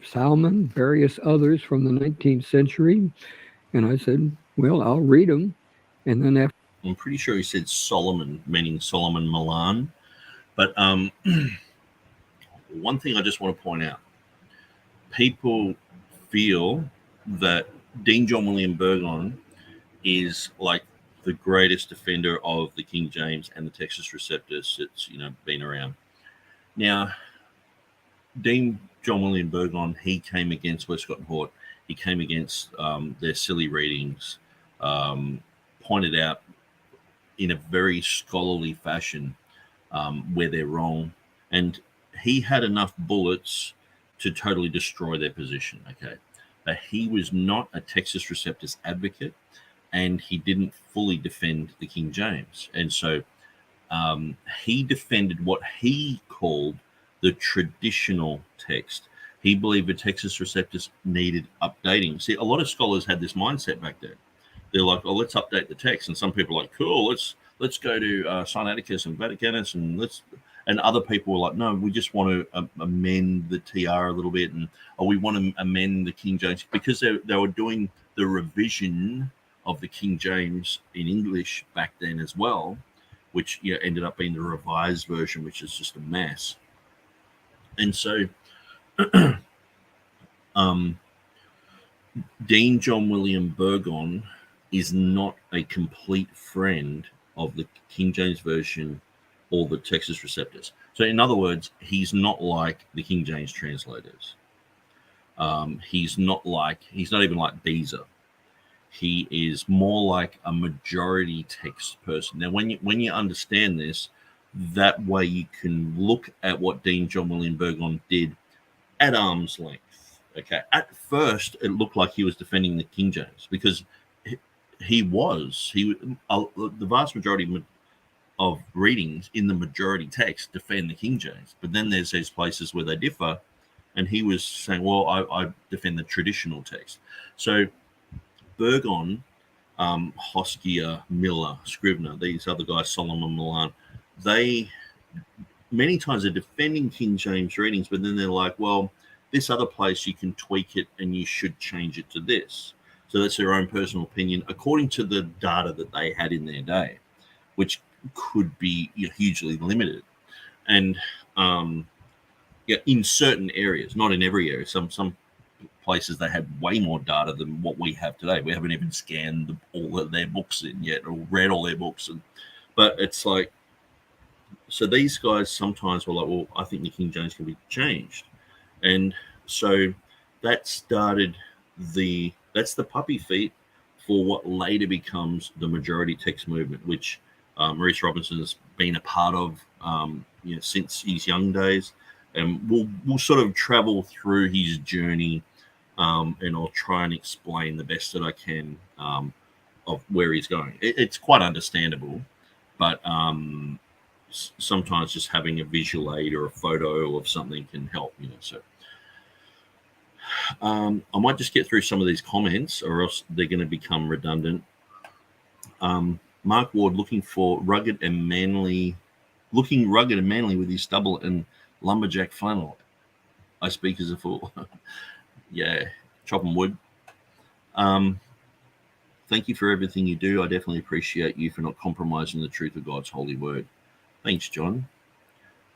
Speaker 4: Salmon, various others from the 19th century. And I said, "Well, I'll read them." And then after,
Speaker 1: I'm pretty sure he said Solomon, meaning Solomon Milan. But one thing I just want to point out, people feel that Dean John William Burgon is like the greatest defender of the King James and the Textus Receptus that's been around. Now, Dean John William Burgon, he came against Westcott and Hort. He came against their silly readings, pointed out in a very scholarly fashion where they're wrong, and he had enough bullets to totally destroy their position. Okay, but he was not a Textus Receptus advocate, and he didn't fully defend the King James, and so he defended what he called the traditional text. He believed the Textus Receptus needed updating. See, a lot of scholars had this mindset back then. They're like, "Oh, let's update the text," and some people are like, "Cool, let's go to Sinaiticus and Vaticanus, and other people were like, "No, we just want to amend the TR a little bit, and we want to amend the King James," because they were doing the revision of the King James in English back then as well, which ended up being the revised version, which is just a mess. And so Dean John William Burgon is not a complete friend of the King James Version or the Textus Receptus. So in other words, he's not like the King James translators. He's not even like Beezer. He is more like a majority text person. Now, when you understand this, that way you can look at what Dean John William Burgon did at arm's length. Okay, at first it looked like he was defending the King James, because the vast majority of readings in the majority text defend the King James, but then there's these places where they differ, and he was saying, "Well, I defend the traditional text." So Burgon, Hoskia, Miller, Scrivener, these other guys, Solomon Milan, they many times are defending King James readings, but then they're like, "Well, this other place you can tweak it and you should change it to this." So that's their own personal opinion according to the data that they had in their day, which could be hugely limited. And in certain areas, not in every area. Some places they had way more data than what we have today. We haven't even scanned all of their books in yet, or read all their books. But it's like, so these guys sometimes were like, "Well, I think the King James can be changed." And so that started that's the puppy feet for what later becomes the majority text movement, which Maurice Robinson has been a part of since his young days. and we'll sort of travel through his journey, and I'll try and explain the best that I can of where he's going. It's quite understandable, but sometimes just having a visual aid or a photo of something can help, So I might just get through some of these comments, or else they're going to become redundant. Mark Ward looking rugged and manly with his stubble and lumberjack flannel. I speak as a fool. Yeah, chopping wood. Thank you for everything you do. I definitely appreciate you for not compromising the truth of God's holy word. Thanks, John.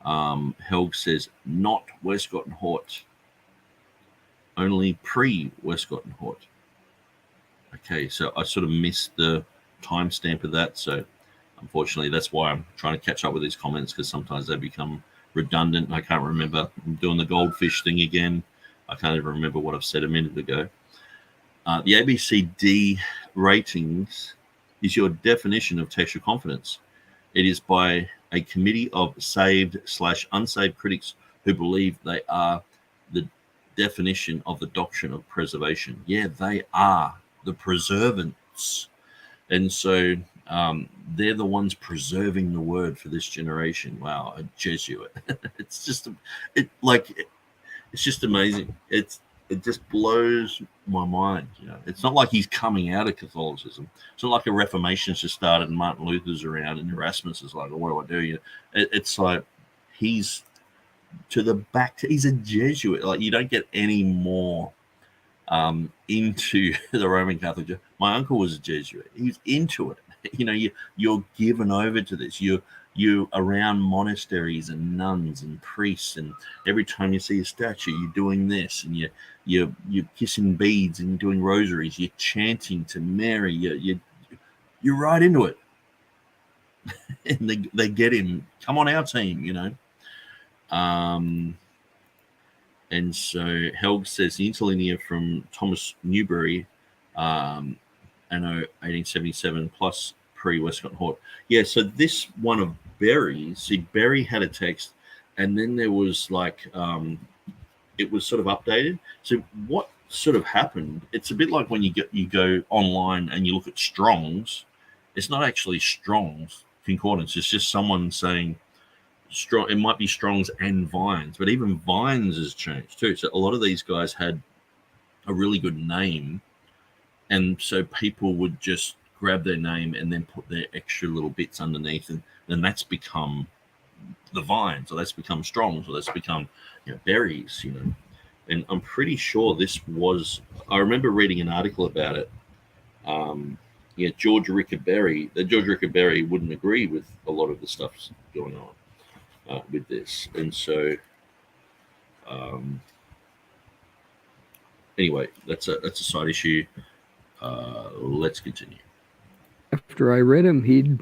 Speaker 1: Helg says, not Westcott and Hort. Only pre-Westcott and Hort. Okay, so I sort of missed the timestamp of that. So unfortunately, that's why I'm trying to catch up with these comments, because sometimes they become redundant. I can't remember. I'm doing the goldfish thing again. I can't even remember what I've said a minute ago. The ABCD ratings is your definition of textual confidence. It is by a committee of saved/unsaved critics who believe they are the definition of the doctrine of preservation. Yeah, they are the preservants. And so they're the ones preserving the word for this generation. Wow, a Jesuit. It's just amazing. It just blows my mind. It's not like he's coming out of Catholicism. It's not like a Reformation's just started and Martin Luther's around and Erasmus is like, what do I do? It's like he's he's a Jesuit. Like, you don't get any more into the Roman Catholic Church. My uncle was a Jesuit. He was into it. You're given over to this. You're around monasteries and nuns and priests, and every time you see a statue, you're doing this, and you're kissing beads and doing rosaries. You're chanting to Mary. You're right into it, and they get him. Come on our team, And so Helg says the interlinear from Thomas Newberry, anno 1877 plus pre-Westcott and Hort. Yeah, so this one of Berry's, see, Berry had a text, and then there was like, it was sort of updated. So what sort of happened, it's a bit like when you go online and you look at Strong's. It's not actually Strong's concordance. It's just someone saying, Strong. It might be Strong's and Vines, but even Vines has changed too. So a lot of these guys had a really good name, and so people would just grab their name and then put their extra little bits underneath, and then that's become the Vines, or that's become Strong's, or that's become Berry's. And I'm pretty sure this was. I remember reading an article about it. George Rickaberry. That George Rickaberry wouldn't agree with a lot of the stuff going on. With this, and so anyway, that's a side issue. Let's continue.
Speaker 4: After I read them, he'd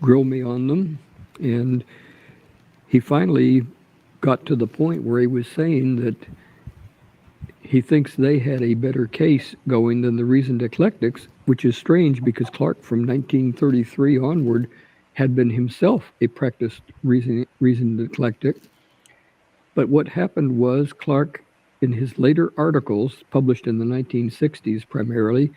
Speaker 4: grill me on them, and he finally got to the point where he was saying that he thinks they had a better case going than the reasoned eclectics, which is strange because Clark from 1933 onward had been himself a practiced reasoned eclectic. But what happened was Clark, in his later articles, published in the 1960s primarily,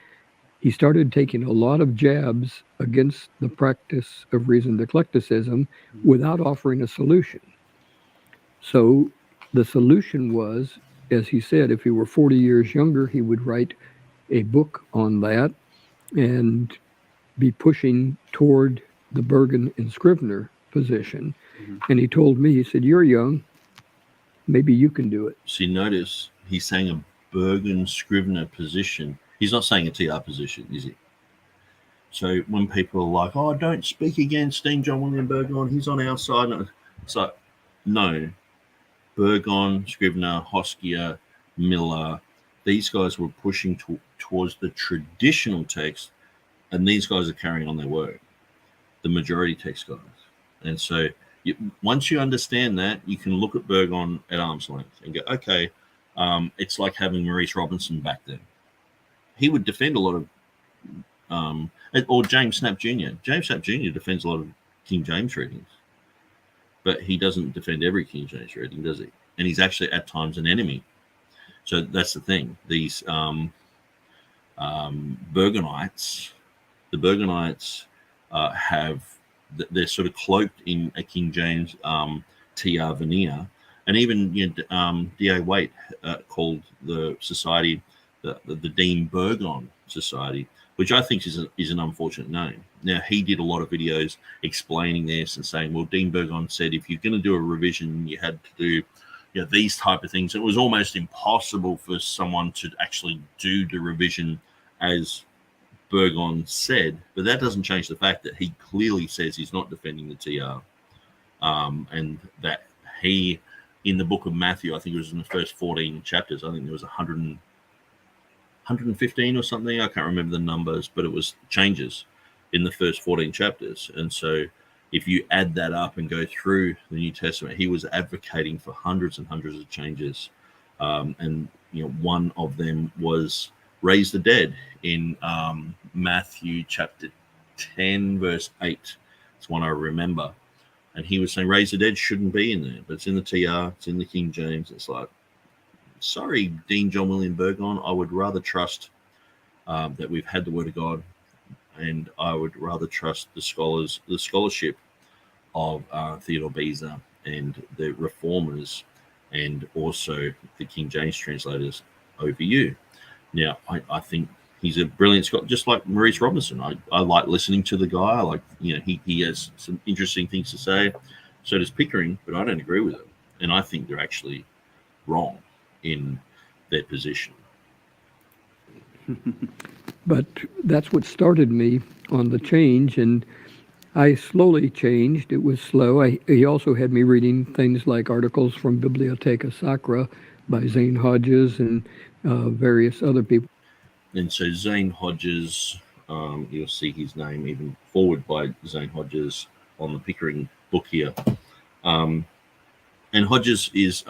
Speaker 4: he started taking a lot of jabs against the practice of reasoned eclecticism without offering a solution. So the solution was, as he said, if he were 40 years younger, he would write a book on that and be pushing toward the Bergen and Scrivener position. Mm-hmm. And he told me, he said, you're young, maybe you can do it.
Speaker 1: See, notice he's saying a Bergen Scrivener position. He's not saying a TR position, is he? So when people are like, oh, don't speak against Dean John William Burgon, he's on our side. It's like, no, Burgon, Scrivener, Hoskia, Miller, these guys were pushing towards the traditional text, and these guys are carrying on their work. The majority text guys. And so once you understand that, you can look at Burgon at arm's length and go, okay, it's like having Maurice Robinson back then. He would defend a lot of, or James Snap Jr. James Snap Jr. defends a lot of King James readings, but he doesn't defend every King James reading, does he? and he's actually at times an enemy. So that's the thing. These Burgonites, the Burgonites they're sort of cloaked in a King James TR veneer, and even D.A. Waite called the society the Dean Burgon Society, which I think is an unfortunate name. Now, he did a lot of videos explaining this and saying, well, Dean Burgon said if you're going to do a revision, you had to do these type of things. It was almost impossible for someone to actually do the revision as Burgon said, but that doesn't change the fact that he clearly says he's not defending the TR, and that he, in the book of Matthew, I think it was in the first 14 chapters, I think there was 115 or something, I can't remember the numbers, but it was changes in the first 14 chapters. And so if you add that up and go through the New Testament, he was advocating for hundreds and hundreds of changes, and one of them was raise the dead in Matthew chapter 10 verse 8. It's one I remember, and he was saying raise the dead shouldn't be in there, but it's in the TR, it's in the King James. It's like, sorry, Dean John William Burgon, I would rather trust that we've had the Word of God, and I would rather trust the scholarship of Theodore Beza and the reformers, and also the King James translators over you. Now, I think he's a brilliant scholar, just like Maurice Robinson. I like listening to the guy. I like, he has some interesting things to say. So does Pickering, but I don't agree with it. And I think they're actually wrong in their position.
Speaker 4: But that's what started me on the change, and I slowly changed. It was slow. He also had me reading things like articles from Bibliotheca Sacra by Zane Hodges and various other people.
Speaker 1: And so Zane Hodges, you'll see his name even forward by Zane Hodges on the Pickering book here. And Hodges is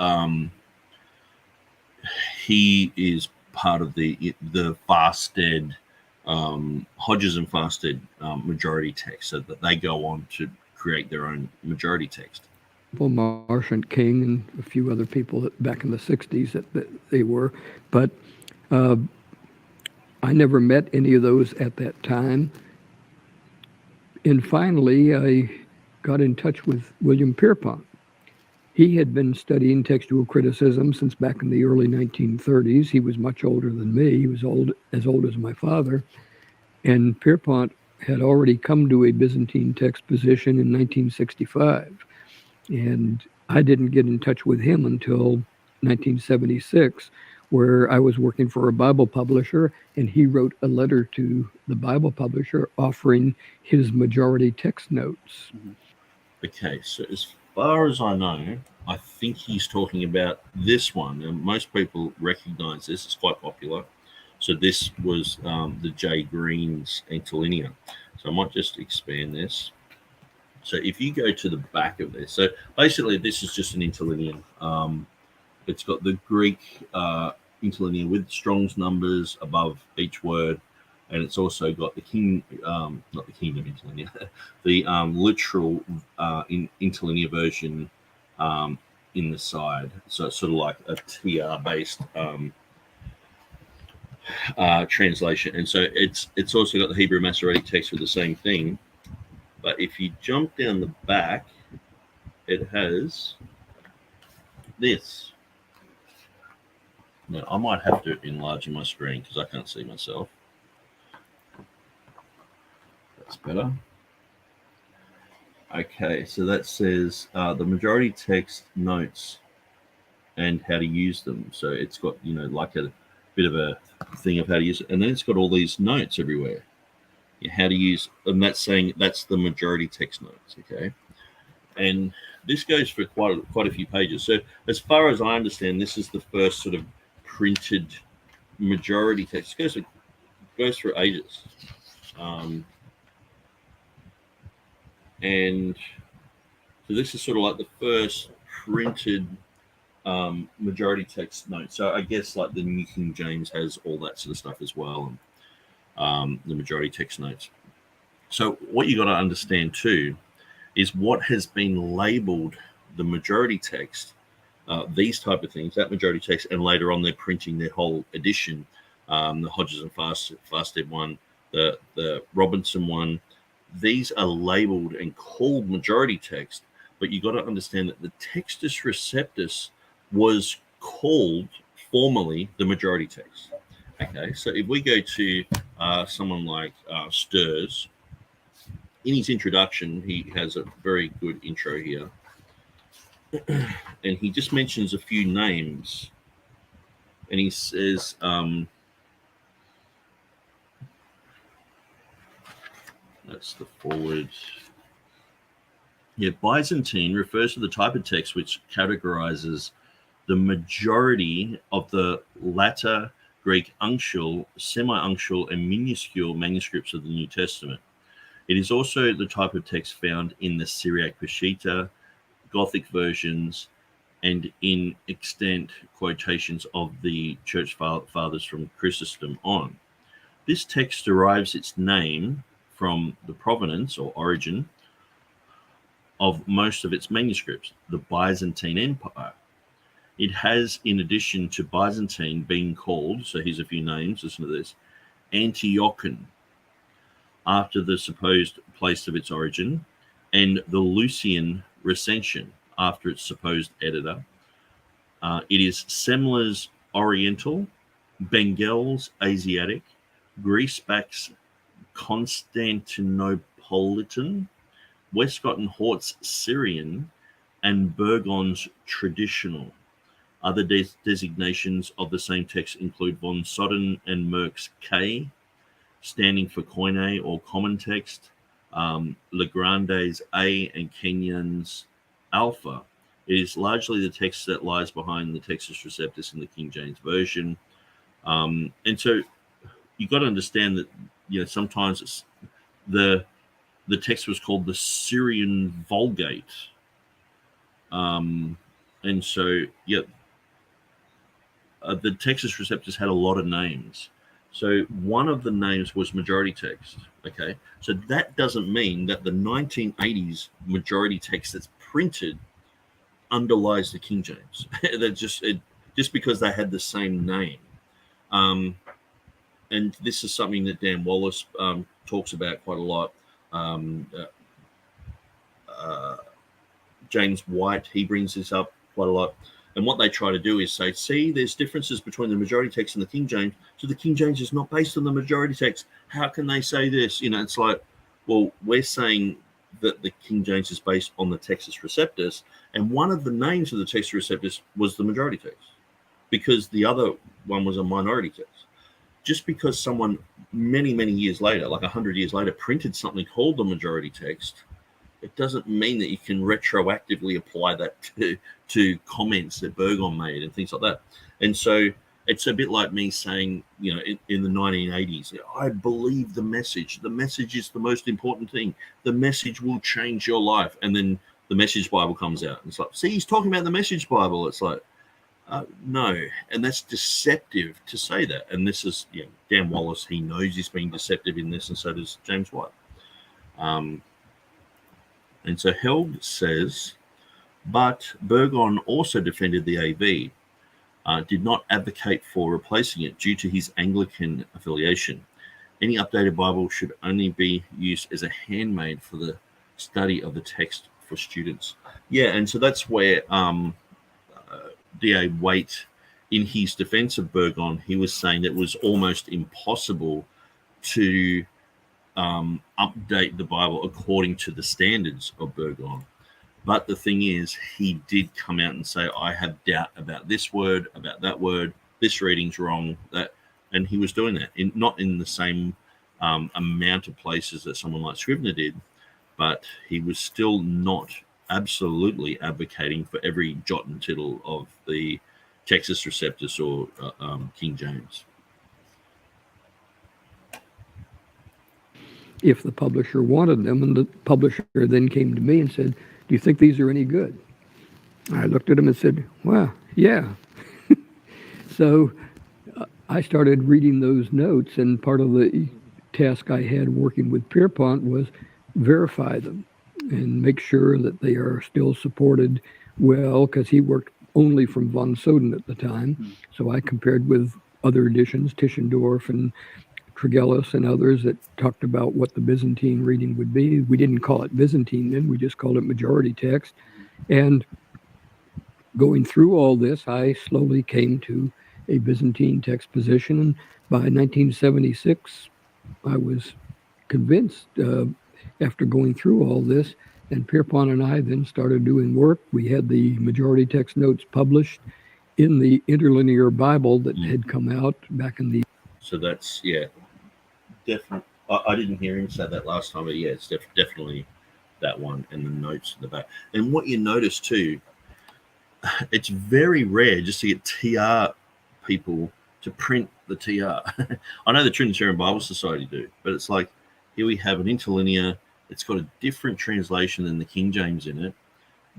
Speaker 1: he is part of the Farsted, Hodges and Farsted majority text, so that they go on to create their own majority text.
Speaker 4: Marshant King and a few other people back in the 60s that they were, but I never met any of those at that time. And finally, I got in touch with William Pierpont. He had been studying textual criticism since back in the early 1930s. He was much older than me. He was as old as my father. And Pierpont had already come to a Byzantine text position in 1965. And I didn't get in touch with him until 1976, where I was working for a Bible publisher, and he wrote a letter to the Bible publisher offering his majority text notes.
Speaker 1: Okay, so as far as I know, I think he's talking about this one, and most people recognize this. It's quite popular. So this was the J. Green's interlinear. So I might just expand this. So if you go to the back of this, so basically this is just an interlinear. It's got the Greek interlinear with Strong's numbers above each word, and it's also got the not the Kingdom interlinear, the literal interlinear version in the side. So it's sort of like a TR-based translation, and so it's also got the Hebrew Masoretic text with the same thing. But if you jump down the back, it has this. Now, I might have to enlarge my screen because I can't see myself. That's better. Okay, so that says the majority text notes and how to use them. So it's got, like a bit of a thing of how to use it. And then it's got all these notes everywhere. How to use, and that's saying that's the majority text notes, okay? And this goes for quite a few pages. So as far as I understand, this is the first sort of printed majority text. It goes for ages. And so this is sort of like the first printed majority text note. So I guess like the New King James has all that sort of stuff as well. And the majority text notes. So what you got to understand too is what has been labeled the majority text these type of things, that majority text, and later on they're printing their whole edition, the Hodges and Farstead one, the Robinson one. These are labeled and called majority text, but you got to understand that the Textus Receptus was called formally the majority text. Okay, so if we go to someone like Stirs, in his introduction, he has a very good intro here. And he just mentions a few names. And he says, that's the forward. Yeah, Byzantine refers to the type of text which categorizes the majority of the latter Greek uncial, semi-uncial, and minuscule manuscripts of the New Testament. It is also the type of text found in the Syriac Peshitta, Gothic versions, and in extant quotations of the Church Fathers from Chrysostom on. This text derives its name from the provenance or origin of most of its manuscripts, the Byzantine Empire. It has, in addition to Byzantine being called, so here's a few names, listen to this, Antiochian, after the supposed place of its origin, and the Lucian recension, after its supposed editor. It is Semler's Oriental, Bengel's Asiatic, Griesbach's Constantinopolitan, Westcott and Hort's Syrian, and Burgon's Traditional. Other designations of the same text include von Soden and Merck's K, standing for Koine or common text, Legrande's A, and Kenyon's Alpha. It is largely the text that lies behind the Textus Receptus in the King James Version. And so you've got to understand that, you know, sometimes it's the text was called the Syrian Vulgate. And so, yeah, the Textus Receptus had a lot of names. So one of the names was majority text. Okay, so that doesn't mean that the 1980s majority text that's printed underlies the King James. That just because they had the same name. And this is something that Dan Wallace talks about quite a lot. James White, he brings this up quite a lot. And what they try to do is say, see, there's differences between the majority text and the King James. So the King James is not based on the majority text. How can they say this? You know, it's like, well, we're saying that the King James is based on the Textus Receptus. And one of the names of the Textus Receptus was the majority text, because the other one was a minority text. Just because someone many, many years later, like 100 years later, printed something called the majority text, it doesn't mean that you can retroactively apply that to comments that Burgon made and things like that. And so it's a bit like me saying, you know, in the 1980s, I believe the message. The message is the most important thing. The message will change your life. And then the Message Bible comes out. And it's like, see, he's talking about the Message Bible. It's like, no. And that's deceptive to say that. And this is, you know, Dan Wallace, he knows he's being deceptive in this, and so does James White. And so Held says, but Burgon also defended the AV, did not advocate for replacing it due to his Anglican affiliation. Any updated Bible should only be used as a handmaid for the study of the text for students. Yeah, and so that's where D.A. Waite, in his defense of Burgon, he was saying that it was almost impossible to update the Bible according to the standards of Burgon. But the thing is, he did come out and say, I have doubt about this word, about that word, this reading's wrong, that, and he was doing that, not in the same amount of places that someone like Scrivener did, but he was still not absolutely advocating for every jot and tittle of the Textus Receptus or King James.
Speaker 4: If the publisher wanted them, and the publisher then came to me and said, do you think these are any good? I looked at them and said, well, yeah. So I started reading those notes, and part of the task I had working with Pierpont was verify them and make sure that they are still supported well, because he worked only from von Soden at the time. So I compared with other editions, Tischendorf and Tregelles and others that talked about what the Byzantine reading would be. We didn't call it Byzantine then, we just called it majority text. And going through all this, I slowly came to a Byzantine text position. And by 1976, I was convinced after going through all this. And Pierpont and I then started doing work. We had the majority text notes published in the interlinear Bible that had come out back in the...
Speaker 1: So that's, yeah, definitely. I didn't hear him say that last time, but yeah, it's definitely that one and the notes in the back. And what you notice too, it's very rare just to get TR people to print the TR. I know the Trinitarian Bible Society do, but it's like, here we have an interlinear. It's got a different translation than the King James in it.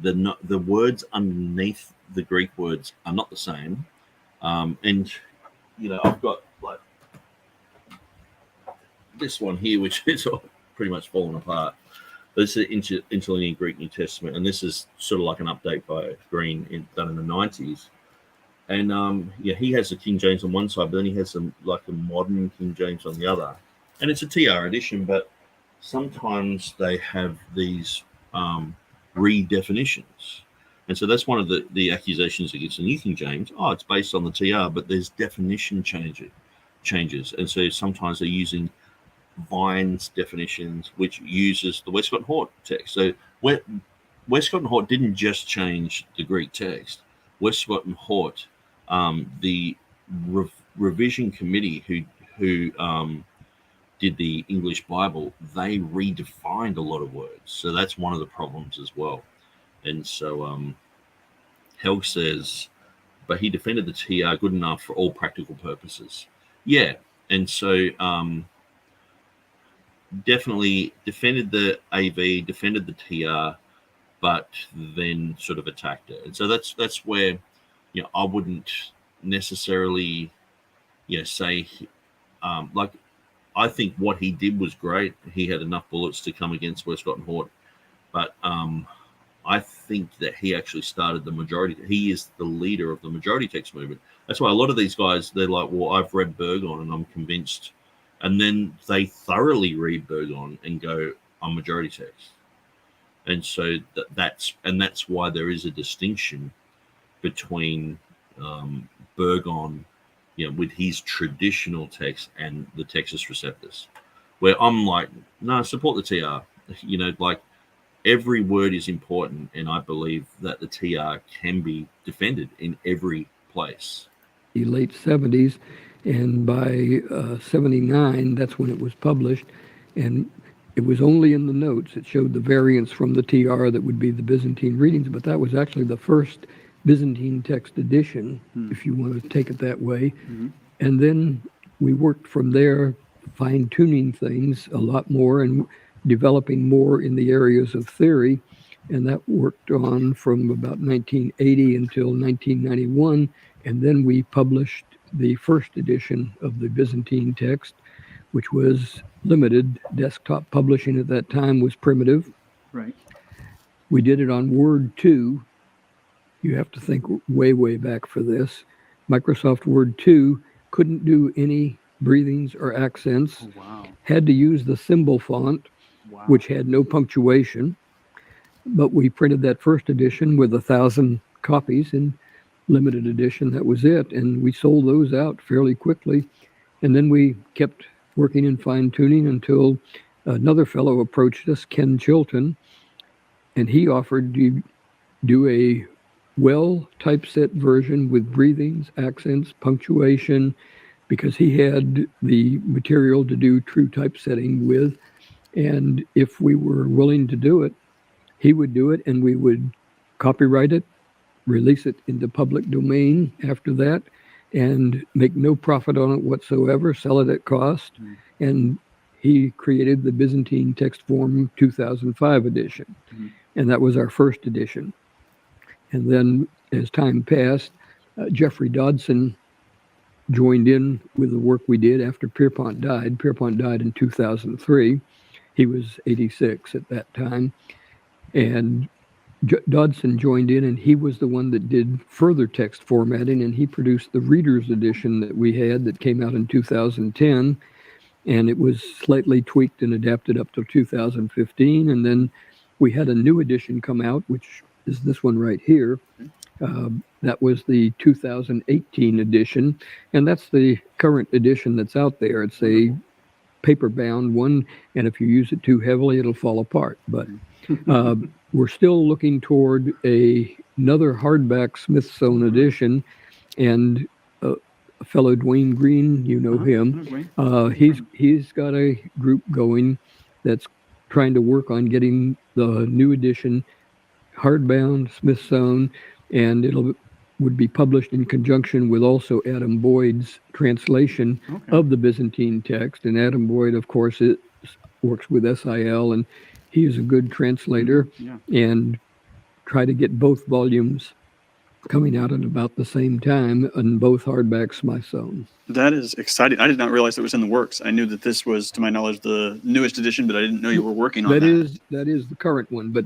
Speaker 1: The words underneath the Greek words are not the same. And, you know, I've got like this one here, which is all pretty much fallen apart. This is interlinear Greek New Testament, and this is sort of like an update by Green done in the 90s. And yeah, he has the King James on one side, but then he has some like a modern King James on the other. And it's a TR edition, but sometimes they have these redefinitions. And so that's one of the accusations against the New King James. Oh, it's based on the TR, but there's definition changes. And so sometimes they're using Vine's definitions, which uses the Westcott and Hort text. So Westcott and Hort didn't just change the Greek text. Westcott and Hort, the revision committee who did the English Bible, they redefined a lot of words. So that's one of the problems as well. And so Helg says, but he defended the TR good enough for all practical purposes. Yeah. And so definitely defended the AV, defended the TR, but then sort of attacked it. And so that's where, you know, I wouldn't necessarily, you know, say like, I think what he did was great. He had enough bullets to come against Westcott and Hort, but I think that he actually started the majority. He is the leader of the majority text movement. That's why a lot of these guys, they're like, well, I've read Burgon and I'm convinced. And then they thoroughly read Burgon and go, I'm majority text. And so that's why there is a distinction between Burgon, you know, with his traditional text and the Textus Receptus, where I'm like, no, support the TR. You know, like every word is important, and I believe that the TR can be defended in every place.
Speaker 4: The late 70s, and by 79, that's when it was published, and it was only in the notes. It showed the variants from the TR that would be the Byzantine readings, but that was actually the first Byzantine text edition, if you want to take it that way. And then we worked from there, fine-tuning things a lot more and developing more in the areas of theory. And that worked on from about 1980 until 1991. And then we published the first edition of the Byzantine text, which was limited. Desktop publishing at that time was primitive.
Speaker 3: Right.
Speaker 4: We did it on Word 2. You have to think way, way back for this. Microsoft Word 2 couldn't do any breathings or accents.
Speaker 3: Oh, wow.
Speaker 4: Had to use the symbol font,
Speaker 3: Wow.
Speaker 4: which had no punctuation. But we printed that first edition with 1,000 copies in limited edition. That was it. And we sold those out fairly quickly. And then we kept working in fine-tuning until another fellow approached us, Ken Chilton, and he offered to do a well-typeset version with breathings, accents, punctuation, because he had the material to do true typesetting with. And if we were willing to do it, he would do it, and we would copyright it, release it into public domain after that, and make no profit on it whatsoever, sell it at cost. And he created the Byzantine Text Form 2005 edition. And that was our first edition. And then as time passed, Jeffrey Dodson joined in with the work we did after Pierpont died. Pierpont died in 2003. He was 86 at that time. And Dodson joined in, and he was the one that did further text formatting, and he produced the Reader's edition that we had that came out in 2010, and it was slightly tweaked and adapted up to 2015, and then we had a new edition come out, which is this one right here. That was the 2018 edition, and that's the current edition that's out there. It's a paper-bound one, and if you use it too heavily, it'll fall apart. But we're still looking toward another hardback Smithsonian edition, and a fellow Dwayne Green, you know him. He's got a group going that's trying to work on getting the new edition hardbound Smithsonian, and would be published in conjunction with also Adam Boyd's translation of the Byzantine text. And Adam Boyd, of course, works with SIL, and he is a good translator, and try to get both volumes coming out at about the same time, and both hardback Smithsonian.
Speaker 3: That is exciting. I did not realize it was in the works. I knew that this was, to my knowledge, the newest edition, but I didn't know you were working on that.
Speaker 4: That is the current one, but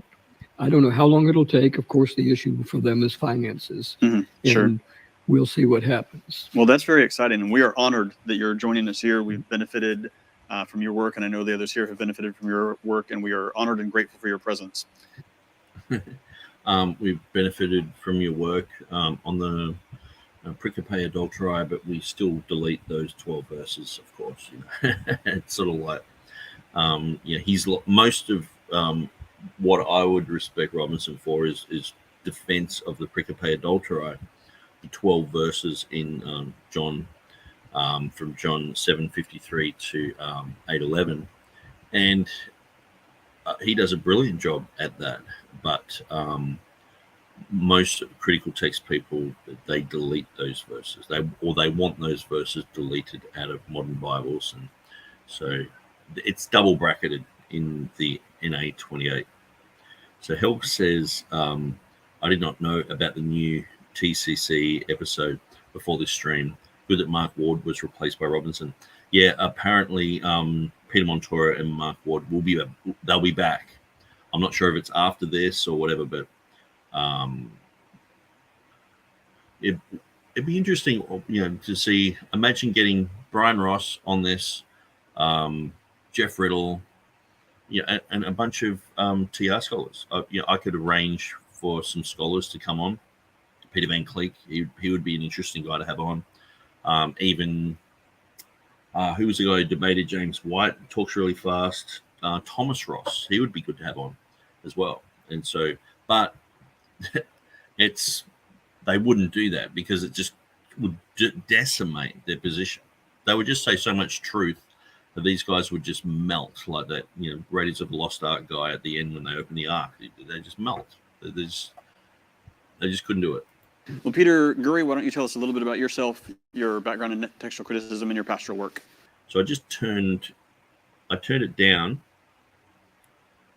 Speaker 4: I don't know how long it'll take. Of course, the issue for them is finances.
Speaker 3: Sure.
Speaker 4: And we'll see what happens.
Speaker 3: Well, that's very exciting, and we are honored that you're joining us here. We've benefited from your work, and I know the others here have benefited from your work, and we are honored and grateful for your presence.
Speaker 1: We've benefited from your work on the Pericope Adulterae, but we still delete those 12 verses, of course. It's sort of like, he's most of what I would respect Robinson for is defense of the Pericope Adulterae, the 12 verses in John, from John 7:53 to 8:11, and he does a brilliant job at that. But most critical text people, they delete those verses. They want those verses deleted out of modern Bibles, and so it's double bracketed in the NA 28. So Help says, I did not know about the new TCC episode before this stream. Good that Mark Ward was replaced by Robinson. Yeah, apparently Peter Montoya and Mark Ward they'll be back. I'm not sure if it's after this or whatever, but it'd be interesting, to see. Imagine getting Bryan Ross on this, Jeff Riddle, and a bunch of TR scholars. I could arrange for some scholars to come on. Peter Van Cleek, he would be an interesting guy to have on. Even who was the guy who debated James White? Talks really fast. Thomas Ross, he would be good to have on as well. And so, but they wouldn't do that because it just would decimate their position. They would just say so much truth that these guys would just melt like that, Raiders of the Lost Ark guy at the end when they open the Ark. They just melt. They just couldn't do it.
Speaker 3: Well, Peter Gurry, why don't you tell us a little bit about yourself, your background in textual criticism, and your pastoral work?
Speaker 1: So I turned it down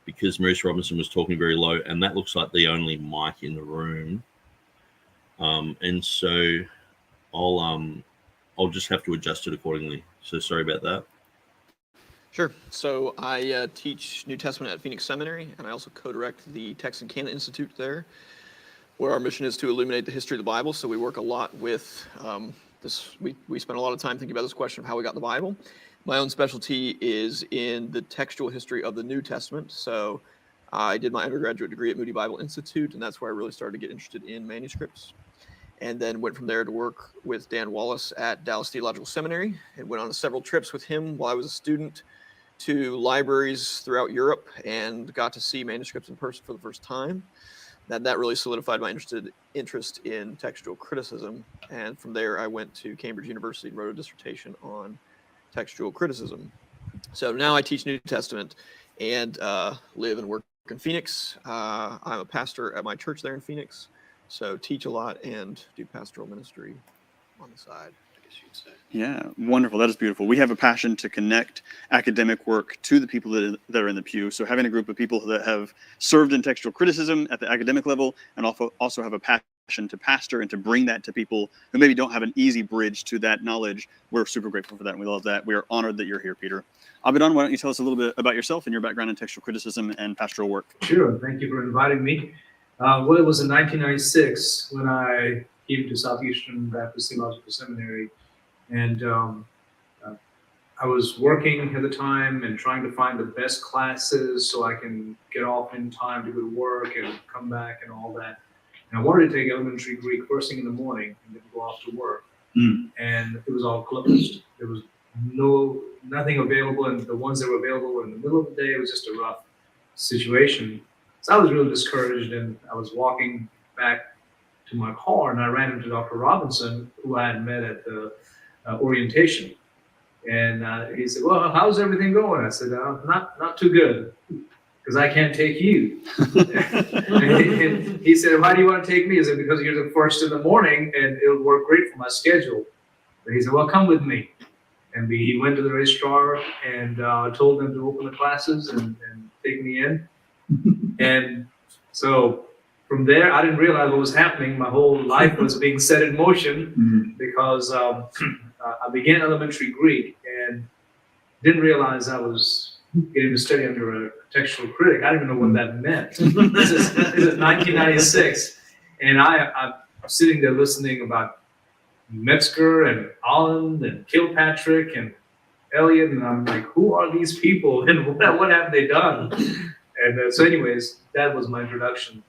Speaker 1: because Maurice Robinson was talking very low, and that looks like the only mic in the room. And so I'll just have to adjust it accordingly. So sorry about that.
Speaker 5: Sure. So I teach New Testament at Phoenix Seminary, and I also co-direct the Text and Canon Institute there, where our mission is to illuminate the history of the Bible. So we work a lot with this. We spend a lot of time thinking about this question of how we got the Bible. My own specialty is in the textual history of the New Testament. So I did my undergraduate degree at Moody Bible Institute, and that's where I really started to get interested in manuscripts. And then went from there to work with Dan Wallace at Dallas Theological Seminary, and went on several trips with him while I was a student to libraries throughout Europe, and got to see manuscripts in person for the first time. That really solidified my interest in textual criticism. And from there, I went to Cambridge University and wrote a dissertation on textual criticism. So now I teach New Testament and live and work in Phoenix. I'm a pastor at my church there in Phoenix. So teach a lot and do pastoral ministry on the side, I guess you'd say.
Speaker 3: Yeah, wonderful. That is beautiful. We have a passion to connect academic work to the people that are in the pew. So having a group of people that have served in textual criticism at the academic level and also have a passion to pastor and to bring that to people who maybe don't have an easy bridge to that knowledge, we're super grateful for that, and we love that. We are honored that you're here, Peter. Abadan, why don't you tell us a little bit about yourself and your background in textual criticism and pastoral work?
Speaker 6: Sure. Thank you for inviting me. Well, it was in 1996 when I came to Southeastern Baptist Theological Seminary, and I was working at the time and trying to find the best classes so I can get off in time to go to work and come back and all that. And I wanted to take elementary Greek first thing in the morning and then go off to work. And it was all closed. There was nothing available, and the ones that were available were in the middle of the day. It was just a rough situation. So I was really discouraged, and I was walking back to my car, and I ran into Dr. Robinson, who I had met at the orientation. And he said, "Well, how's everything going?" I said, "Not too good, because I can't take you." And he said, "Why do you want to take me?" I said, "Because you're the first in the morning, and it'll work great for my schedule." And he said, "Well, come with me." And he went to the registrar and told them to open the classes and take me in. And so from there, I didn't realize what was happening. My whole life was being set in motion because I began elementary Greek and didn't realize I was getting to study under a textual critic. I didn't even know what that meant. This is 1996, and I'm sitting there listening about Metzger and Holland and Kilpatrick and Eliot, and I'm like, who are these people and what have they done? And so anyways, that was my introduction.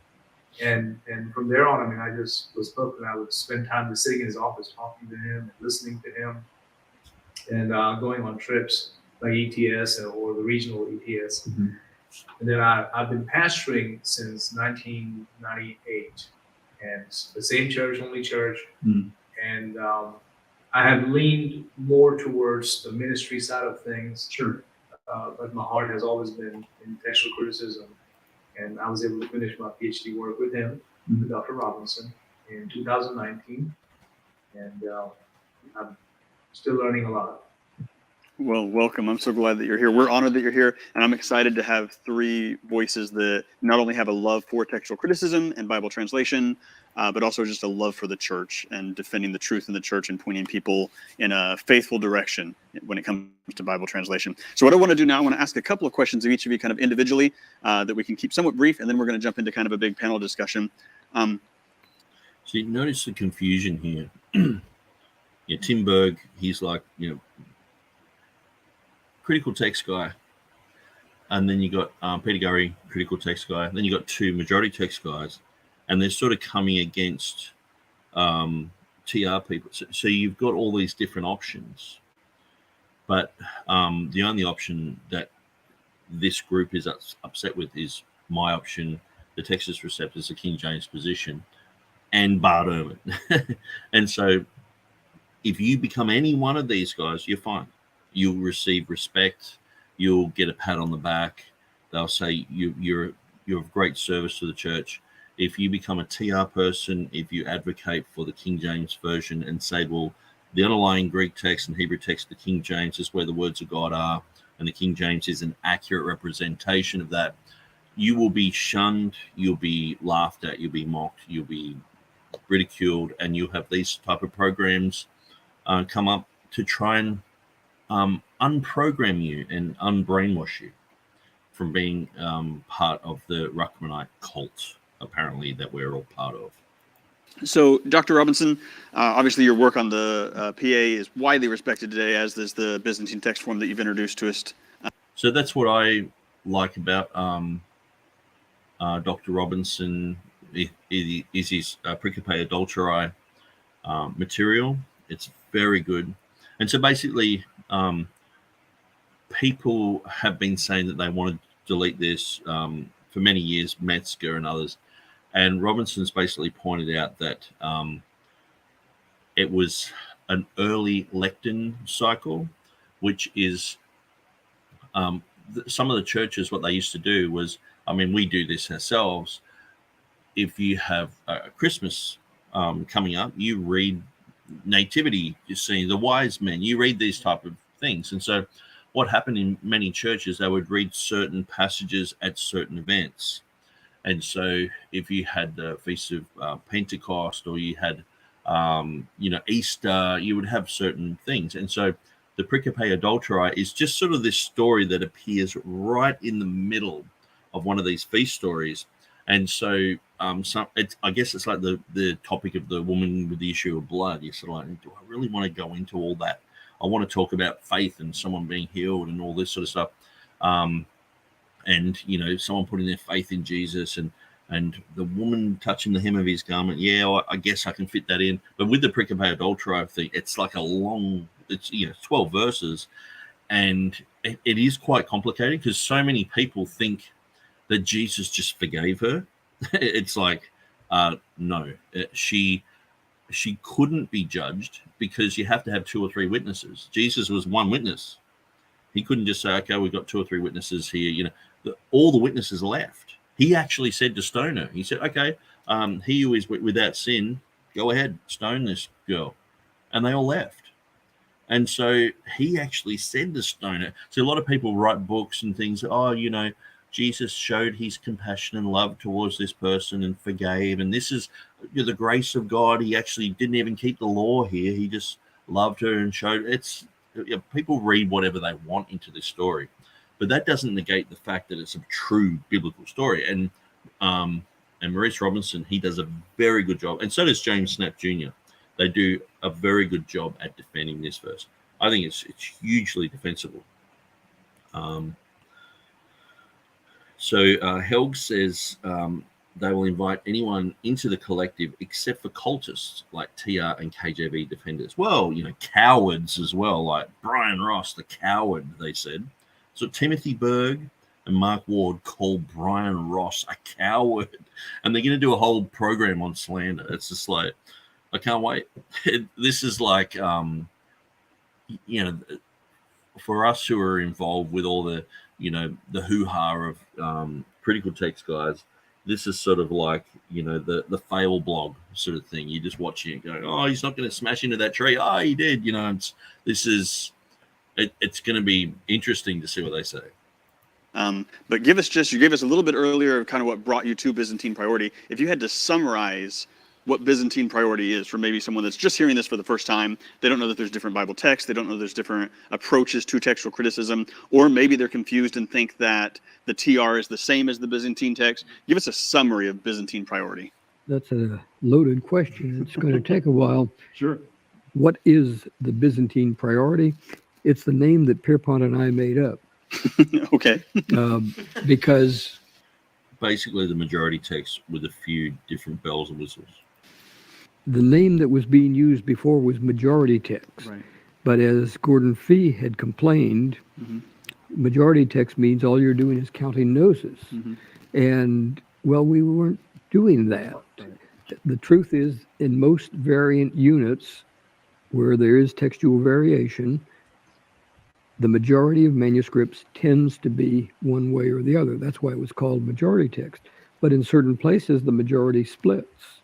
Speaker 6: And from there on, I mean, I just was hooked, and I would spend time just sitting in his office talking to him and listening to him and going on trips like ETS or the regional ETS. And then I've been pastoring since 1998, and the same church, only church. And I have leaned more towards the ministry side of things. Sure. But my heart has always been in textual criticism. And I was able to finish my PhD work with him, with Dr. Robinson, in 2019. And I'm still learning a lot.
Speaker 3: Well, welcome. I'm so glad that you're here. We're honored that you're here, and I'm excited to have three voices that not only have a love for textual criticism and Bible translation, but also just a love for the church and defending the truth in the church and pointing people in a faithful direction when it comes to Bible translation. So what I want to do now, I want to ask a couple of questions of each of you kind of individually that we can keep somewhat brief, and then we're going to jump into kind of a big panel discussion.
Speaker 1: So you notice the confusion here. Yeah, Tim Berg, he's like, critical text guy. And then you got Peter Gurry, critical text guy. Then you got two majority text guys. And they're sort of coming against TR people. So you've got all these different options. But the only option that this group is upset with is my option, the Textus Receptus, the King James position, and Bart Ehrman. And so if you become any one of these guys, you're fine. You'll receive respect. You'll get a pat on the back. They'll say you're of great service to the church. If you become a TR person, if you advocate for the King James version and say, well, the underlying Greek text and Hebrew text, the King James is where the words of God are, and the King James is an accurate representation of that, you will be shunned, you'll be laughed at, you'll be mocked, you'll be ridiculed, and you'll have these type of programs come up to try and unprogram you and unbrainwash you from being part of the Ruckmanite cult, apparently, that we're all part of.
Speaker 3: So, Dr. Robinson, obviously your work on the PA is widely respected today, as is the Byzantine text form that you've introduced to us.
Speaker 1: So that's what I like about Dr. Robinson, is his Pericope Adulterae material. It's very good. And so basically, people have been saying that they want to delete this for many years, Metzger and others. And Robinson's basically pointed out that it was an early lectin cycle, which is some of the churches, what they used to do was, I mean, we do this ourselves. If you have Christmas coming up, you read Nativity, you see the wise men, you read these type of things. And so what happened in many churches, they would read certain passages at certain events. And so if you had the Feast of Pentecost, or you had, Easter, you would have certain things. And so the Pericope Adulterae is just sort of this story that appears right in the middle of one of these feast stories. And so I guess it's like the topic of the woman with the issue of blood. You're sort of like, do I really want to go into all that? I want to talk about faith and someone being healed and all this sort of stuff. And, someone putting their faith in Jesus and the woman touching the hem of his garment. Yeah, I guess I can fit that in. But with the pericope adultera thing, it's like it's 12 verses. And it is quite complicated because so many people think that Jesus just forgave her. It's like, no, she couldn't be judged because you have to have 2 or 3 witnesses. Jesus was one witness. He couldn't just say, okay, we've got 2 or 3 witnesses here. All the witnesses left. He actually said to stone her. He said, okay, he who is without sin, go ahead, stone this girl. And they all left. And so he actually said to stone her. So a lot of people write books and things, Jesus showed his compassion and love towards this person and forgave. And this is the grace of God. He actually didn't even keep the law here. He just loved her and showed people read whatever they want into this story. But that doesn't negate the fact that it's a true biblical story. And Maurice Robinson, he does a very good job. And so does James Snap Jr. They do a very good job at defending this verse. I think it's hugely defensible. So Helg says they will invite anyone into the collective except for cultists like TR and KJV defenders. Well, cowards as well, like Bryan Ross, the coward, they said. So Timothy Berg and Mark Ward call Bryan Ross a coward. And they're going to do a whole program on slander. It's just like, I can't wait. This is like, for us who are involved with all the, the hoo-ha of critical text guys, this is sort of like, the fail blog sort of thing. You're just watching it going, oh, he's not going to smash into that tree. Oh, he did. It's going to be interesting to see what they say.
Speaker 3: But you gave us a little bit earlier of kind of what brought you to Byzantine priority. If you had to summarize what Byzantine priority is for maybe someone that's just hearing this for the first time, they don't know that there's different Bible texts, they don't know there's different approaches to textual criticism, or maybe they're confused and think that the TR is the same as the Byzantine text. Give us a summary of Byzantine priority.
Speaker 4: That's a loaded question. It's going to take a while.
Speaker 3: Sure.
Speaker 4: What is the Byzantine priority? It's the name that Pierpont and I made up.
Speaker 3: Okay.
Speaker 4: Because
Speaker 1: basically the majority text with a few different bells and whistles.
Speaker 4: The name that was being used before was majority text.
Speaker 3: Right.
Speaker 4: But as Gordon Fee had complained, majority text means all you're doing is counting gnosis. And, well, we weren't doing that. Right. The truth is, in most variant units where there is textual variation, the majority of manuscripts tends to be one way or the other. That's why it was called majority text. But in certain places, the majority splits.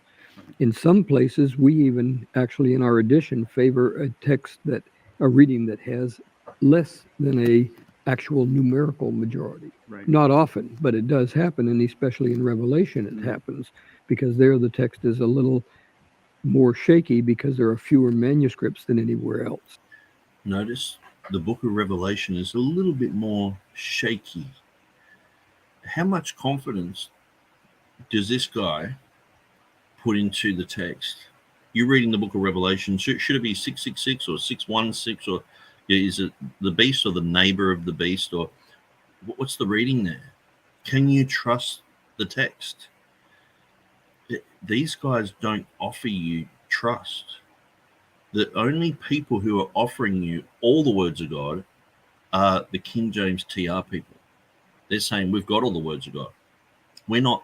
Speaker 4: In some places, we even actually in our edition favor a reading that has less than a actual numerical majority. Right. Not often, but it does happen, and especially in Revelation it happens, because there the text is a little more shaky because there are fewer manuscripts than anywhere else.
Speaker 1: Notice the book of Revelation is a little bit more shaky. How much confidence does this guy put into the text? You're reading the book of Revelation. Should it be 666 or 616, or is it the beast or the neighbor of the beast, or what's the reading there? Can you trust the text? These guys don't offer you trust. The only people who are offering you all the words of God are the King James TR people. They're saying, we've got all the words of God. We're not,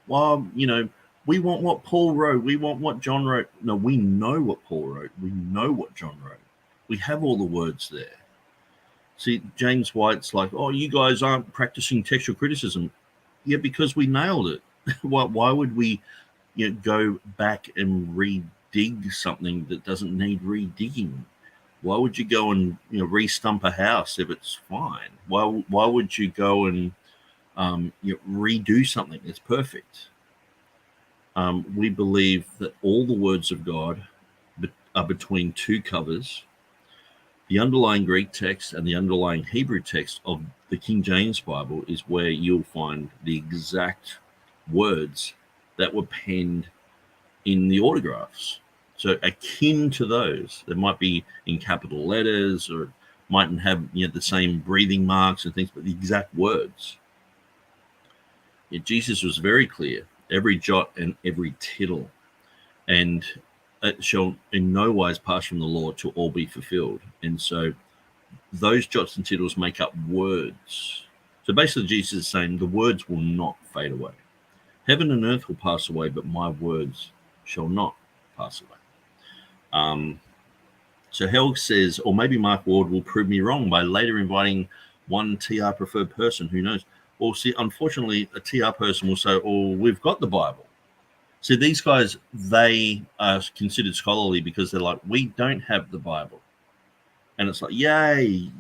Speaker 1: we want what Paul wrote. We want what John wrote. No, we know what Paul wrote. We know what John wrote. We have all the words there. See, James White's like, oh, you guys aren't practicing textual criticism. Yeah, because we nailed it. Why would we go back and redig something that doesn't need redigging? Why would you go and re-stump a house if it's fine? Why would you go and redo something that's perfect? We believe that all the words of God are between two covers. The underlying Greek text and the underlying Hebrew text of the King James Bible is where you'll find the exact words that were penned in the autographs. So akin to those, they might be in capital letters or mightn't have the same breathing marks and things, but the exact words. Jesus was very clear, every jot and every tittle, and it shall in no wise pass from the law to all be fulfilled. And so those jots and tittles make up words. So basically Jesus is saying the words will not fade away. Heaven and earth will pass away, but my words shall not pass away. So Helg says, or maybe Mark Ward will prove me wrong by later inviting one TR preferred person, who knows? Or see, unfortunately, a TR person will say, oh, we've got the Bible. So these guys, they are considered scholarly because they're like, we don't have the Bible. And it's like, yay,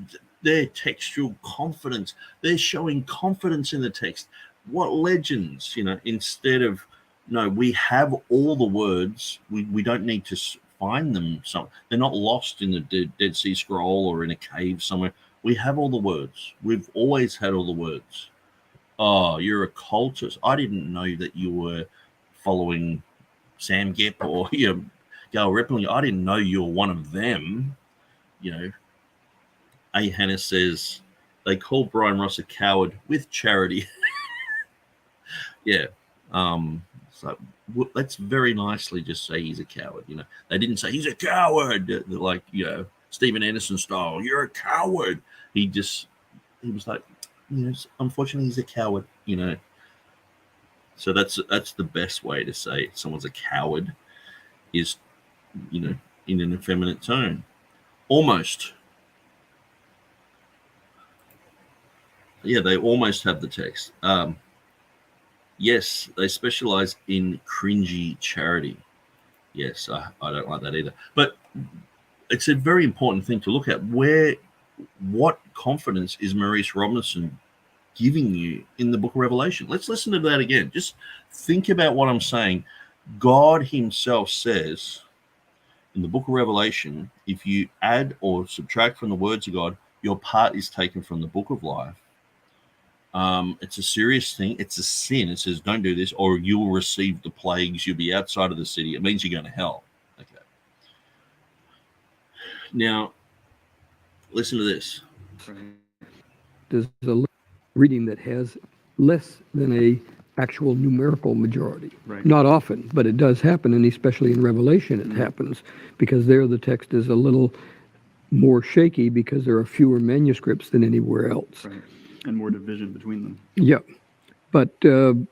Speaker 1: their textual confidence. They're showing confidence in the text. What legends, instead of, no, we have all the words. We don't need to find them. They're not lost in the Dead Sea Scroll or in a cave somewhere. We have all the words. We've always had all the words. Oh, you're a cultist. I didn't know that you were following Sam Gepp or Gail Rippling. I didn't know you're one of them. A. Hannah says they call Bryan Ross a coward with charity. Yeah. So let's very nicely just say he's a coward. They didn't say he's a coward, like Stephen Anderson style. You're a coward. He was like, unfortunately he's a coward. So that's the best way to say someone's a coward, is in an effeminate tone. Almost. Yeah, they almost have the text. Yes, they specialize in cringy charity. Yes, I don't like that either. But it's a very important thing to look at. What confidence is Maurice Robinson giving you in the book of Revelation? Let's listen to that again. Just think about what I'm saying. God himself says in the book of Revelation, if you add or subtract from the words of God, your part is taken from the book of life. It's a serious thing. It's a sin. It says, don't do this, or you will receive the plagues. You'll be outside of the city. It means you're going to hell. Okay. Now, listen to this.
Speaker 4: There's a reading that has less than a actual numerical majority.
Speaker 3: Right.
Speaker 4: Not often, but it does happen, and especially in Revelation it happens, because there the text is a little more shaky because there are fewer manuscripts than anywhere else.
Speaker 3: Right. And more division between them.
Speaker 4: Yeah, but the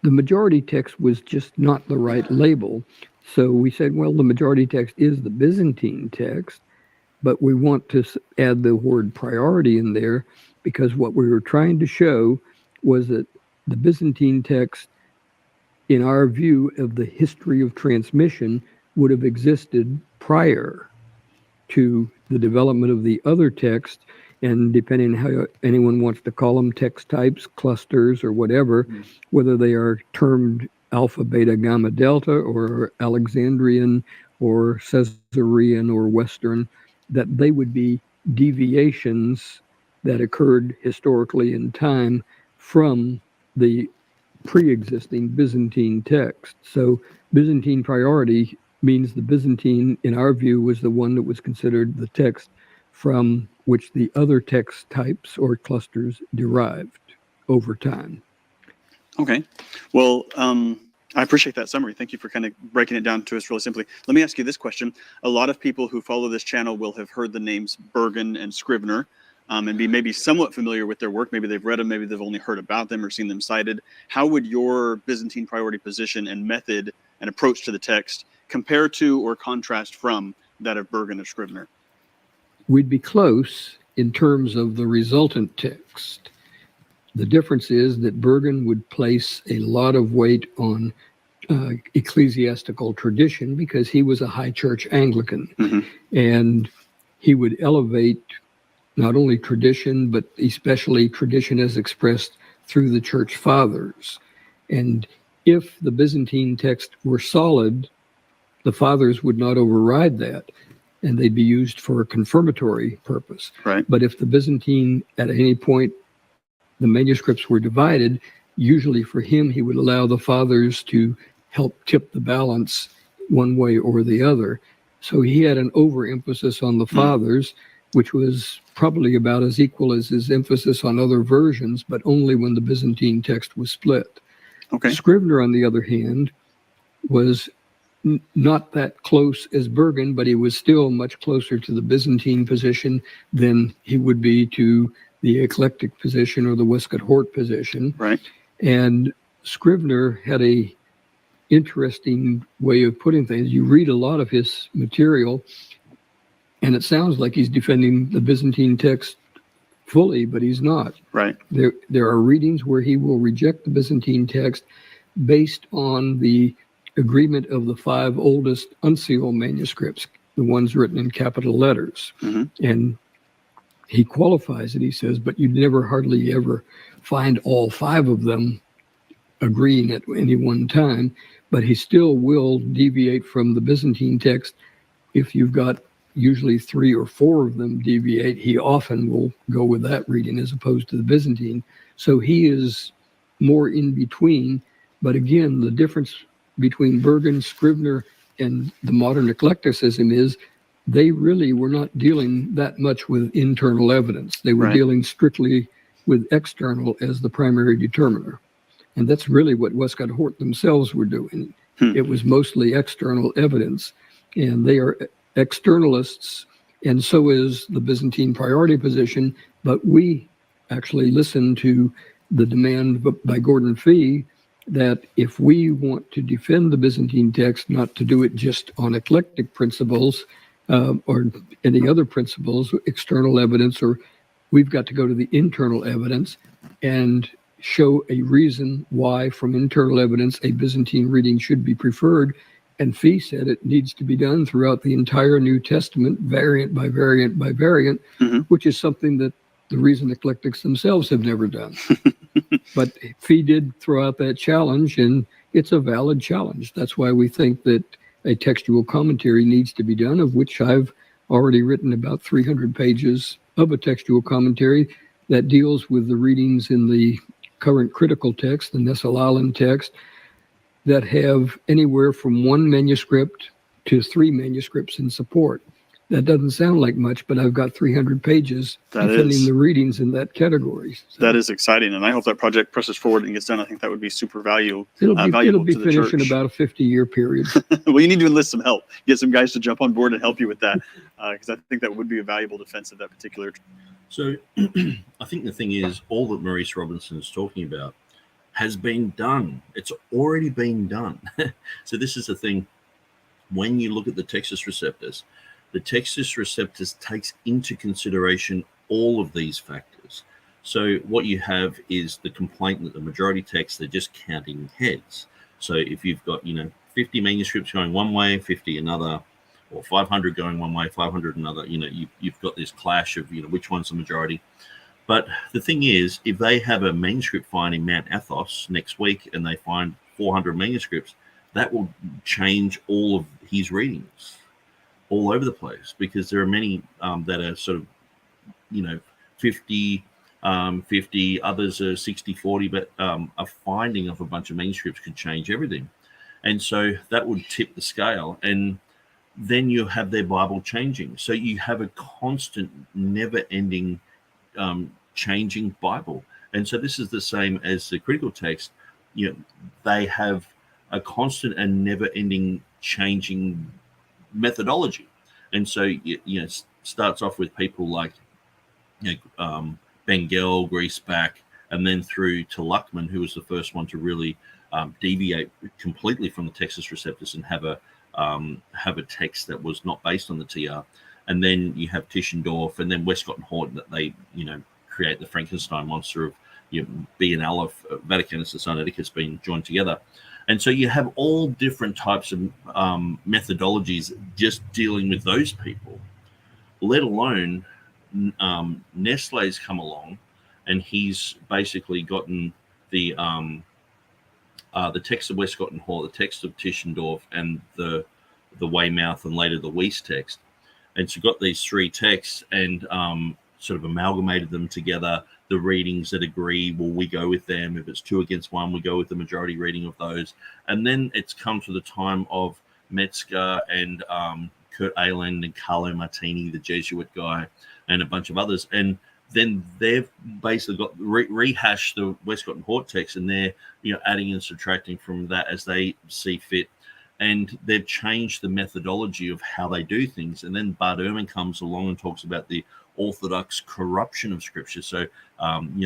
Speaker 4: majority text was just not the right label. So we said, well, the majority text is the Byzantine text, but we want to add the word priority in there because what we were trying to show was that the Byzantine text, in our view of the history of transmission, would have existed prior to the development of the other text. And depending on how anyone wants to call them, text types, clusters, or whatever, whether they are termed alpha, beta, gamma, delta, or Alexandrian, or Caesarean, or Western, that they would be deviations that occurred historically in time from the pre-existing Byzantine text. So Byzantine priority means the Byzantine, in our view, was the one that was considered the text from which the other text types or clusters derived over time.
Speaker 3: Okay. Well, I appreciate that summary. Thank you for kind of breaking it down to us really simply. Let me ask you this question. A lot of people who follow this channel will have heard the names Burgon and Scrivener and be maybe somewhat familiar with their work. Maybe they've read them, maybe they've only heard about them or seen them cited. How would your Byzantine priority position and method and approach to the text compare to or contrast from that of Berg and of Scrivener?
Speaker 4: We'd be close in terms of the resultant text. The difference is that Burgon would place a lot of weight on ecclesiastical tradition because he was a high church Anglican. Mm-hmm. And he would elevate not only tradition, but especially tradition as expressed through the church fathers. And if the Byzantine text were solid, the fathers would not override that, and they'd be used for a confirmatory purpose.
Speaker 3: Right.
Speaker 4: But if the Byzantine, at any point, the manuscripts were divided, usually for him, he would allow the fathers to help tip the balance one way or the other. So he had an overemphasis on the fathers, which was probably about as equal as his emphasis on other versions, but only when the Byzantine text was split.
Speaker 3: Okay.
Speaker 4: Scrivener, on the other hand, was not that close as Burgon, but he was still much closer to the Byzantine position than he would be to the eclectic position or the Westcott-Hort position.
Speaker 3: Right.
Speaker 4: And Scrivener had a interesting way of putting things. You read a lot of his material, and it sounds like he's defending the Byzantine text fully, but he's not.
Speaker 3: Right.
Speaker 4: There are readings where he will reject the Byzantine text based on the agreement of the 5 oldest unsealed manuscripts, the ones written in capital letters. And he qualifies it, he says, but you'd never hardly ever find all 5 of them agreeing at any one time, but he still will deviate from the Byzantine text. If you've got usually 3 or 4 of them deviate, he often will go with that reading as opposed to the Byzantine. So he is more in between. But again, the difference between Burgon, Scrivener, and the modern eclecticism is they really were not dealing that much with internal evidence. They were dealing strictly with external as the primary determiner. And that's really what Westcott-Hort themselves were doing. It was mostly external evidence, and they are externalists, and so is the Byzantine priority position. But we actually listen to the demand by Gordon Fee that if we want to defend the Byzantine text, not to do it just on eclectic principles or any other principles, external evidence, or we've got to go to the internal evidence and show a reason why from internal evidence a Byzantine reading should be preferred. And Fee said it needs to be done throughout the entire New Testament, variant by variant by variant, which is something that the reason eclectics themselves have never done. But Fee did throw out that challenge, and it's a valid challenge. That's why we think that a textual commentary needs to be done, of which I've already written about 300 pages of a textual commentary that deals with the readings in the current critical text, the Nestle-Aland text, that have anywhere from 1 manuscript to 3 manuscripts in support. That doesn't sound like much, but I've got 300 pages defending the readings in that category. So
Speaker 3: that is exciting, and I hope that project presses forward and gets done. I think that would be super valuable.
Speaker 4: It'll be
Speaker 3: to the
Speaker 4: finished in
Speaker 3: church.
Speaker 4: about a 50-year period.
Speaker 3: Well, you need to enlist some help. Get some guys to jump on board and help you with that, because I think that would be a valuable defense of that particular.
Speaker 1: So I think the thing is, all that Maurice Robinson is talking about has been done. It's already been done. So this is the thing. When you look at the Textus Receptus, the Textus Receptus takes into consideration all of these factors. So what you have is the complaint that the majority text, they're just counting heads. So if you've got, 50 manuscripts going one way, 50 another, or 500 going one way, 500 another, you've got this clash of, which one's the majority. But the thing is, if they have a manuscript find in Mount Athos next week and they find 400 manuscripts, that will change all of his readings all over the place, because there are many that are sort of, 50, 50, others are 60, 40, but a finding of a bunch of manuscripts could change everything. And so that would tip the scale. And then you have their Bible changing. So you have a constant, never-ending changing Bible. And so this is the same as the critical text. They have a constant and never-ending changing methodology. And so starts off with people like Bengel, Griesbach, and then through to Ruckman, who was the first one to really deviate completely from the Textus Receptus and have a text that was not based on the TR. And then you have Tischendorf, and then Westcott and Hort, that they create the Frankenstein monster of B and Aleph, Vaticanus and Sinaiticus being joined together. And so you have all different types of methodologies just dealing with those people, let alone Nestle's come along, and he's basically gotten the text of Westcott and Hort, the text of Tischendorf, and the Weymouth, and later the Weiss text. And so got these 3 texts and sort of amalgamated them together, the readings that agree, well, we go with them. If it's 2 against 1, we go with the majority reading of those. And then it's come to the time of Metzger and Kurt Aland and Carlo Martini, the Jesuit guy, and a bunch of others. And then they've basically got rehashed the Westcott and Hort text, and they're adding and subtracting from that as they see fit. And they've changed the methodology of how they do things. And then Bart Ehrman comes along and talks about the orthodox corruption of Scripture. So,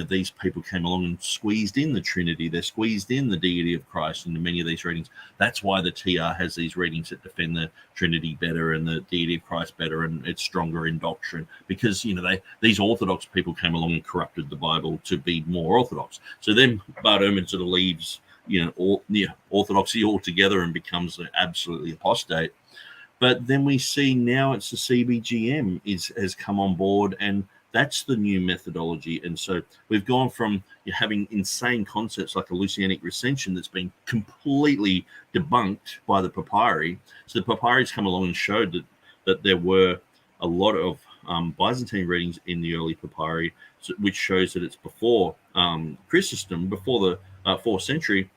Speaker 1: these people came along and squeezed in the Trinity. They squeezed in the deity of Christ into many of these readings. That's why the TR has these readings that defend the Trinity better and the deity of Christ better, and it's stronger in doctrine. Because, these orthodox people came along and corrupted the Bible to be more orthodox. So then Bart Ehrman sort of leaves orthodoxy altogether and becomes absolutely apostate. But then we see now it's the CBGM has come on board, and that's the new methodology. And so we've gone from having insane concepts like a Lucianic recension that's been completely debunked by the papyri. So the papyri's come along and showed that there were a lot of Byzantine readings in the early papyri, which shows that it's before Chrysostom, before the 4th century.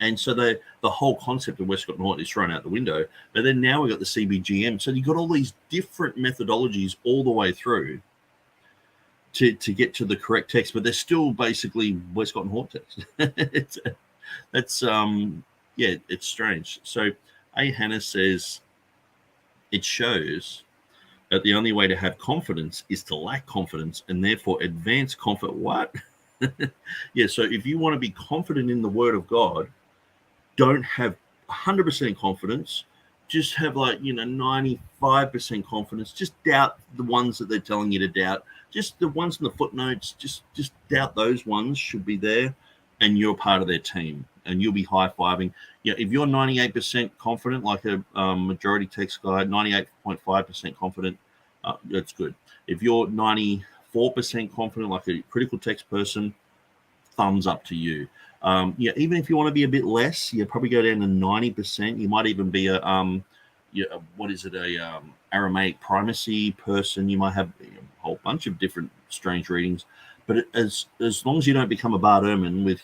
Speaker 1: And so the whole concept of Westcott and Hort is thrown out the window. But then now we've got the CBGM. So you've got all these different methodologies all the way through to get to the correct text, but they're still basically Westcott and Hort text. It's strange. So A. Hannah says it shows that the only way to have confidence is to lack confidence, and therefore advance confidence. What? Yeah, so if you want to be confident in the Word of God, don't have 100% confidence. Just have 95% confidence. Just doubt the ones that they're telling you to doubt. Just the ones in the footnotes. Just doubt those ones should be there, and you're part of their team, and you'll be high-fiving. If you're 98% confident, like a majority text guy, 98.5% confident, that's good. If you're 94% confident, like a critical text person, thumbs up to you. Even if you want to be a bit less, you probably go down to 90%. You might even be a Aramaic primacy person. You might have a whole bunch of different strange readings. But as long as you don't become a Bart Ehrman with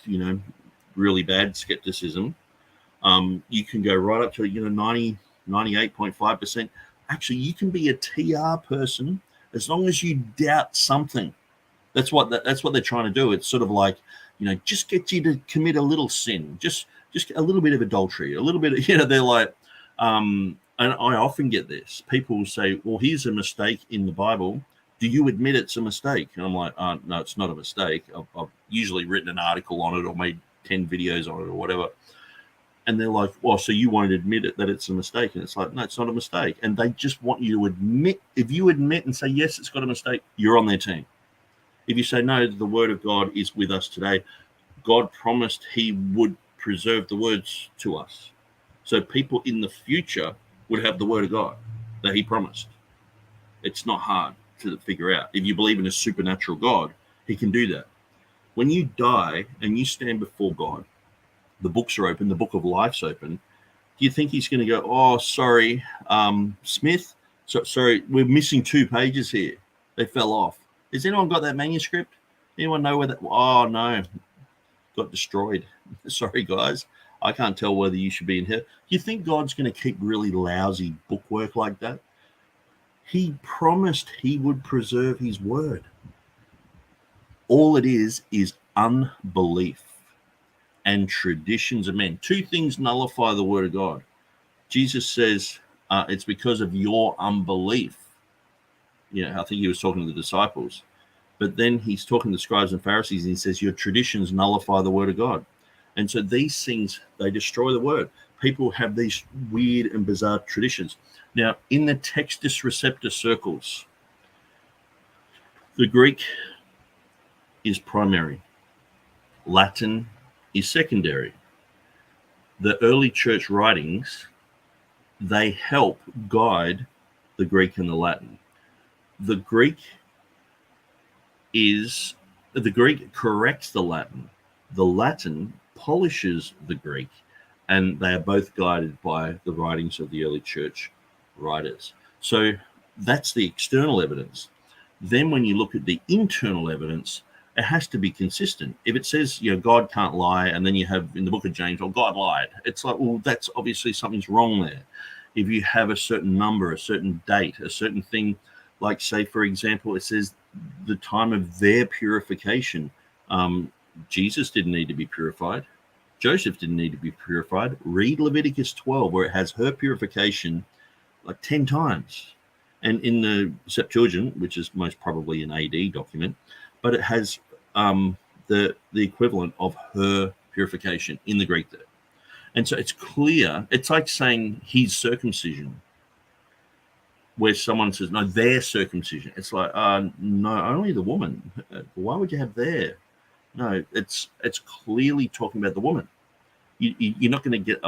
Speaker 1: really bad skepticism, you can go right up to 98.5%. Actually, you can be a TR person as long as you doubt something. That's what they're trying to do. It's sort of like, just get you to commit a little sin, just a little bit of adultery, a little bit of, they're like, and I often get this. People will say, well, here's a mistake in the Bible. Do you admit it's a mistake? And I'm like, no, it's not a mistake. I've usually written an article on it or made 10 videos on it or whatever. And they're like, well, so you won't admit it that it's a mistake. And it's like, no, it's not a mistake. And they just want you to admit. If you admit and say, yes, it's got a mistake, you're on their team. If you say, no, the Word of God is with us today, God promised he would preserve the words to us. So people in the future would have the Word of God that he promised. It's not hard to figure out. If you believe in a supernatural God, he can do that. When you die and you stand before God, the books are open, the book of life's open. Do you think he's going to go, oh, sorry, Smith, sorry, we're missing 2 pages here. They fell off. Has anyone got that manuscript? Anyone know where that? Oh, no. Got destroyed. Sorry, guys. I can't tell whether you should be in here. Do you think God's going to keep really lousy bookwork like that? He promised he would preserve his word. All it is unbelief and traditions of men. 2 things nullify the word of God. Jesus says it's because of your unbelief. I think he was talking to the disciples. But then he's talking to the scribes and Pharisees, and he says, your traditions nullify the word of God. And so these things, they destroy the word. People have these weird and bizarre traditions. Now, in the Textus Receptus circles, the Greek is primary. Latin is secondary. The early church writings, they help guide the Greek and the Latin. The Greek corrects the Latin. The Latin polishes the Greek, and they are both guided by the writings of the early church writers. So that's the external evidence. Then when you look at the internal evidence, it has to be consistent. If it says, God can't lie, and then you have in the book of James, God lied, it's like, well, that's obviously something's wrong there. If you have a certain number, a certain date, a certain thing, like say, for example, it says the time of their purification. Jesus didn't need to be purified. Joseph didn't need to be purified. Read Leviticus 12, where it has her purification like 10 times. And in the Septuagint, which is most probably an AD document, but it has the equivalent of her purification in the Greek there. And so it's clear. It's like saying his circumcision, where someone says, no, their circumcision. It's like, no, only the woman. Why would you have their? No, it's clearly talking about the woman. You're not going to get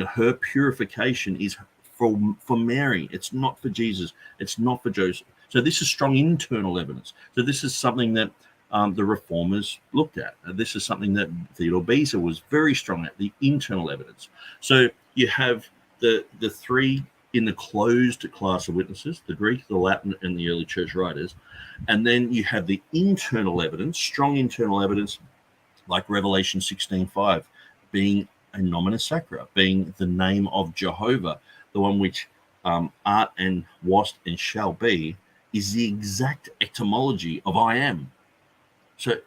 Speaker 1: her purification is for Mary. It's not for Jesus. It's not for Joseph. So this is strong internal evidence. So this is something that the reformers looked at. This is something that Theodore Beza was very strong at, the internal evidence. So you have the three in the closed class of witnesses, the Greek, the Latin, and the early church writers. And then you have the internal evidence, strong internal evidence, like Revelation 16:5, being a nomina sacra, being the name of Jehovah, the one which art and was and shall be, is the exact etymology of I am. So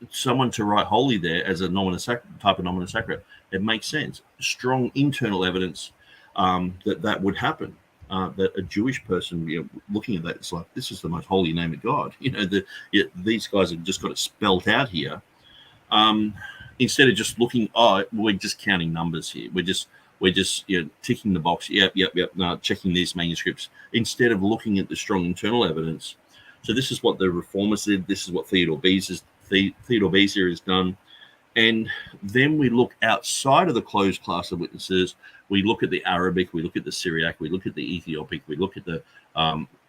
Speaker 1: someone to write holy there as a nomina sacra, type of nomina sacra, it makes sense. Strong internal evidence that would happen. That a Jewish person, looking at that, it's like, this is the most holy name of God. These guys have just got it spelled out here. Instead of just looking, we're just counting numbers here. We're just ticking the box. Yep. No, checking these manuscripts instead of looking at the strong internal evidence. So this is what the reformers did. This is what Theodore Beza has done. And then we look outside of the closed class of witnesses. We look at the Arabic, we look at the Syriac, we look at the Ethiopic, we look at the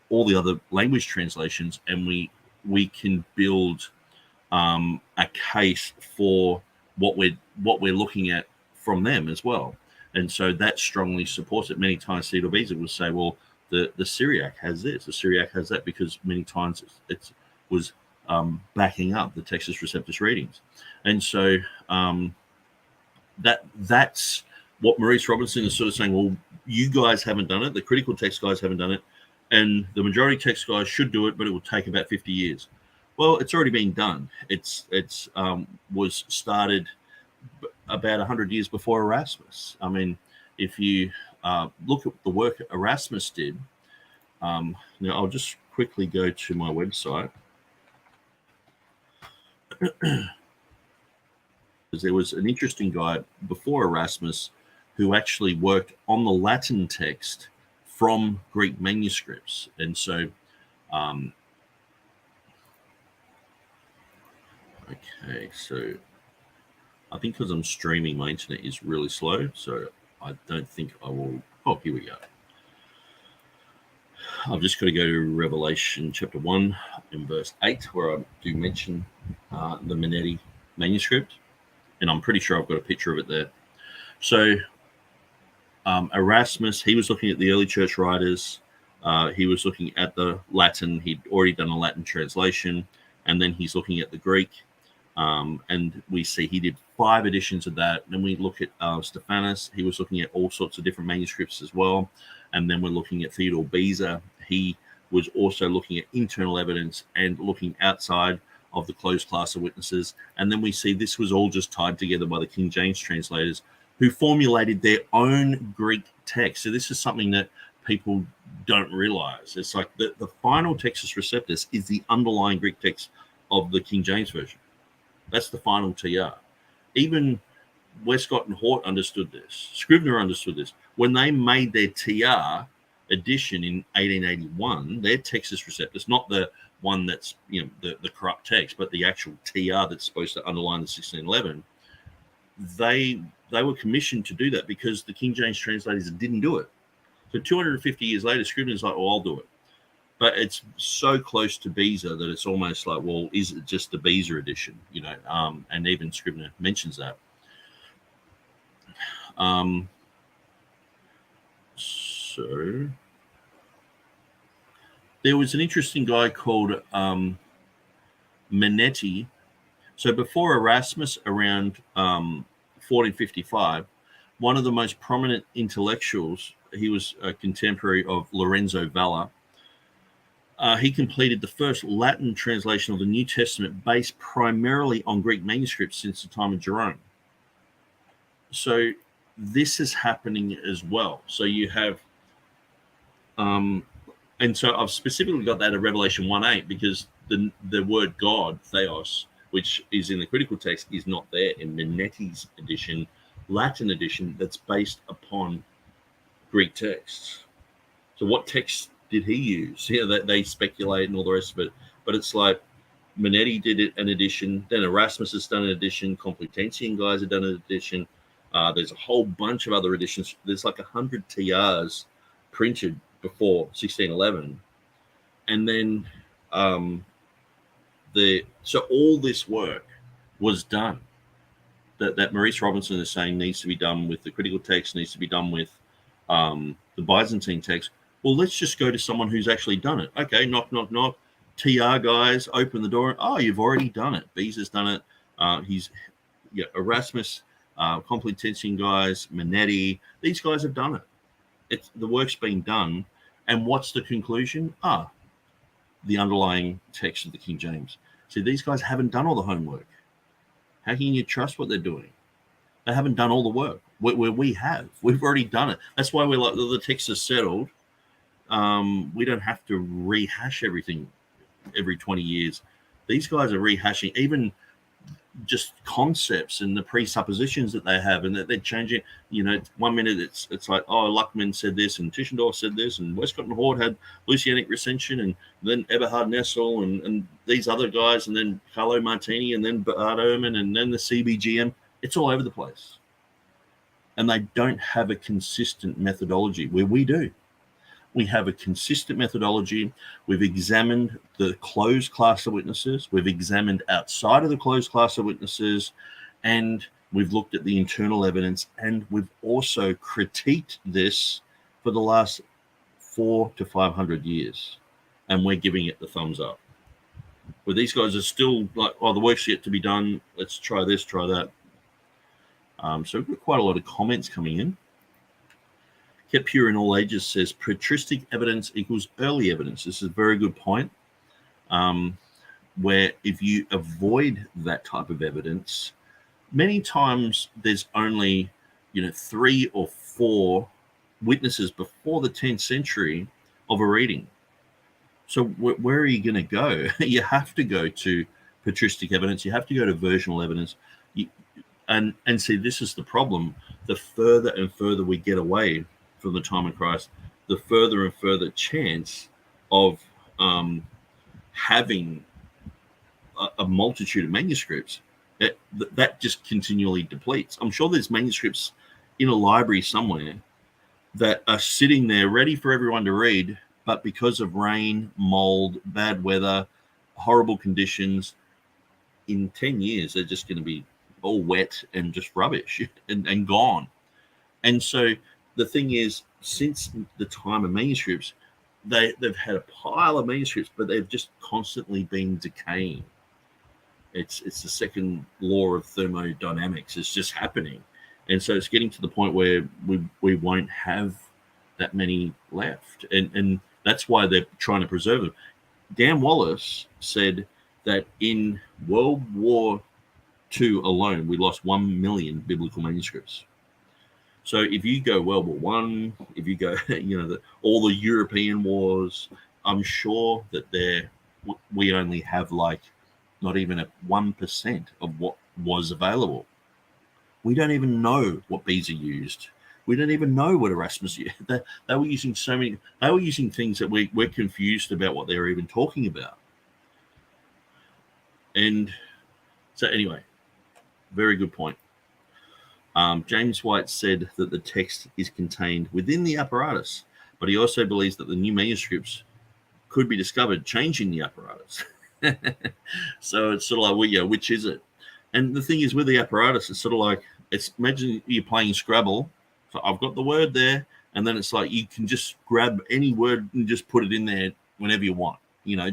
Speaker 1: all the other language translations, and we can build a case for what we're looking at from them as well. And so that strongly supports it. Many times Theodore Beza will say, well, the Syriac has this, the Syriac has that, because many times it was backing up the Textus Receptus readings. And so that's what Maurice Robinson is sort of saying, well, you guys haven't done it, the critical text guys haven't done it, and the majority text guys should do it, but it will take about 50 years. Well, it's already been done. It's was started about 100 years before Erasmus. I mean, if you look at the work Erasmus did, I'll just quickly go to my website. Because there was an interesting guy before Erasmus who actually worked on the Latin text from Greek manuscripts. And so, okay, so I think because I'm streaming, my internet is really slow, so I don't think I will. Oh, here we go. I've just got to go to Revelation chapter 1 in verse 8, where I do mention the Manetti manuscript, and I'm pretty sure I've got a picture of it there. So Erasmus, he was looking at the early church writers. He was looking at the Latin. He'd already done a Latin translation, and then he's looking at the Greek. And we see he did 5 editions of that. Then we look at Stephanus. He was looking at all sorts of different manuscripts as well. And then we're looking at Theodore Beza. He was also looking at internal evidence and looking outside of the closed class of witnesses. And then we see this was all just tied together by the King James translators who formulated their own Greek text. So this is something that people don't realize. It's like the final Textus Receptus is the underlying Greek text of the King James Version. That's the final TR. Even Westcott and Hort understood this. Scrivener understood this. When they made their TR edition in 1881, their Textus Receptus, not the one that's the corrupt text, but the actual TR that's supposed to underline the 1611, they were commissioned to do that because the King James translators didn't do it. So 250 years later, Scrivener's like, I'll do it. But it's so close to Beza that it's almost like, well, is it just the Beza edition? And even Scrivener mentions that. So there was an interesting guy called Manetti. So before Erasmus, around 1455, one of the most prominent intellectuals, he was a contemporary of Lorenzo Valla. He completed the first Latin translation of the New Testament based primarily on Greek manuscripts since the time of Jerome. So this is happening as well. So you have, and so I've specifically got that at Revelation 1:8 because the word God, theos, which is in the critical text, is not there in Manetti's edition, Latin edition, that's based upon Greek texts. So what text did he use? Yeah, they speculate and all the rest of it, but it's like Manetti did an edition, then Erasmus has done an edition, Complutensian guys have done an edition. There's a whole bunch of other editions. There's like 100 TRs printed before 1611, and then so all this work was done that Maurice Robinson is saying needs to be done with the critical text, needs to be done with the Byzantine text. Well, let's just go to someone who's actually done it. Okay, knock, knock, knock. TR guys, open the door. Oh, you've already done it. Beza's done it. Erasmus, Complutensian guys, Manetti. These guys have done it. The work's been done. And what's the conclusion? The underlying text of the King James. See, these guys haven't done all the homework. How can you trust what they're doing? They haven't done all the work. Where we have. We've already done it. That's why we're like, the text is settled. We don't have to rehash everything every 20 years. These guys are rehashing even just concepts and the presuppositions that they have, and that they're changing. 1 minute it's like, oh, Ruckman said this, and Tischendorf said this, and Westcott and Horde had Lucianic recension, and then Everhard Nessel and these other guys, and then Carlo Martini, and then Bart Ehrman, and then the CBGM. It's all over the place. And they don't have a consistent methodology where we do. We have a consistent methodology. We've examined the closed class of witnesses. We've examined outside of the closed class of witnesses, and we've looked at the internal evidence, and we've also critiqued this for the last 400 to 500 years, and we're giving it the thumbs up. Where these guys are still like, oh, the work's yet to be done. Let's try this, try that. So we've got quite a lot of comments coming in. Kept Pure in All Ages says patristic evidence equals early evidence. This is a very good point. Where if you avoid that type of evidence, many times there's only 3 or 4 witnesses before the 10th century of a reading. So where are you going to go? You have to go to patristic evidence. You have to go to versional evidence. And see, this is the problem. The further and further we get away from the time of Christ, the further and further chance of having a multitude of manuscripts that just continually depletes. I'm sure there's manuscripts in a library somewhere that are sitting there ready for everyone to read, but because of rain, mold, bad weather, horrible conditions, in 10 years they're just going to be all wet and just rubbish and gone. And so the thing is, since the time of manuscripts, they've had a pile of manuscripts, but they've just constantly been decaying. It's the second law of thermodynamics. It's just happening. And so it's getting to the point where we won't have that many left. And that's why they're trying to preserve them. Dan Wallace said that in World War II alone, we lost 1 million biblical manuscripts. So if you go World War One, if you go, all the European wars, I'm sure that we only have like not even 1% of what was available. We don't even know what Beza used. We don't even know what Erasmus used. They were using so many. They were using things that we're confused about what they were even talking about. And so anyway, very good point. James White said that the text is contained within the apparatus, but he also believes that the new manuscripts could be discovered changing the apparatus. So it's sort of like, well, which is it? And the thing is, with the apparatus, it's sort of like, imagine you're playing Scrabble. So I've got the word there, and then it's like you can just grab any word and just put it in there whenever you want.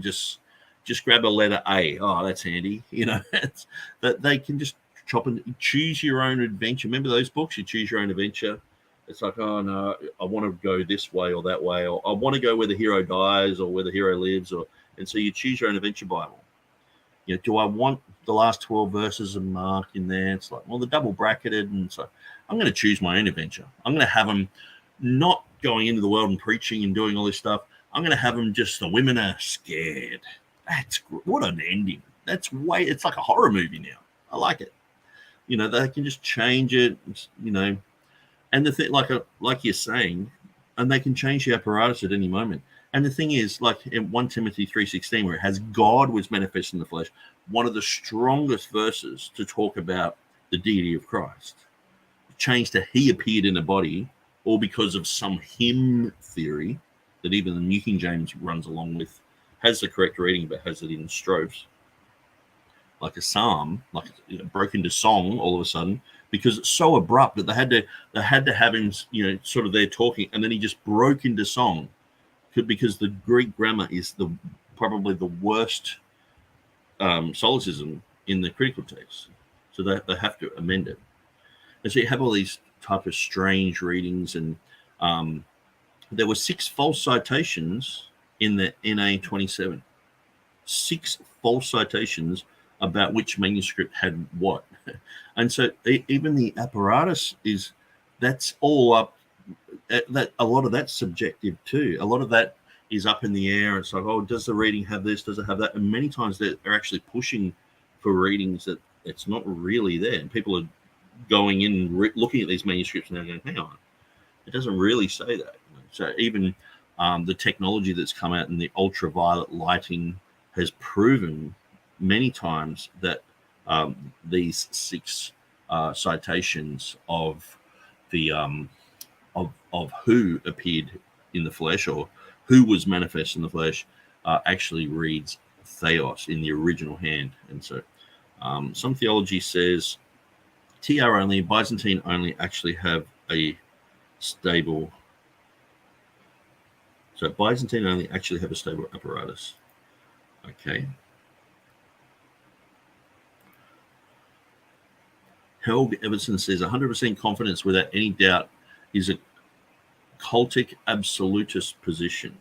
Speaker 1: Just just grab a letter A. Oh, that's handy. It's, that they can just chop and choose your own adventure. Remember those books? You choose your own adventure. It's like, oh no, I want to go this way or that way, or I want to go where the hero dies or where the hero lives, and so you choose your own adventure Bible. Do I want the last 12 verses of Mark in there? It's like, well, the double bracketed, and so I'm going to choose my own adventure. I'm going to have them not going into the world and preaching and doing all this stuff. I'm going to have them just the women are scared. What an ending. It's like a horror movie now. I like it. They can just change it, and the thing, like you're saying, and they can change the apparatus at any moment. And the thing is, like in 1 Timothy 3:16, where it has God was manifest in the flesh, one of the strongest verses to talk about the deity of Christ. Changed to he appeared in a body, all because of some hymn theory that even the New King James runs along with, has the correct reading, but has it in strophes. Like a psalm, like broke into song all of a sudden, because it's so abrupt that they had to have him, sort of there talking, and then he just broke into song, because the Greek grammar is probably the worst solecism in the critical text, so they have to amend it. And so you have all these type of strange readings, and there were 6 false citations in the NA 27. 6 false citations about which manuscript had what. And so even the apparatus that's all up, that a lot of that's subjective too. A lot of that is up in the air. It's like, oh, does the reading have this? Does it have that? And many times they're actually pushing for readings that it's not really there. And people are going in, looking at these manuscripts, and they're going, hang on, it doesn't really say that. So even the technology that's come out in the ultraviolet lighting has proven many times that these 6 citations of the of who appeared in the flesh, or who was manifest in the flesh, actually reads theos in the original hand. And so some theology says TR only, Byzantine only actually have a stable. So Byzantine only actually have a stable apparatus. Okay. Helg Everson says 100% confidence without any doubt is a cultic absolutist position.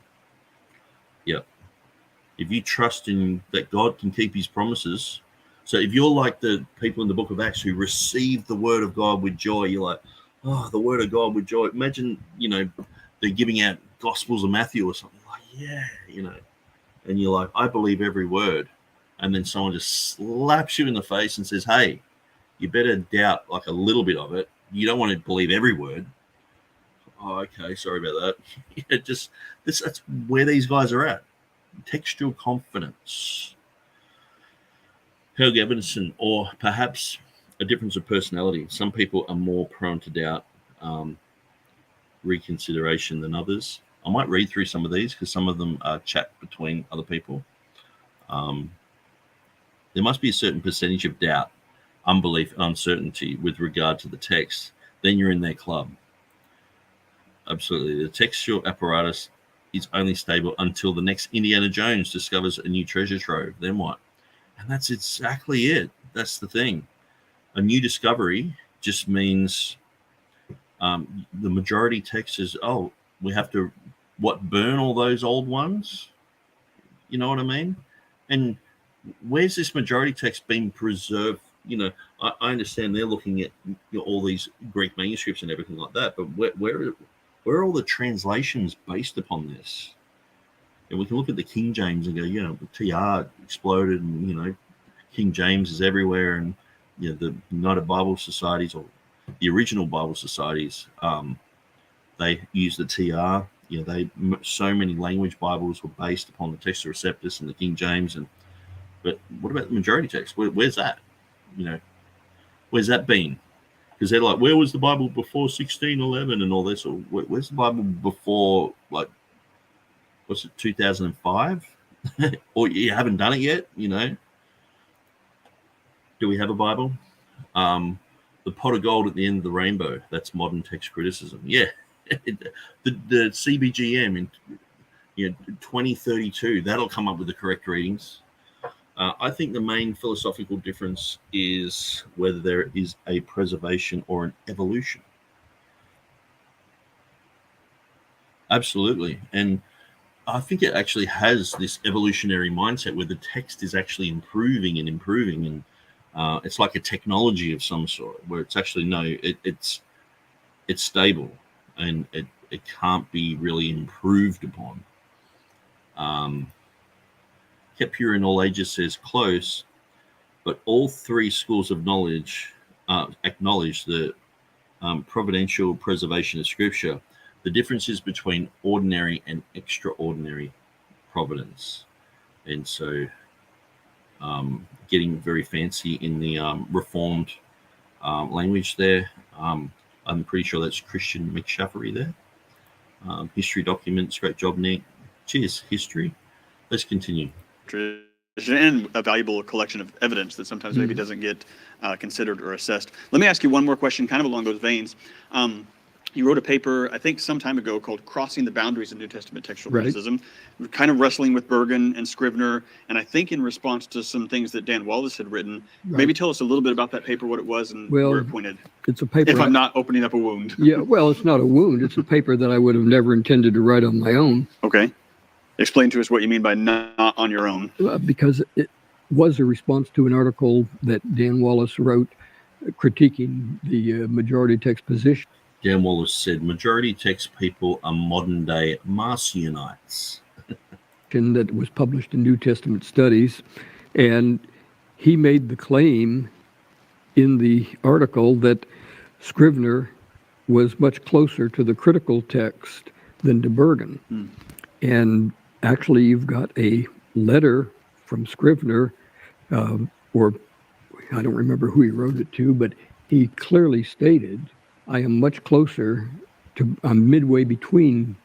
Speaker 1: Yep. If you trust in that God can keep his promises, so if you're like the people in the book of Acts who received the word of God with joy, you're like, oh, the word of God with joy. Imagine, they're giving out Gospels of Matthew or something. Like, yeah, and you're like, I believe every word. And then someone just slaps you in the face and says, hey, you better doubt like a little bit of it. You don't want to believe every word. Oh, okay, sorry about that. That's where these guys are at. Textual confidence. Helg Evanson, or perhaps a difference of personality. Some people are more prone to doubt reconsideration than others. I might read through some of these because some of them are chat between other people. There must be a certain percentage of doubt, unbelief, and uncertainty with regard to the text. Then you're in their club. Absolutely. The textual apparatus is only stable until the next Indiana Jones discovers a new treasure trove. Then what? And that's exactly it. That's the thing. A new discovery just means the majority text is, oh, we have to, burn all those old ones? You know what I mean? And where's this majority text being preserved? I understand they're looking at all these Greek manuscripts and everything like that, but where are all the translations based upon this? And we can look at the King James and go, the TR exploded, and King James is everywhere, and the United Bible Societies, or the original Bible Societies, they use the TR. So many language Bibles were based upon the Textus Receptus and the King James, but what about the majority text? Where's that? Where's that been? Because they're like, where was the Bible before 1611 and all this? Or where's the Bible before, like, what's it, 2005? Or you haven't done it yet, Do we have a Bible? The pot of gold at the end of the rainbow, that's modern text criticism. Yeah. the CBGM in 2032, that'll come up with the correct readings. I think the main philosophical difference is whether there is a preservation or an evolution. Absolutely. And I think it actually has this evolutionary mindset where the text is actually improving and improving. And it's like a technology of some sort where it's actually, it's stable and it can't be really improved upon. Kept pure in all ages says close, but all three schools of knowledge acknowledge the providential preservation of Scripture, the differences between ordinary and extraordinary providence. And so getting very fancy in the Reformed language there. I'm pretty sure that's Christian McShaffery there. History documents, great job, Nick. Cheers, history. Let's continue.
Speaker 3: And a valuable collection of evidence that sometimes maybe doesn't get considered or assessed. Let me ask you one more question kind of along those veins. You wrote a paper, I think some time ago, called Crossing the Boundaries of New Testament Textual Criticism. We're kind of wrestling with Bergen and Scrivener, and I think in response to some things that Dan Wallace had written. Maybe tell us a little bit about that paper, what it was, and where it pointed.
Speaker 4: It's a paper.
Speaker 3: If I'm not opening up a wound.
Speaker 4: Yeah, well, it's not a wound. It's a paper that I would have never intended to write on my own.
Speaker 3: Okay. Explain to us what you mean by not on your own.
Speaker 4: Because it was a response to an article that Dan Wallace wrote critiquing the majority text position.
Speaker 1: Dan Wallace said majority text people are modern day Marcionites.
Speaker 4: That was published in New Testament Studies. And he made the claim in the article that Scrivener was much closer to the critical text than to Burgon. And actually, you've got a letter from Scrivener, or I don't remember who he wrote it to, but he clearly stated, I am much closer to, I'm midway between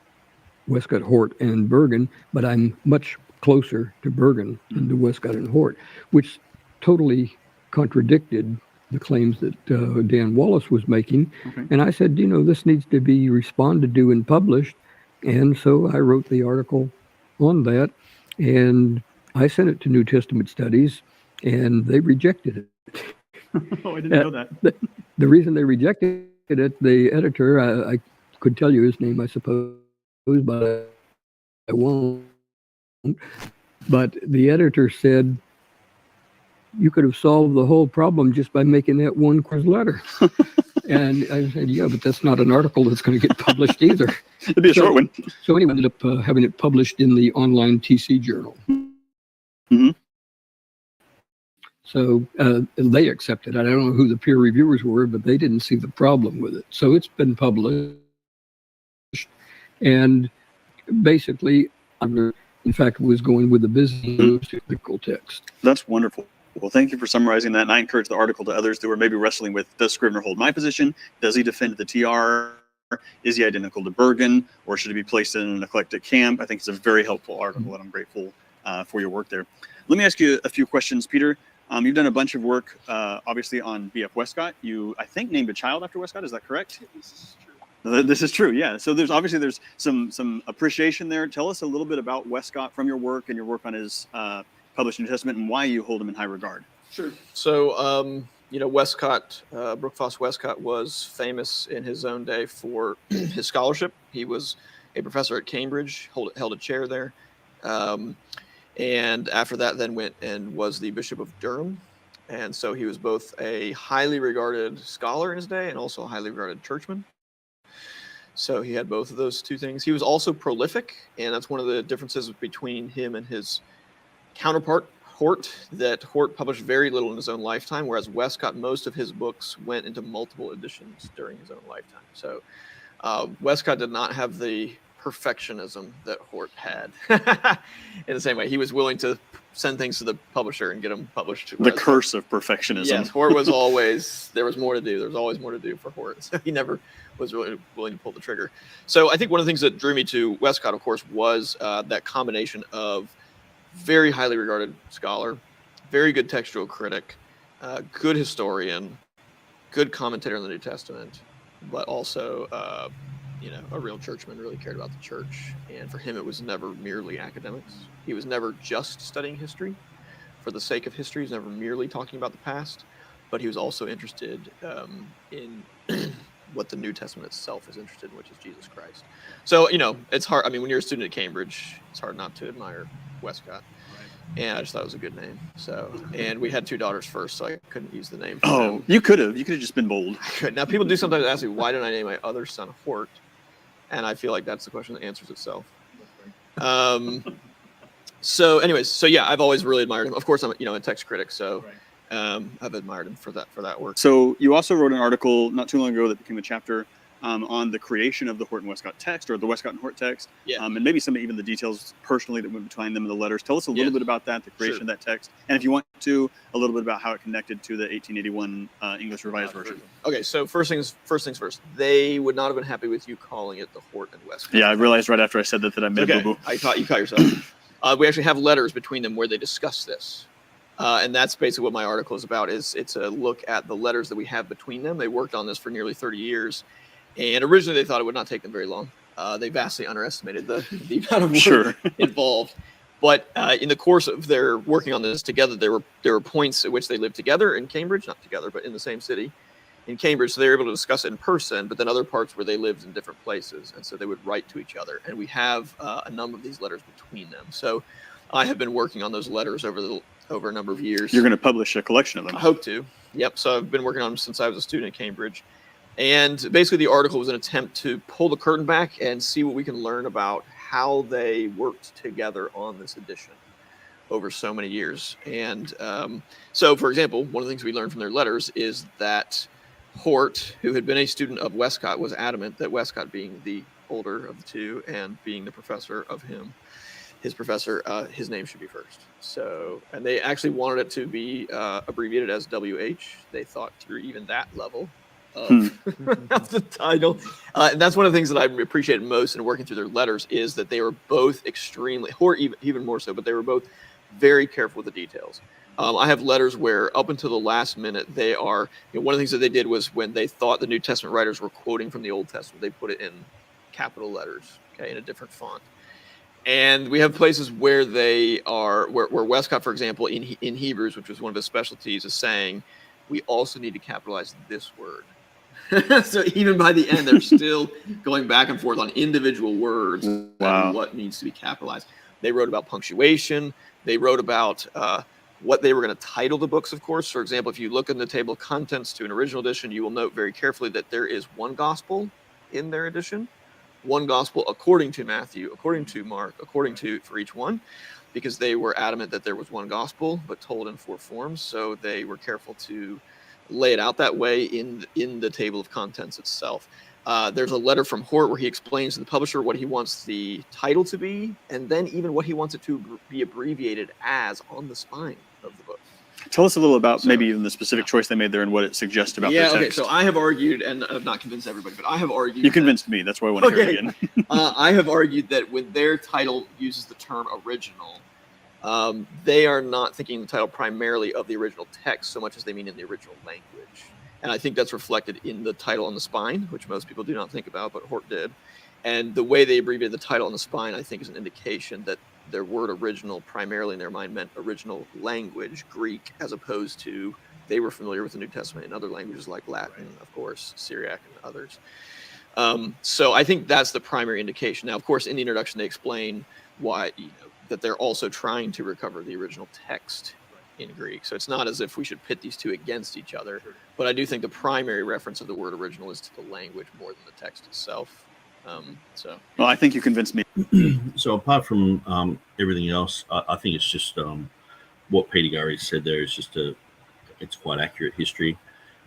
Speaker 4: Westcott, Hort, and Burgon, but I'm much closer to Burgon than to Westcott and Hort, which totally contradicted the claims that Dan Wallace was making. And I said, this needs to be responded to and published. And so I wrote the article on that, and I sent it to New Testament Studies, and they rejected it.
Speaker 3: Oh, I didn't know that.
Speaker 4: The reason they rejected it, the editor, I could tell you his name, I suppose, but I won't. But the editor said, you could have solved the whole problem just by making that one quiz letter. And I said, yeah, but that's not an article that's going to get published either.
Speaker 3: It'd be a short one.
Speaker 4: So anyway, I ended up having it published in the online TC journal. So they accepted it. I don't know who the peer reviewers were, but they didn't see the problem with it. So it's been published. And basically, in fact, was going with the business technical text.
Speaker 3: That's wonderful. Well, thank you for summarizing that. And I encourage the article to others that were maybe wrestling with, does Scrivener hold my position? Does he defend the TR? Is he identical to Burgon? Or should he be placed in an eclectic camp? I think it's a very helpful article, and I'm grateful for your work there. Let me ask you a few questions, Peter. You've done a bunch of work, obviously, on B.F. Westcott. You, I think, named a child after Westcott. Is that correct? This is true, yeah. So there's some appreciation there. Tell us a little bit about Westcott from your work and your work on his published New Testament, and why you hold him in high regard.
Speaker 5: Sure. So, Westcott, Brookfoss Westcott was famous in his own day for his scholarship. He was a professor at Cambridge, held a chair there. And after that, then went and was the Bishop of Durham. And so he was both a highly regarded scholar in his day and also a highly regarded churchman. So he had both of those two things. He was also prolific, and that's one of the differences between him and his counterpart, Hort, that Hort published very little in his own lifetime, whereas Westcott, most of his books went into multiple editions during his own lifetime. So Westcott did not have the perfectionism that Hort had. In the same way, he was willing to send things to the publisher and get them published.
Speaker 3: The curse of perfectionism.
Speaker 5: Yes, Hort was always, there was more to do. There was always more to do for Hort. So he never was really willing to pull the trigger. So I think one of the things that drew me to Westcott, of course, was that combination of very highly regarded scholar, very good textual critic, good historian, good commentator on the New Testament, but also a real churchman, really cared about the church. And for him, it was never merely academics. He was never just studying history. for the sake of history. He's never merely talking about the past, but he was also interested in what the New Testament itself is interested in, which is Jesus Christ. So, it's hard. I mean, when you're a student at Cambridge, it's hard not to admire Westcott. And I just thought it was a good name. So, and we had 2 daughters first, so I couldn't use the name for them.
Speaker 3: You could have just been bold.
Speaker 5: I could. Now, people do sometimes ask me, why didn't I name my other son Hort? And I feel like that's the question that answers itself. So yeah, I've always really admired him. Of course, I'm a text critic, so I've admired him for that work.
Speaker 3: So you also wrote an article not too long ago that became a chapter on the creation of the Hort and Westcott text, or the Westcott and Hort text, and maybe even the details personally that went between them and the letters. Tell us a little bit about that, the creation of that text, and if you want to, a little bit about how it connected to the 1881 English Revised Version.
Speaker 5: Okay, so first things first. They would not have been happy with you calling it the Hort and Westcott.
Speaker 3: Yeah, I realized right after I said that I made a boo-boo.
Speaker 5: I thought you caught yourself. We actually have letters between them where they discuss this. And that's basically what my article is about. It's a look at the letters that we have between them. They worked on this for nearly 30 years. And originally they thought it would not take them very long. They vastly underestimated the amount of work involved. But in the course of their working on this together, there were points at which they lived together in Cambridge, not together, but in the same city in Cambridge. So they were able to discuss it in person, but then other parts where they lived in different places. And so they would write to each other. And we have a number of these letters between them. So I have been working on those letters over a number of years.
Speaker 3: You're going to publish a collection of them.
Speaker 5: I hope to. Yep. So I've been working on them since I was a student at Cambridge. And basically the article was an attempt to pull the curtain back and see what we can learn about how they worked together on this edition over so many years. And so, for example, one of the things we learned from their letters is that Hort, who had been a student of Westcott, was adamant that Westcott, being the older of the two and being the professor of his professor, his name should be first. So, and they actually wanted it to be abbreviated as WH. They thought through even that level of the title. And that's one of the things that I appreciated most in working through their letters, is that they were both extremely, or even more so, but they were both very careful with the details. I have letters where up until the last minute, they are, one of the things that they did was when they thought the New Testament writers were quoting from the Old Testament, they put it in capital letters, in a different font. And we have places where they are, where Westcott, for example, in Hebrews, which was one of his specialties, is saying, we also need to capitalize this word. So even by the end, they're still going back and forth on individual words and what needs to be capitalized. They wrote about punctuation. They wrote about what they were going to title the books, of course. For example, if you look in the table of contents to an original edition, you will note very carefully that there is one gospel in their edition, one gospel according to Matthew, according to Mark, for each one, because they were adamant that there was one gospel, but told in 4 forms. So they were careful to lay it out that way in the table of contents itself. There's a letter from Hort where he explains to the publisher what he wants the title to be, and then even what he wants it to be abbreviated as on the spine of the book.
Speaker 3: Tell us a little about maybe even the specific choice they made there and what it suggests about their text.
Speaker 5: Okay, so I have argued, and I've not convinced everybody, but I have argued.
Speaker 3: You convinced me, that's why I want to hear it again.
Speaker 5: I have argued that when their title uses the term original, they are not thinking the title primarily of the original text so much as they mean in the original language. And I think that's reflected in the title on the spine, which most people do not think about, but Hort did. And the way they abbreviated the title on the spine, I think, is an indication that their word original primarily in their mind meant original language, Greek, as opposed to they were familiar with the New Testament in other languages like Latin, of course, Syriac, and others. So I think that's the primary indication. Now, of course, in the introduction, they explain why, that they're also trying to recover the original text in Greek. So it's not as if we should pit these two against each other, but I do think the primary reference of the word original is to the language more than the text itself.
Speaker 3: Well, I think you convinced me.
Speaker 1: So apart from everything else, I think it's just what Peter Gurry said there is just it's quite accurate history.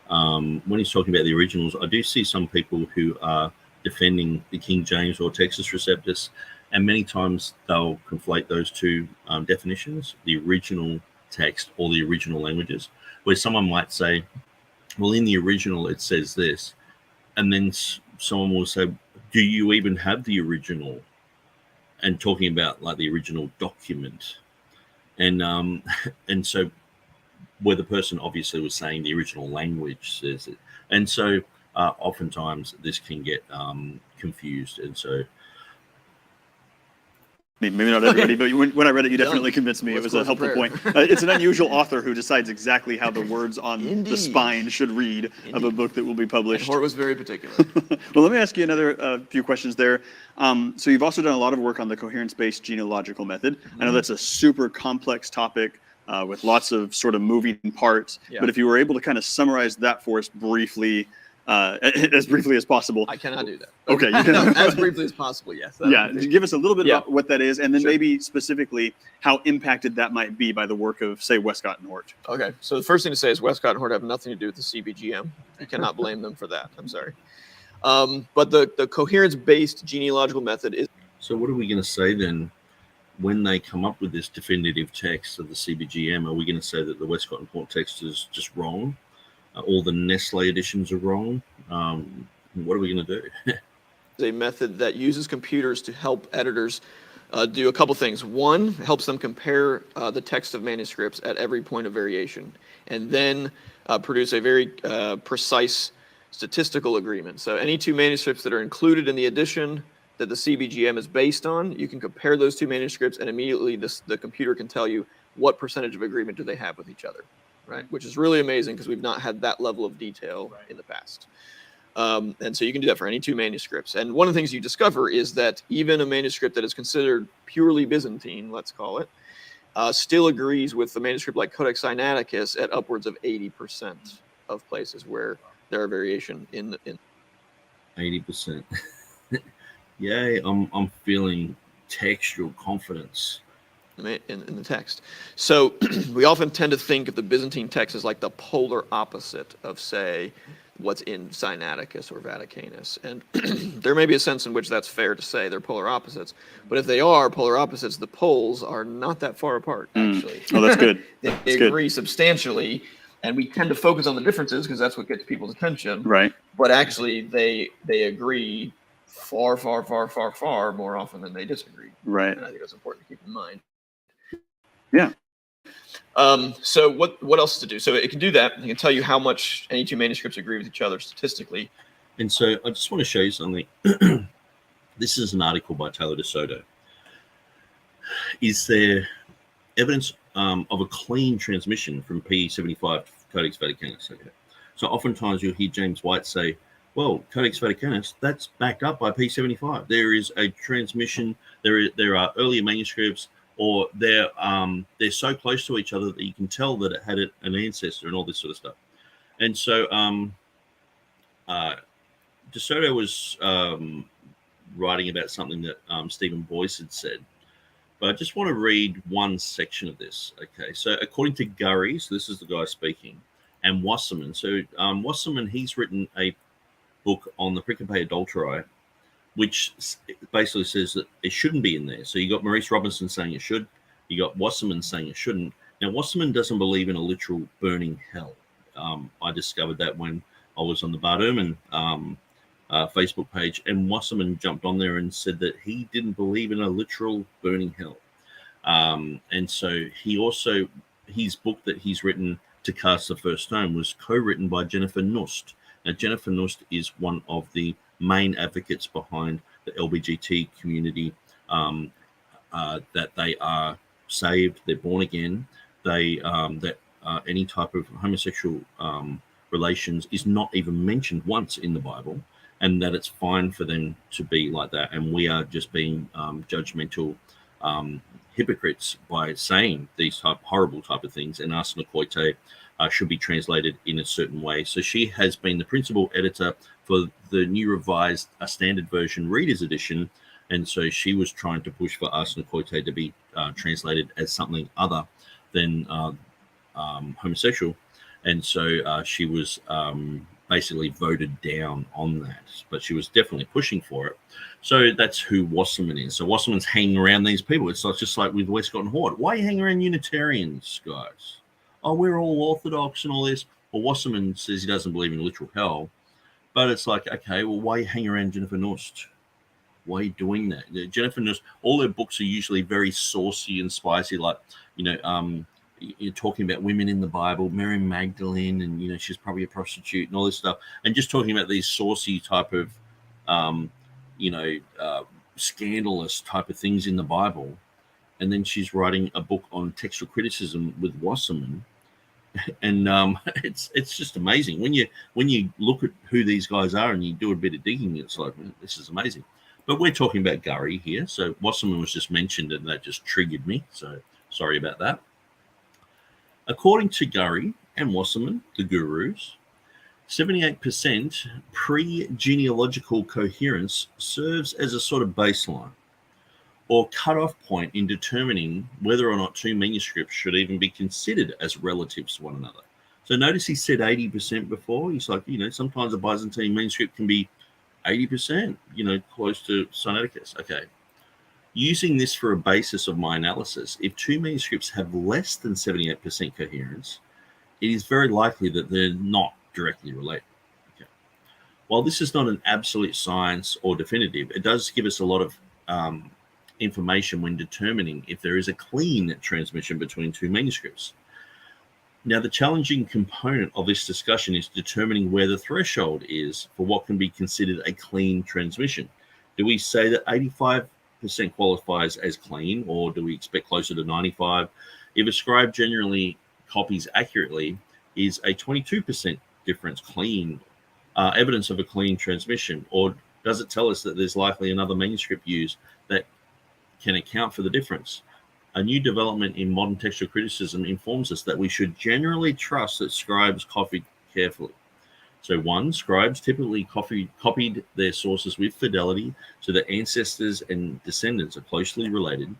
Speaker 1: When he's talking about the originals, I do see some people who are defending the King James or Textus Receptus, and many times they'll conflate those two definitions, the original text or the original languages, where someone might say, well, in the original it says this, and then someone will say, do you even have the original? And talking about like the original document, and so where the person obviously was saying the original language says it, and so oftentimes this can get confused, and so
Speaker 3: Maybe not everybody, but when I read it, you definitely convinced me. It
Speaker 5: Let's
Speaker 3: was a
Speaker 5: close
Speaker 3: helpful
Speaker 5: with
Speaker 3: point.
Speaker 5: prayer.
Speaker 3: It's an unusual author who decides exactly how the words on the
Speaker 5: Indeed.
Speaker 3: spine should read of a book that will be
Speaker 5: And
Speaker 3: published.
Speaker 5: Hort was very particular.
Speaker 3: Well, let me ask you another few questions there. So you've also done a lot of work on the coherence-based genealogical method. I know that's a super complex topic with lots of sort of moving parts.
Speaker 5: Yeah.
Speaker 3: But if you were able to kind of summarize that for us briefly, as briefly as possible.
Speaker 5: I cannot do that.
Speaker 3: Okay. You
Speaker 5: No,
Speaker 3: can,
Speaker 5: as briefly as possible, yes.
Speaker 3: yeah, give us a little bit
Speaker 5: Yeah.
Speaker 3: about what that is, and then
Speaker 5: Sure.
Speaker 3: maybe specifically how impacted that might be by the work of, say, Westcott and Hort.
Speaker 5: Okay, so the first thing to say is Westcott and Hort have nothing to do with the CBGM. You cannot blame them for that. I'm sorry. But the coherence-based genealogical method is
Speaker 1: So what are we going to say then when they come up with this definitive text of the CBGM? Are we going to say that the Westcott and Hort text is just wrong? All the Nestle editions are wrong? What are we going to do?
Speaker 5: a method that uses computers to help editors do a couple things. One, helps them compare the text of manuscripts at every point of variation, and then produce a very precise statistical agreement. So any two manuscripts that are included in the edition that the CBGM is based on, you can compare those two manuscripts, and immediately the computer can tell you what percentage of agreement do they have with each other, right? Which is really amazing because we've not had that level of detail in the past. And so you can do that for any two manuscripts. And one of the things you discover is that even a manuscript that is considered purely Byzantine, let's call it, still agrees with the manuscript like Codex Sinaiticus at upwards of 80% of places where there are variation in
Speaker 1: 80%. Yay, I'm feeling textual confidence.
Speaker 5: in the text. So we often tend to think of the Byzantine text as like the polar opposite of, say, what's in Sinaiticus or Vaticanus. And there may be a sense in which that's fair to say they're polar opposites. But if they are polar opposites, the poles are not that far apart, actually.
Speaker 3: Oh, that's good.
Speaker 5: They agree substantially. And we tend to focus on the differences because that's what gets people's attention.
Speaker 3: Right.
Speaker 5: But actually, they agree far, far, far, far, far more often than they disagree.
Speaker 3: Right.
Speaker 5: And I think that's important to keep in mind.
Speaker 3: Yeah.
Speaker 5: So what else to do? So it can do that. It can tell you how much any two manuscripts agree with each other statistically.
Speaker 1: And so I just want to show you something. This is an article by Taylor DeSoto. Is there evidence of a clean transmission from P75 to Codex Vaticanus? Okay. So oftentimes you'll hear James White say, well, Codex Vaticanus, that's backed up by P75. There is a transmission. There are earlier manuscripts, or they're so close to each other that you can tell that it had an ancestor and all this sort of stuff. And so DeSoto was writing about something that Stephen Boyce had said. But I just want to read one section of this. Okay, so according to Gurry, so this is the guy speaking, and Wasserman. So Wasserman, he's written a book on the Pericope Adulterae, which basically says that it shouldn't be in there. So you got Maurice Robinson saying it should. You got Wasserman saying it shouldn't. Now, Wasserman doesn't believe in a literal burning hell. I discovered that when I was on the Bart Ehrman Facebook page, and Wasserman jumped on there and said that he didn't believe in a literal burning hell. And so he also, his book that he's written to cast the first stone was co-written by Jennifer Knust. Now, Jennifer Knust is one of the main advocates behind the LBGT community, that they are saved, they're born again, that any type of homosexual relations is not even mentioned once in the Bible, and that it's fine for them to be like that. And we are just being judgmental hypocrites by saying these horrible type of things, and Arsena Koite should be translated in a certain way. So she has been the principal editor for the new revised standard version reader's edition, and so she was trying to push for Arsena Koite to be translated as something other than homosexual, and so she was basically voted down on that, but she was definitely pushing for it. So that's who Wasserman is. So Wasserman's hanging around these people. It's not just like with Westcott and Hort. Why are you hanging around Unitarians, guys? Oh, we're all Orthodox and all this. Well, Wasserman says he doesn't believe in literal hell, but it's like, okay, well, why are you hanging around Jennifer Knust? Why are you doing that? Jennifer Knust, all her books are usually very saucy and spicy, like, you're talking about women in the Bible, Mary Magdalene, and, she's probably a prostitute and all this stuff. And just talking about these saucy type of, scandalous type of things in the Bible, and then she's writing a book on textual criticism with Wasserman, and it's just amazing when you look at who these guys are and you do a bit of digging. It's like, man, this is amazing. But we're talking about Gurry here, so Wasserman was just mentioned, and that just triggered me. So sorry about that. According to Gurry and Wasserman, the gurus, 78% pre-genealogical coherence serves as a sort of baseline or cut-off point in determining whether or not two manuscripts should even be considered as relatives to one another. So notice he said 80% before. He's like, sometimes a Byzantine manuscript can be 80%, close to Sinaiticus. Okay. Using this for a basis of my analysis, if two manuscripts have less than 78% coherence, it is very likely that they're not directly related. Okay. While this is not an absolute science or definitive, it does give us a lot of information when determining if there is a clean transmission between two manuscripts. Now, the challenging component of this discussion is determining where the threshold is for what can be considered a clean transmission. Do we say that 85% qualifies as clean, or do we expect closer to 95? If a scribe generally copies accurately, is a 22% difference clean, evidence of a clean transmission, or does it tell us that there's likely another manuscript used that can account for the difference? A new development in modern textual criticism informs us that we should generally trust that scribes copied carefully. So 1, scribes typically copied their sources with fidelity so that ancestors and descendants are closely related.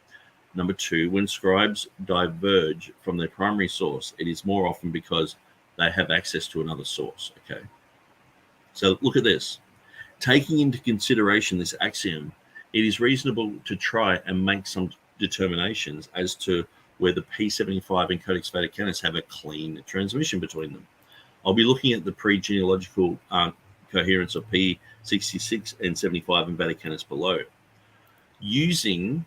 Speaker 1: Number 2, when scribes diverge from their primary source, it is more often because they have access to another source. Okay. So look at this. Taking into consideration this axiom, it is reasonable to try and make some determinations as to whether P75 and Codex Vaticanus have a clean transmission between them. I'll be looking at the pre-genealogical coherence of P66 and 75 in Vaticanus below. Using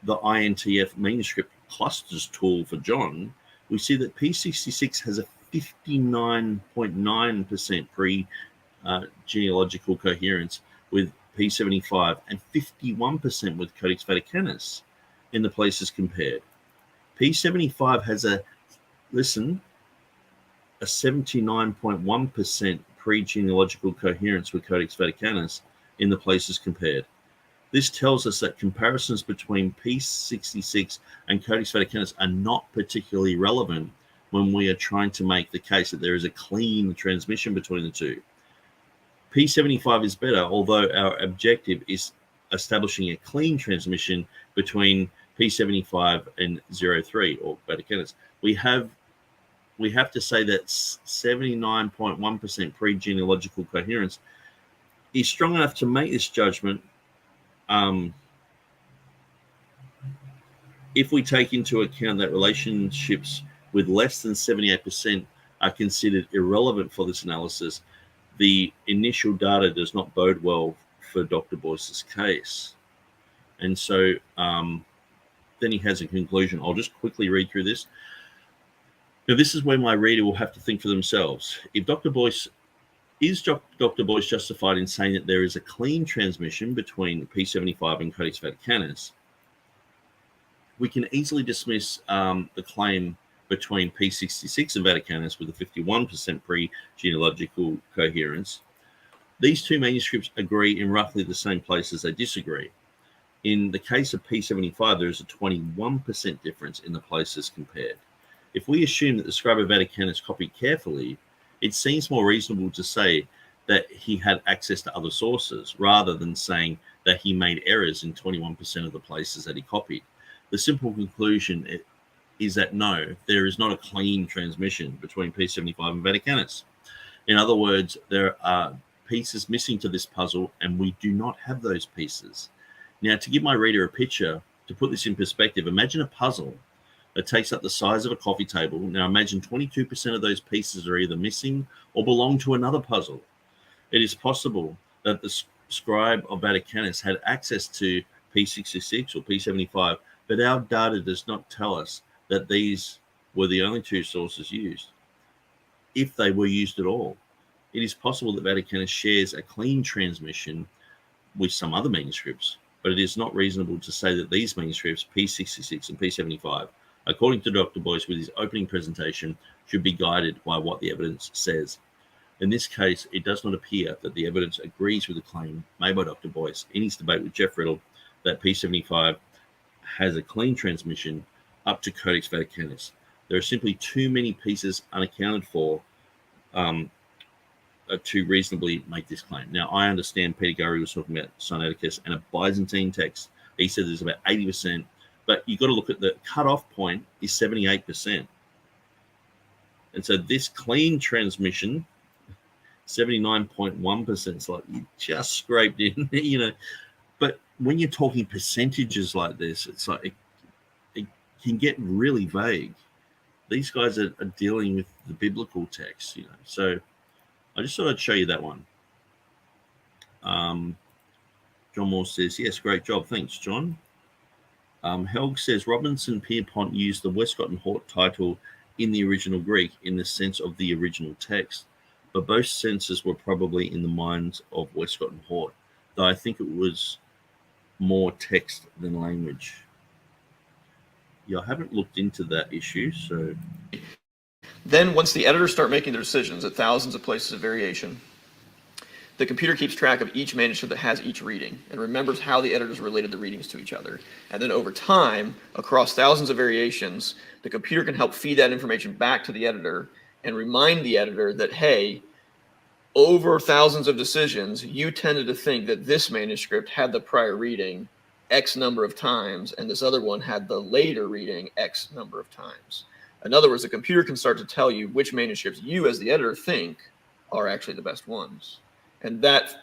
Speaker 1: the INTF manuscript clusters tool for John, we see that P66 has a 59.9% pre-genealogical coherence with P75 and 51% with Codex Vaticanus in the places compared. P75 has a 79.1% pre-genealogical coherence with Codex Vaticanus in the places compared. This tells us that comparisons between P66 and Codex Vaticanus are not particularly relevant when we are trying to make the case that there is a clean transmission between the two. P75 is better, although our objective is establishing a clean transmission between P75 and 03 or Vaticanus. We have to say that 79.1% pre-genealogical coherence is strong enough to make this judgment if we take into account that relationships with less than 78% are considered irrelevant for this analysis. The initial data does not bode well for Dr. Boyce's case. And so then he has a conclusion. I'll just quickly read through this. Now, this is where my reader will have to think for themselves. If Dr. Boyce justified in saying that there is a clean transmission between P75 and Codex Vaticanus, we can easily dismiss the claim between P66 and Vaticanus with a 51% pre-genealogical coherence. These two manuscripts agree in roughly the same places they disagree. In the case of P75, there is a 21% difference in the places compared. If we assume that the scribe of Vaticanus copied carefully, it seems more reasonable to say that he had access to other sources rather than saying that he made errors in 21% of the places that he copied. The simple conclusion is that no, there is not a clean transmission between P75 and Vaticanus. In other words, there are pieces missing to this puzzle, and we do not have those pieces. Now, to give my reader a picture, to put this in perspective, imagine a puzzle that takes up the size of a coffee table. Now, imagine 22% of those pieces are either missing or belong to another puzzle. It is possible that the scribe of Vaticanus had access to P66 or P75, but our data does not tell us that these were the only two sources used, if they were used at all. It is possible that Vaticanus shares a clean transmission with some other manuscripts, but it is not reasonable to say that these manuscripts, P66 and P75, according to Dr. Boyce with his opening presentation, should be guided by what the evidence says. In this case, it does not appear that the evidence agrees with the claim made by Dr. Boyce in his debate with Jeff Riddle that P75 has a clean transmission up to Codex Vaticanus. There are simply too many pieces unaccounted for to reasonably make this claim. Now, I understand Peter Gurry was talking about Sinaiticus and a Byzantine text. He said there's about 80%, but you've got to look at the cutoff point is 78%. And so this clean transmission, 79.1%, it's like you just scraped in, you know. But when you're talking percentages like this, it's like it can get really vague. These guys are dealing with the biblical text, you know. So I just thought I'd show you that one. John Moore says, yes, great job. Thanks, John. Helg says, Robinson Pierpont used the Westcott and Hort title in the original Greek in the sense of the original text, but both senses were probably in the minds of Westcott and Hort, though I think it was more text than language. Yeah, I haven't looked into that issue, so...
Speaker 5: Then once the editors start making their decisions at thousands of places of variation, the computer keeps track of each manuscript that has each reading and remembers how the editors related the readings to each other. And then over time, across thousands of variations, the computer can help feed that information back to the editor and remind the editor that, hey, over thousands of decisions, you tended to think that this manuscript had the prior reading X number of times, and this other one had the later reading X number of times. In other words, the computer can start to tell you which manuscripts you as the editor think are actually the best ones. And that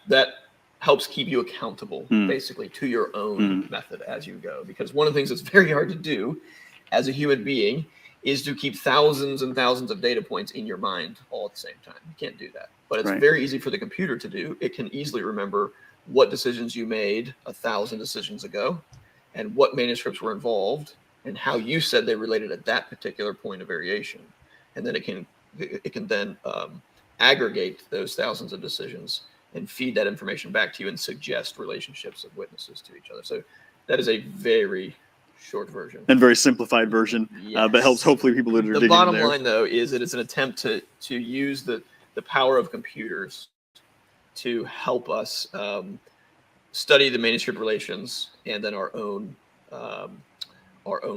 Speaker 5: helps keep you accountable, basically, to your own method as you go. Because one of the things that's very hard to do as a human being is to keep thousands and thousands of data points in your mind all at the same time. You can't do that. But it's very easy for the computer to do. It can easily remember what decisions you made 1,000 decisions ago and what manuscripts were involved and how you said they related at that particular point of variation. And then it can then aggregate those thousands of decisions and feed that information back to you and suggest relationships of witnesses to each other. So that is a very short version.
Speaker 3: And very simplified version, but helps hopefully people that are
Speaker 5: the bottom line, though, is that it's an attempt to use the power of computers to help us study the manuscript relations and then our own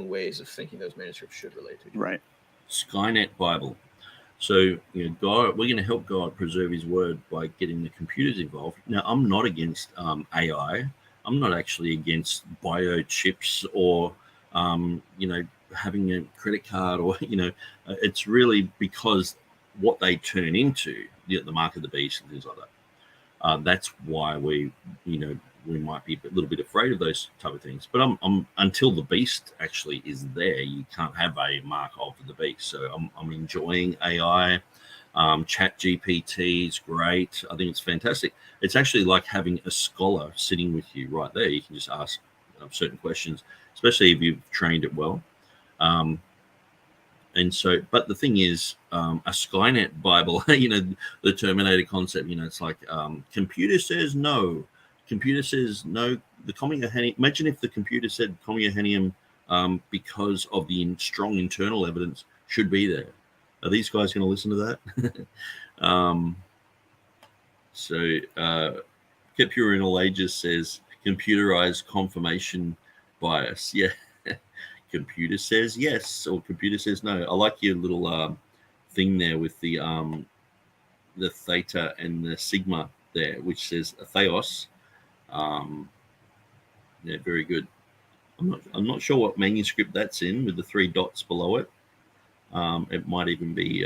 Speaker 5: ways of thinking those manuscripts should relate to each other.
Speaker 3: Right.
Speaker 1: Skynet Bible. So, you know, God, we're going to help God preserve his word by getting the computers involved. Now, I'm not against AI. I'm not actually against biochips or, you know, having a credit card or, you know, it's really because what they turn into, the mark of the beast and things like that. That's why we might be a little bit afraid of those type of things. But I'm until the beast actually is there, you can't have a mark of the beast. So I'm enjoying AI. Chat GPT is great. I think it's fantastic. It's actually like having a scholar sitting with you right there. You can just ask certain questions, especially if you've trained it well. And so, but the thing is, a Skynet Bible, you know, the Terminator concept, you know, it's like computer says no. Computer says no. The Commulohenium. Imagine if the computer said Commulohenium because of the strong internal evidence should be there. Are these guys going to listen to that? Kept Pure in All Ages says computerized confirmation bias. Yeah. Computer says yes or computer says no. I like your little thing there with the theta and the sigma there, which says theos. Yeah, very good. I'm not sure what manuscript that's in with the 3 dots below it. It might even be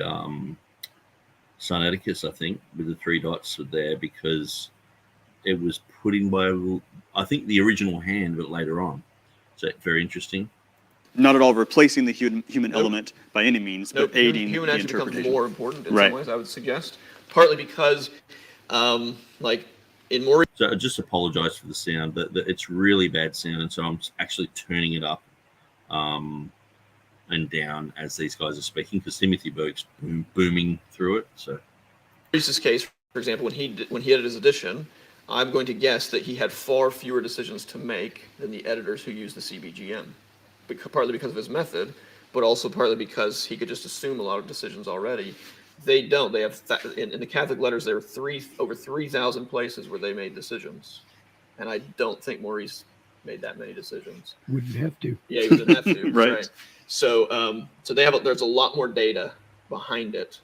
Speaker 1: Sinaiticus, I think, with the 3 dots there, because it was put in by, I think, the original hand, but later on. So very interesting.
Speaker 3: Not at all replacing the human element by any means, but aiding
Speaker 5: human
Speaker 3: the
Speaker 5: actually becomes
Speaker 3: interpretation.
Speaker 5: more important in some ways, I would suggest. Partly because, like, in more...
Speaker 1: So I just apologize for the sound, but it's really bad sound, and so I'm actually turning it up and down as these guys are speaking, because Timothy Berg's booming through it. So,
Speaker 5: Reese's case, for example, when he did his edition, I'm going to guess that he had far fewer decisions to make than the editors who use the CBGM, partly because of his method, but also partly because he could just assume a lot of decisions already. They don't. They have in the Catholic letters, there are over 3,000 places where they made decisions, and I don't think Maurice made that many decisions.
Speaker 4: Wouldn't have to.
Speaker 5: Yeah, he wouldn't have to.
Speaker 3: Right.
Speaker 5: So, so there's a lot more data behind it,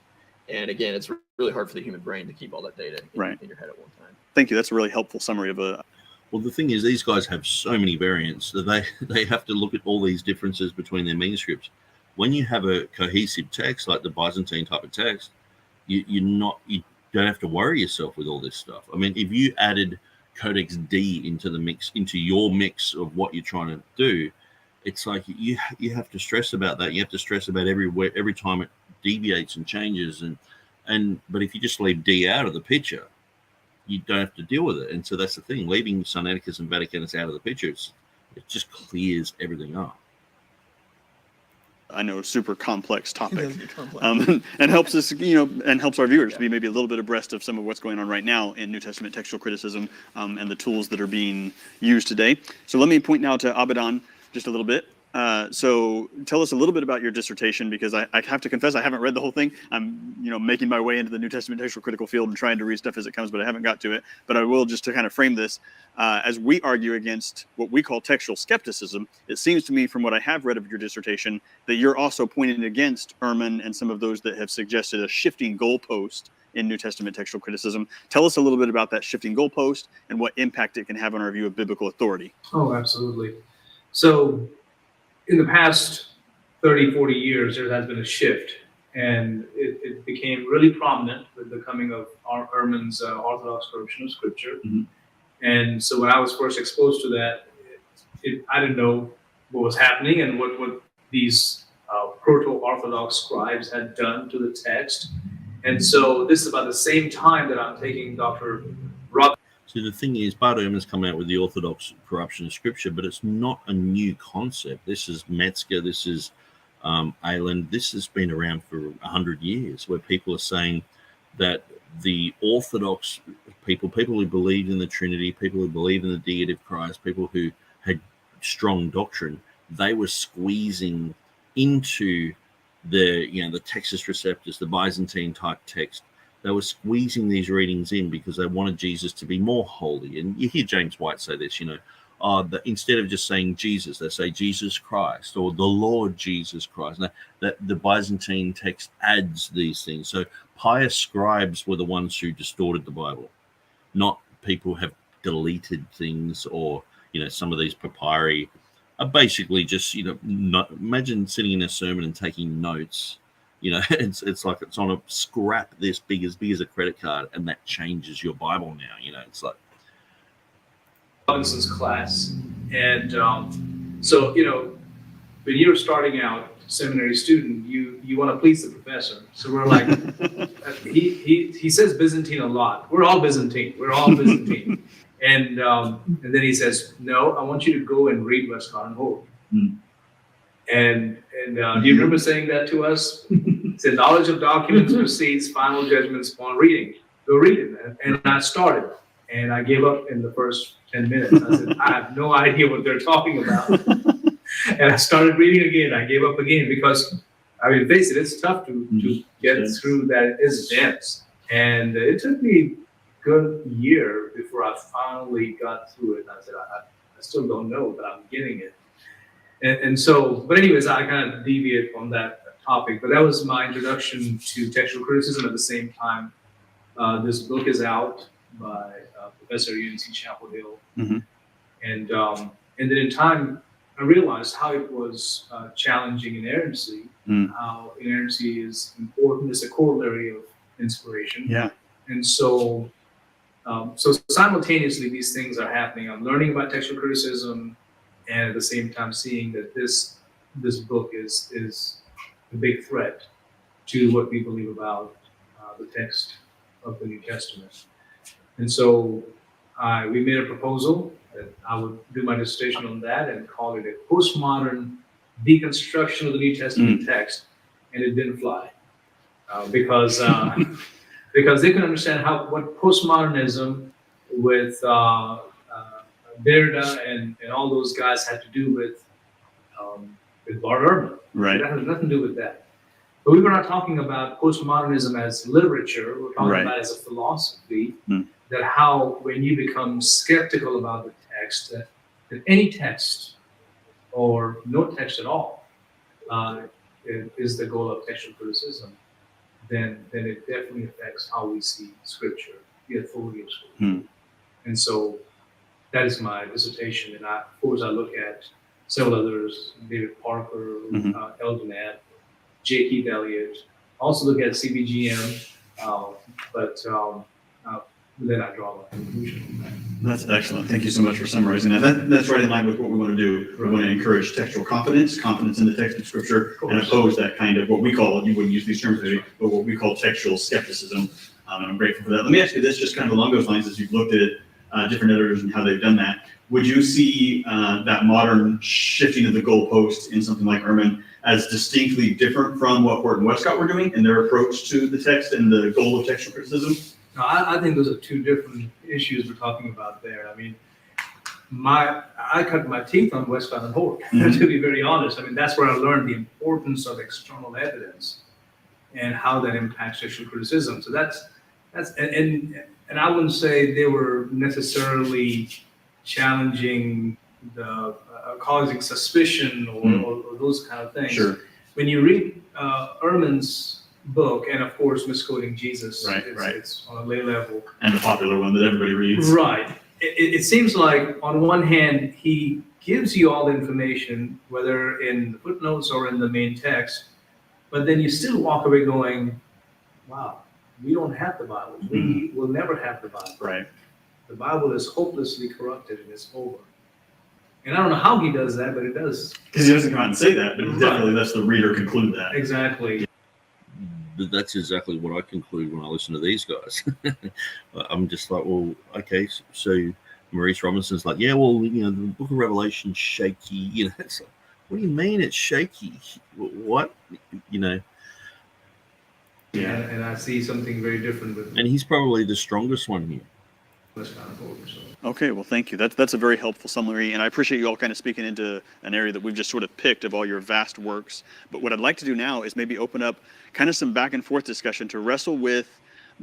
Speaker 5: and again, it's really hard for the human brain to keep all that data in your head at one time.
Speaker 3: Thank you. That's a really helpful summary of a.
Speaker 1: Well, the thing is, these guys have so many variants that they have to look at all these differences between their manuscripts. When you have a cohesive text like the Byzantine type of text, you don't have to worry yourself with all this stuff. I mean, if you added Codex D into the mix, into your mix of what you're trying to do, it's like you have to stress about that. You have to stress about every time it deviates and changes, but if you just leave D out of the picture, you don't have to deal with it. And so that's the thing. Leaving Sinaiticus and Vaticanus out of the picture, it just clears everything up.
Speaker 3: I know, super complex topic, and helps us, and helps our viewers to be maybe a little bit abreast of some of what's going on right now in New Testament textual criticism and the tools that are being used today. So let me point now to Abaddon just a little bit. So tell us a little bit about your dissertation, because I have to confess I haven't read the whole thing. I'm making my way into the New Testament textual critical field and trying to read stuff as it comes, but I haven't got to it. But I will, just to kind of frame this, as we argue against what we call textual skepticism. It seems to me from what I have read of your dissertation that you're also pointing against Ehrman and some of those that have suggested a shifting goalpost in New Testament textual criticism. Tell us a little bit about that shifting goalpost and what impact it can have on our view of biblical authority.
Speaker 6: Oh, absolutely. So in the past 30, 40 years, there has been a shift, and it became really prominent with the coming of Ehrman's Orthodox corruption of Scripture. Mm-hmm. And so when I was first exposed to that, I didn't know what was happening and what these proto-Orthodox scribes had done to the text. And so this is about the same time that I'm taking Dr. Ruckman.
Speaker 1: So the thing is, Bart Ehrman's come out with the Orthodox corruption of Scripture, but it's not a new concept. This is Metzger, this is Ayland. This has been around for 100 years, where people are saying that the Orthodox people who believed in the Trinity, people who believed in the deity of Christ, people who had strong doctrine, they were squeezing into the Textus Receptus, the Byzantine type text. They were squeezing these readings in because they wanted Jesus to be more holy. And you hear James White say this, instead of just saying Jesus, they say Jesus Christ or the Lord Jesus Christ. Now, that the Byzantine text adds these things. So pious scribes were the ones who distorted the Bible, not people who have deleted things, or some of these papyri are basically just imagine sitting in a sermon and taking notes. It's like it's on a scrap this big as a credit card, and that changes your Bible now. It's like
Speaker 6: Robinson's class, and so when you're starting out seminary student, you want to please the professor. So we're like, he says Byzantine a lot. We're all Byzantine. And then he says, no, I want you to go and read Westcott and Hort. And do you remember saying that to us? It said, knowledge of documents precedes final judgments upon reading. Go read it, man. And I started, and I gave up in the first 10 minutes. I said, I have no idea what they're talking about. And I started reading again. I gave up again because, face it, it's tough to get through that. It is dense. And it took me a good year before I finally got through it. And I said, I still don't know, but I'm getting it. And so, but anyways, I kind of deviate from that topic. But that was my introduction to textual criticism. At the same time, this book is out by Professor UNC Chapel Hill. Mm-hmm. And then in time, I realized how it was challenging inerrancy, how inerrancy is important. It's a corollary of inspiration. Yeah. And so simultaneously, these things are happening. I'm learning about textual criticism, and at the same time seeing that this book is a big threat to what we believe about the text of the New Testament. And so we made a proposal that I would do my dissertation on that and call it a postmodern deconstruction of the New Testament text, and it didn't fly because they can understand what postmodernism with Derrida and all those guys had to do with Bart Ehrman.
Speaker 3: Right.
Speaker 6: That has nothing to do with that. But we were not talking about postmodernism as literature. We're talking about it as a philosophy. That how, when you become skeptical about the text, that any text or no text at all is the goal of textual criticism, then it definitely affects how we see Scripture, the authority of Scripture. And so that is my dissertation. And of course, I look at several others, David Parker, Eldon Abt, J. Keith Elliott. Also look at CBGM, but then I draw my conclusion from that.
Speaker 3: That's excellent. Thank you so much for summarizing that. That's right in line with what we want to do. We want to encourage textual confidence in the text of Scripture, and oppose that kind of what we call, you wouldn't use these terms maybe, but what we call textual skepticism. And I'm grateful for that. Let me ask you this, just kind of along those lines, as you've looked at different editors and how they've done that. Would you see that modern shifting of the goalpost in something like Ehrman as distinctly different from what Hort and Westcott were doing in their approach to the text and the goal of textual criticism?
Speaker 6: No, I think those are two different issues we're talking about there. I mean, I cut my teeth on Westcott and Hort, to be very honest. I mean, that's where I learned the importance of external evidence and how that impacts textual criticism. So that's and I wouldn't say they were necessarily challenging the causing suspicion or those kind of things.
Speaker 3: Sure.
Speaker 6: When you read Ehrman's book, and of course misquoting Jesus, it's on a lay level.
Speaker 3: And the popular one that everybody reads.
Speaker 6: Right. It seems like on one hand, he gives you all the information, whether in the footnotes or in the main text, but then you still walk away going, wow, we don't have the Bible. We will never have the Bible.
Speaker 3: Right.
Speaker 6: The Bible is hopelessly corrupted and it's over. And I don't know how he does that, but it does.
Speaker 3: Because he doesn't come out and say that, but he definitely lets the reader conclude that.
Speaker 6: Exactly.
Speaker 1: That's exactly what I conclude when I listen to these guys. I'm just like, well, okay, so Maurice Robinson's like, yeah, well, the Book of Revelation's shaky. It's like, what do you mean it's shaky? What?
Speaker 6: Yeah. And I see something very different with.
Speaker 1: And he's probably the strongest one here.
Speaker 3: Okay, well, thank you. That's a very helpful summary, and I appreciate you all kind of speaking into an area that we've just sort of picked of all your vast works. But what I'd like to do now is maybe open up kind of some back and forth discussion to wrestle with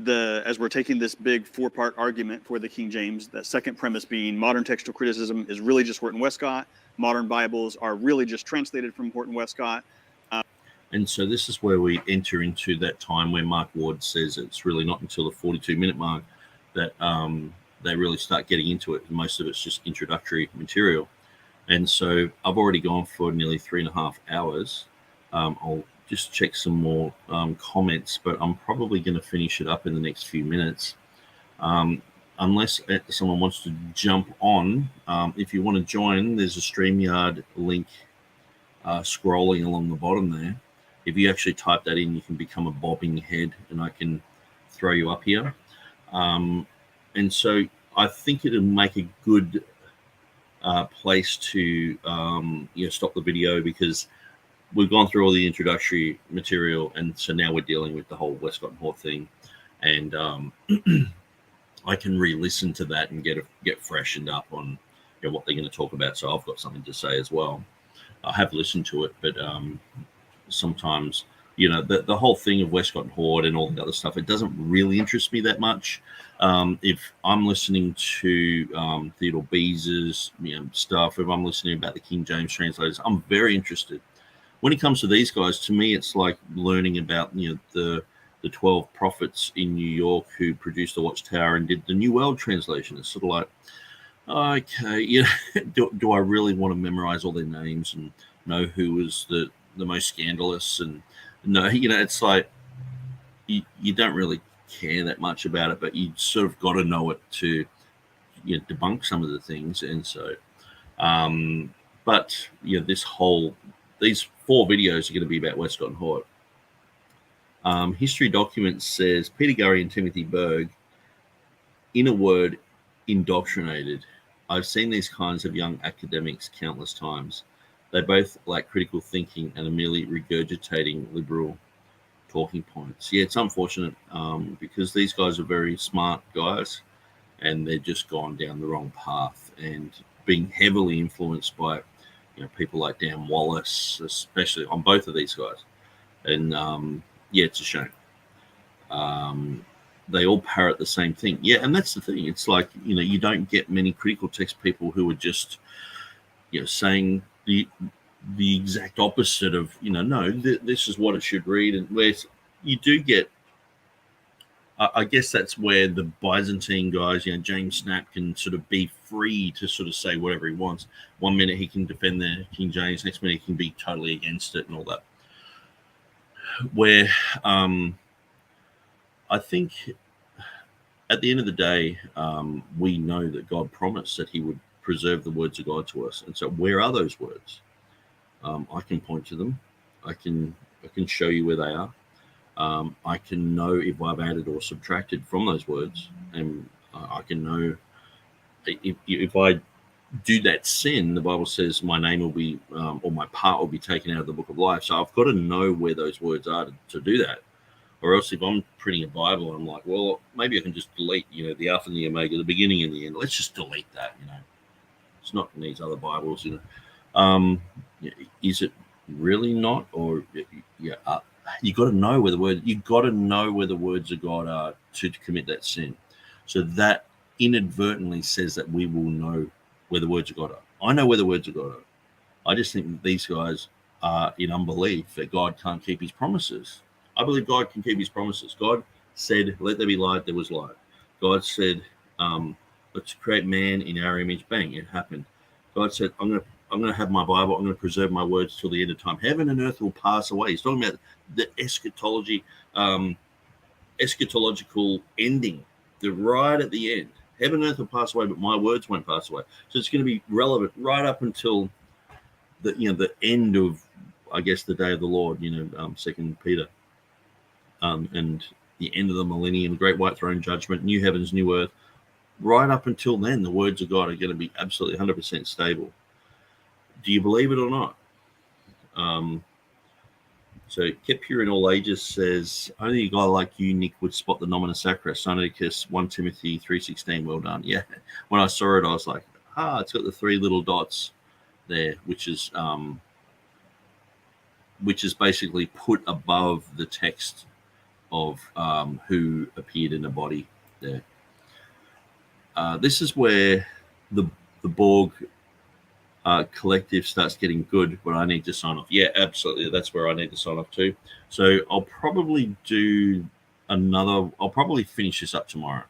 Speaker 3: as we're taking this big 4-part argument for the King James, that second premise being modern textual criticism is really just Hort and Westcott. Modern Bibles are really just translated from Hort and Westcott.
Speaker 1: And so this is where we enter into that time where Mark Ward says it's really not until the 42-minute mark that they really start getting into it. Most of it's just introductory material. And so I've already gone for nearly 3.5 hours. I'll just check some more comments, but I'm probably going to finish it up in the next few minutes. Unless someone wants to jump on. If you want to join, there's a StreamYard link scrolling along the bottom there. If you actually type that in, you can become a bobbing head and I can throw you up here. And so I think it'll make a good place to stop the video, because we've gone through all the introductory material, and so now we're dealing with the whole Westcott and Hort thing, and I can re-listen to that and get freshened up on what they're going to talk about. So I've got something to say as well. I have listened to it, but sometimes the whole thing of Westcott and Hort and all the other stuff, it doesn't really interest me that much. If I'm listening to Theodore Beeze's stuff, if I'm listening about the King James translators, I'm very interested. When it comes to these guys, to me, it's like learning about the 12 prophets in New York who produced the Watchtower and did the New World Translation. It's sort of like, okay, do I really want to memorize all their names and know who was the most scandalous? And no, it's like you don't really care that much about it, but you sort of got to know it to debunk some of the things. And so but these 4 videos are going to be about Westcott and Hort. History Documents says Peter Gurry and Timothy Berg, in a word, indoctrinated. I've seen these kinds of young academics countless times. They both lack critical thinking and are merely regurgitating liberal talking points. Yeah, it's unfortunate because these guys are very smart guys, and they've just gone down the wrong path and being heavily influenced by people like Dan Wallace, especially on both of these guys. And it's a shame. They all parrot the same thing. Yeah, and that's the thing. It's like, you don't get many critical text people who are just, saying the exact opposite of, no, this is what it should read. And where you do get, I guess that's where the Byzantine guys, James Snap, can sort of be free to sort of say whatever he wants. 1 minute he can defend the King James, next minute he can be totally against it and all that. Where I think at the end of the day, we know that God promised that he would preserve the words of God to us. And so where are those words? I can point to them. I can show you where they are. I can know if I've added or subtracted from those words, and I can know if I do that sin. The Bible says my name will be, or my part will be taken out of the book of life. So I've got to know where those words are to do that. Or else if I'm printing a Bible, I'm like, well, maybe I can just delete, the Alpha and the Omega, the beginning and the end. Let's just delete that, It's not in these other Bibles, Is it really not? Or you got to know where the words of God are to commit that sin. So that inadvertently says that we will know where the words of God are. I know where the words of God are. I just think that these guys are in unbelief that God can't keep his promises. I believe God can keep his promises. God said, let there be light, there was light. God said, let's create man in our image. Bang, it happened. God said, I'm going to have my Bible. I'm going to preserve my words till the end of time. Heaven and earth will pass away. He's talking about the eschatological ending, right at the end. Heaven and earth will pass away, but my words won't pass away. So it's going to be relevant right up until the end of, I guess, the day of the Lord. 2 Peter, and the end of the millennium, great white throne judgment, new heavens, new earth. Right up until then, the words of God are going to be absolutely 100% stable. Do you believe it or not? So Kept Pure in All Ages says, only a guy like you, Nick, would spot the nomina sacra. Sinaiticus 1 Timothy 3:16. Well done. Yeah. When I saw it, I was like, it's got the three little dots there, which is basically put above the text of who appeared in the body there. This is where the Borg collective starts getting good, but I need to sign off. Yeah, absolutely. That's where I need to sign off too. So I'll probably I'll probably finish this up tomorrow,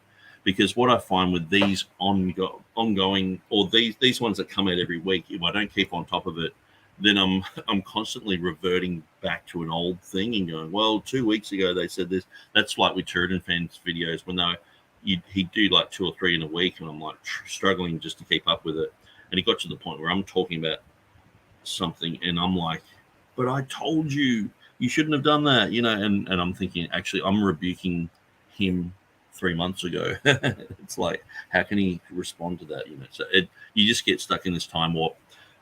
Speaker 1: because what I find with these ongoing, or these ones that come out every week, if I don't keep on top of it, then I'm constantly reverting back to an old thing and going, well, 2 weeks ago they said this. That's like with TurretinFan's videos when he'd do like 2 or 3 in a week, and I'm like struggling just to keep up with it. And it got to the point where I'm talking about something and I'm like, but I told you shouldn't have done that, and I'm thinking, actually, I'm rebuking him 3 months ago. It's like, how can he respond to that? So you just get stuck in this time warp.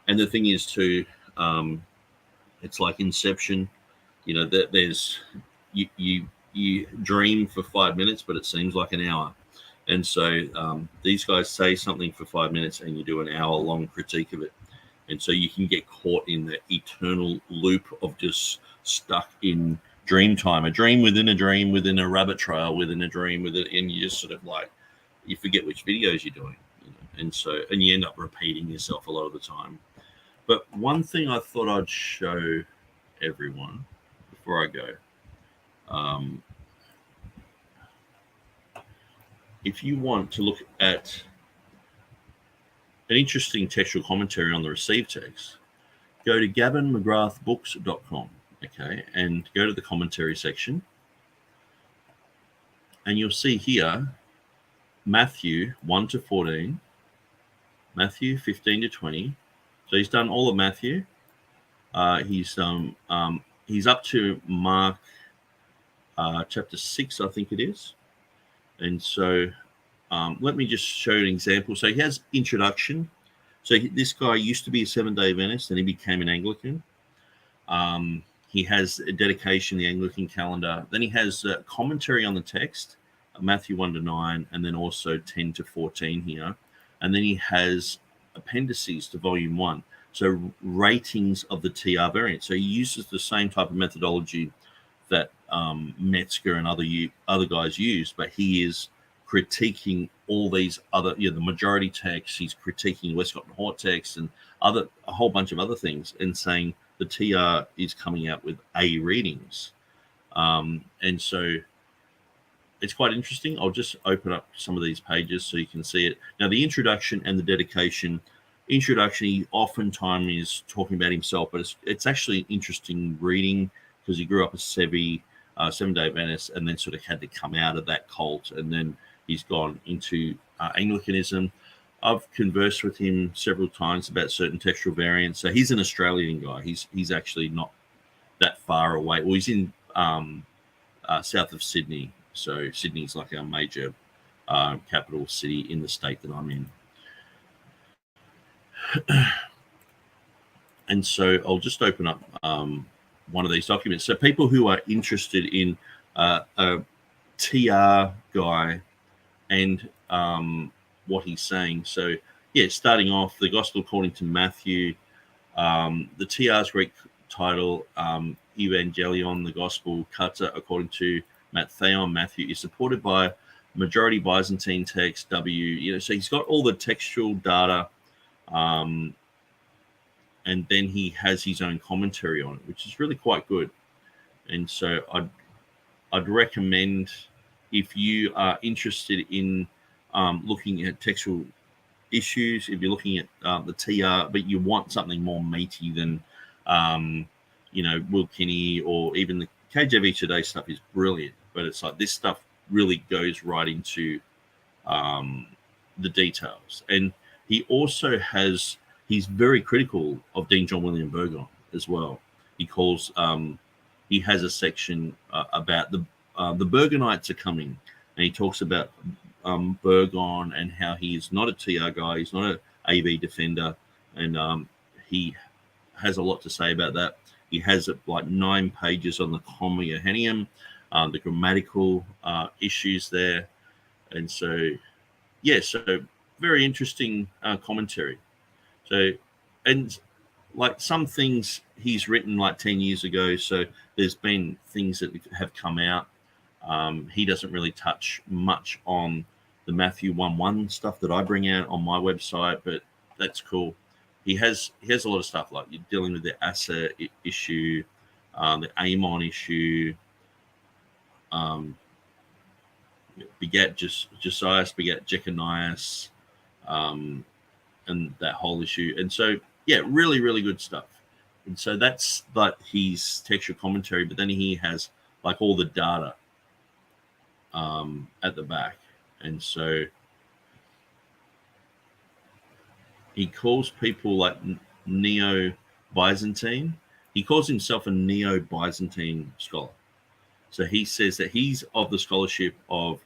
Speaker 1: And the thing is too, it's like Inception, that there's you dream for 5 minutes, but it seems like an hour. And so these guys say something for 5 minutes and you do an hour-long critique of it. And so you can get caught in the eternal loop of just stuck in dream time, a dream within a rabbit trail within a dream, and you just sort of like, you forget which videos you're doing. And you end up repeating yourself a lot of the time. But one thing I thought I'd show everyone before I go, if you want to look at an interesting textual commentary on the received text, go to gavinmcgrathbooks.com, okay, and go to the commentary section, and you'll see here Matthew 1 to 14, Matthew 15 to 20. So he's done all of Matthew. He's up to Mark chapter 6, I think it is. And so let me just show you an example. So he has introduction. So this guy used to be a Seventh-day Adventist, and he became an Anglican. He has a dedication, the Anglican calendar. Then he has a commentary on the text, Matthew 1 to 9, and then also 10 to 14 here. And then he has appendices to volume 1. So ratings of the TR variant. So he uses the same type of methodology that Metzger and other guys use, but he is critiquing all these other, the majority texts. He's critiquing Westcott and Hort texts and a whole bunch of other things, and saying the TR is coming out with A readings. And so it's quite interesting. I'll just open up some of these pages so you can see it. Now, the introduction and the dedication. Introduction, he oftentimes is talking about himself, but it's actually interesting reading, because he grew up as Seventh-day Adventist, and then sort of had to come out of that cult, and then he's gone into Anglicanism. I've conversed with him several times about certain textual variants. So he's an Australian guy. He's actually not that far away. Well, he's in south of Sydney. So Sydney's like our major capital city in the state that I'm in. And so I'll just open up one of these documents. So people who are interested in a TR guy and what he's saying. So, yeah, starting off, the Gospel according to Matthew, the TR's Greek title, Evangelion, the Gospel, Kata, according to Matthew, is supported by majority Byzantine text, W. So he's got all the textual data, and then he has his own commentary on it, which is really quite good. And so I'd recommend, if you are interested in looking at textual issues, if you're looking at the TR, but you want something more meaty than, Will Kinney, or even the KJV Today stuff is brilliant, but it's like this stuff really goes right into the details. And he also he's very critical of Dean John William Burgon as well. He calls, he has a section about the Burgonites are coming, and he talks about Burgon and how he is not a TR guy, he's not an AV defender, and he has a lot to say about that. He has like 9 pages on the Comma Johanneum, the grammatical issues there, and so very interesting commentary. So, and like some things he's written like 10 years ago, so there's been things that have come out. He doesn't really touch much on the Matthew 1:1 stuff that I bring out on my website, but that's cool. He has a lot of stuff, like you're dealing with the Asa issue, the Amon issue, begat Josias, begat Jeconias, and that whole issue. And so, yeah, really, really good stuff. And so that's like his textual commentary, but then he has like all the data at the back. And so he calls people like Neo-Byzantine. He calls himself a Neo-Byzantine scholar. So he says that he's of the scholarship of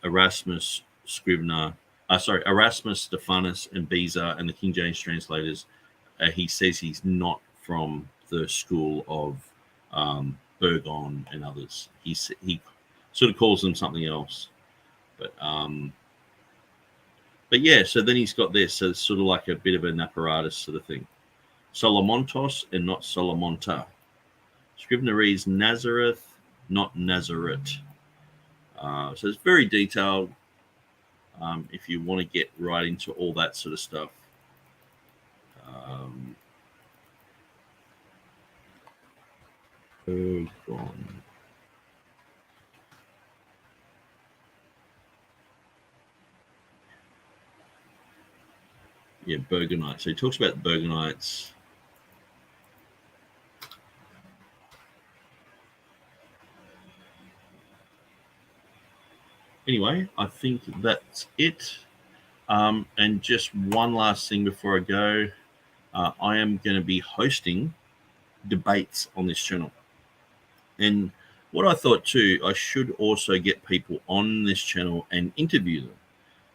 Speaker 1: Erasmus, Scrivener, Erasmus, Stephanus, and Beza, and the King James translators. He says he's not from the school of Burgon and others. He sort of calls them something else. But yeah, so then he's got this. So it's sort of like a bit of an apparatus sort of thing. Solomontos and not Solomonta. Scrivener reads Nazareth, not Nazareth. So it's very detailed. If you want to get right into all that sort of stuff. Burgon. Yeah, Burgonites. So he talks about the Burgonites. Anyway, I think that's it. And just one last thing before I go. I am going to be hosting debates on this channel. And what I thought too, I should also get people on this channel and interview them.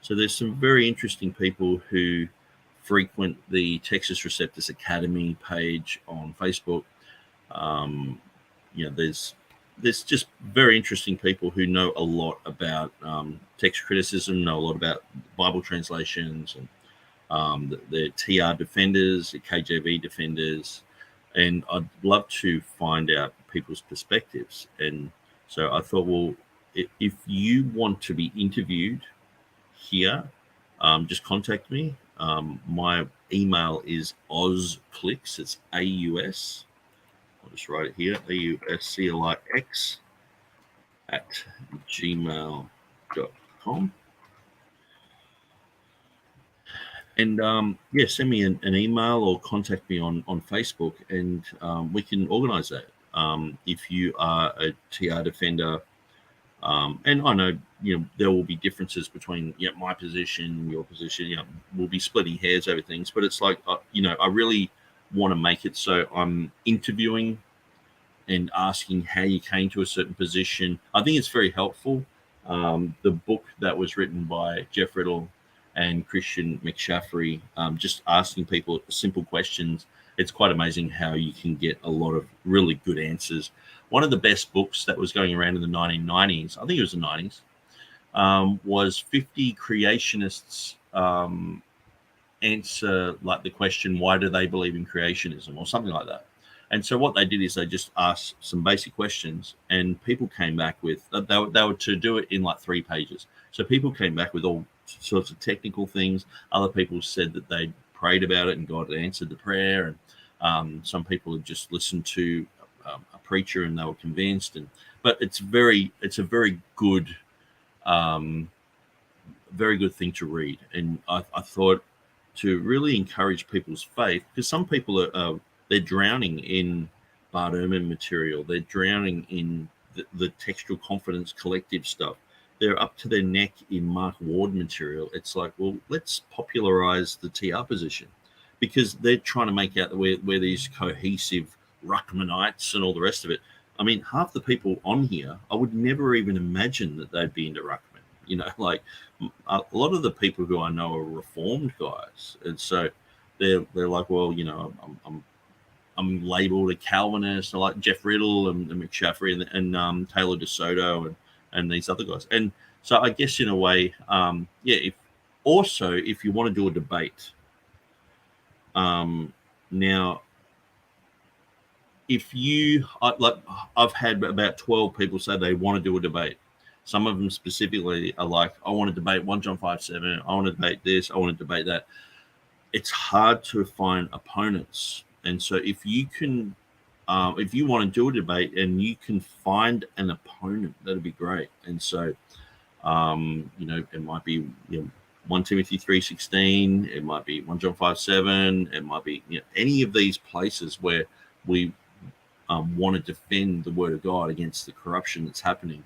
Speaker 1: So there's some very interesting people who frequent the Textus Receptus Academy page on Facebook. There's there's just very interesting people who know a lot about text criticism, know a lot about Bible translations, and the TR defenders, the KJV defenders, and I'd love to find out people's perspectives. And so I thought, well, if you want to be interviewed here, just contact me. My email is ausclix. It's AUS. I'll just write it here, AUSCLIX @gmail.com. And yeah, send me an email or contact me on Facebook, and we can organize that. If you are a TR defender, and I know, there will be differences between my position, your position. We'll be splitting hairs over things, but it's like, I really want to make it so I'm interviewing and asking how you came to a certain position. I think it's very helpful. The book that was written by Jeff Riddle and Christian McShaffrey, just asking people simple questions. It's quite amazing how you can get a lot of really good answers. One of the best books that was going around in the 1990s, I think it was the 90s, was 50 creationists answer like the question, why do they believe in creationism, or something like that. And so what they did is they just asked some basic questions, and people came back with, they were to do it in like 3 pages. So people came back with all sorts of technical things. Other people said that they prayed about it and God had answered the prayer. And some people had just listened to a preacher and they were convinced. But it's a very good thing to read. And I thought to really encourage people's faith, because some people they're drowning in Bart Ehrman material. They're drowning in the Textual Confidence Collective stuff. They're up to their neck in Mark Ward material. It's like, well, let's popularize the TR position, because they're trying to make out that we're these cohesive Ruckmanites and all the rest of it. I mean, half the people on here, I would never even imagine that they'd be into Ruckman. Like a lot of the people who I know are Reformed guys, and so they're like, well, I'm labeled a Calvinist. I like Jeff Riddle and McShaffrey and Taylor DeSoto and these other guys. And so I guess in a way, if you want to do a debate, now, I've had about 12 people say they want to do a debate. Some of them specifically are like, I want to debate 1 John 5:7. I want to debate this. I want to debate that. It's hard to find opponents. And so if you can, if you want to do a debate and you can find an opponent, that'd be great. And so, it might be 1 Timothy 3:16. It might be 1 John 5:7. It might be any of these places where we want to defend the Word of God against the corruption that's happening.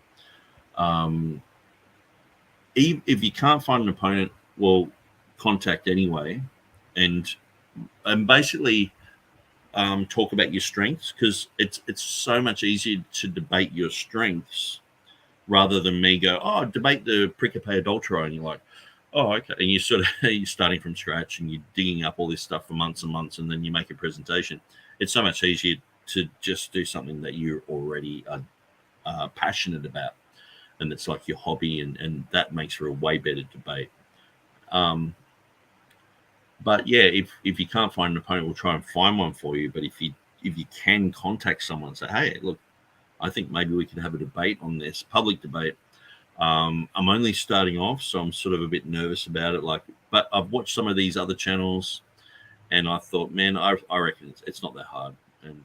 Speaker 1: If you can't find an opponent, well, contact anyway, and basically talk about your strengths, because it's so much easier to debate your strengths rather than me go, debate the Pericope Adultera, and you're like, oh, okay, and you you're starting from scratch and you're digging up all this stuff for months and months, and then you make a presentation. It's so much easier to just do something that you're already passionate about, and it's like your hobby, and that makes for a way better debate. But yeah, if you can't find an opponent, we'll try and find one for you. But if you can contact someone and say, hey, look, I think maybe we can have a debate on this, public debate. I'm only starting off, so I'm sort of a bit nervous about it. But I've watched some of these other channels, and I thought, man, I reckon it's not that hard. And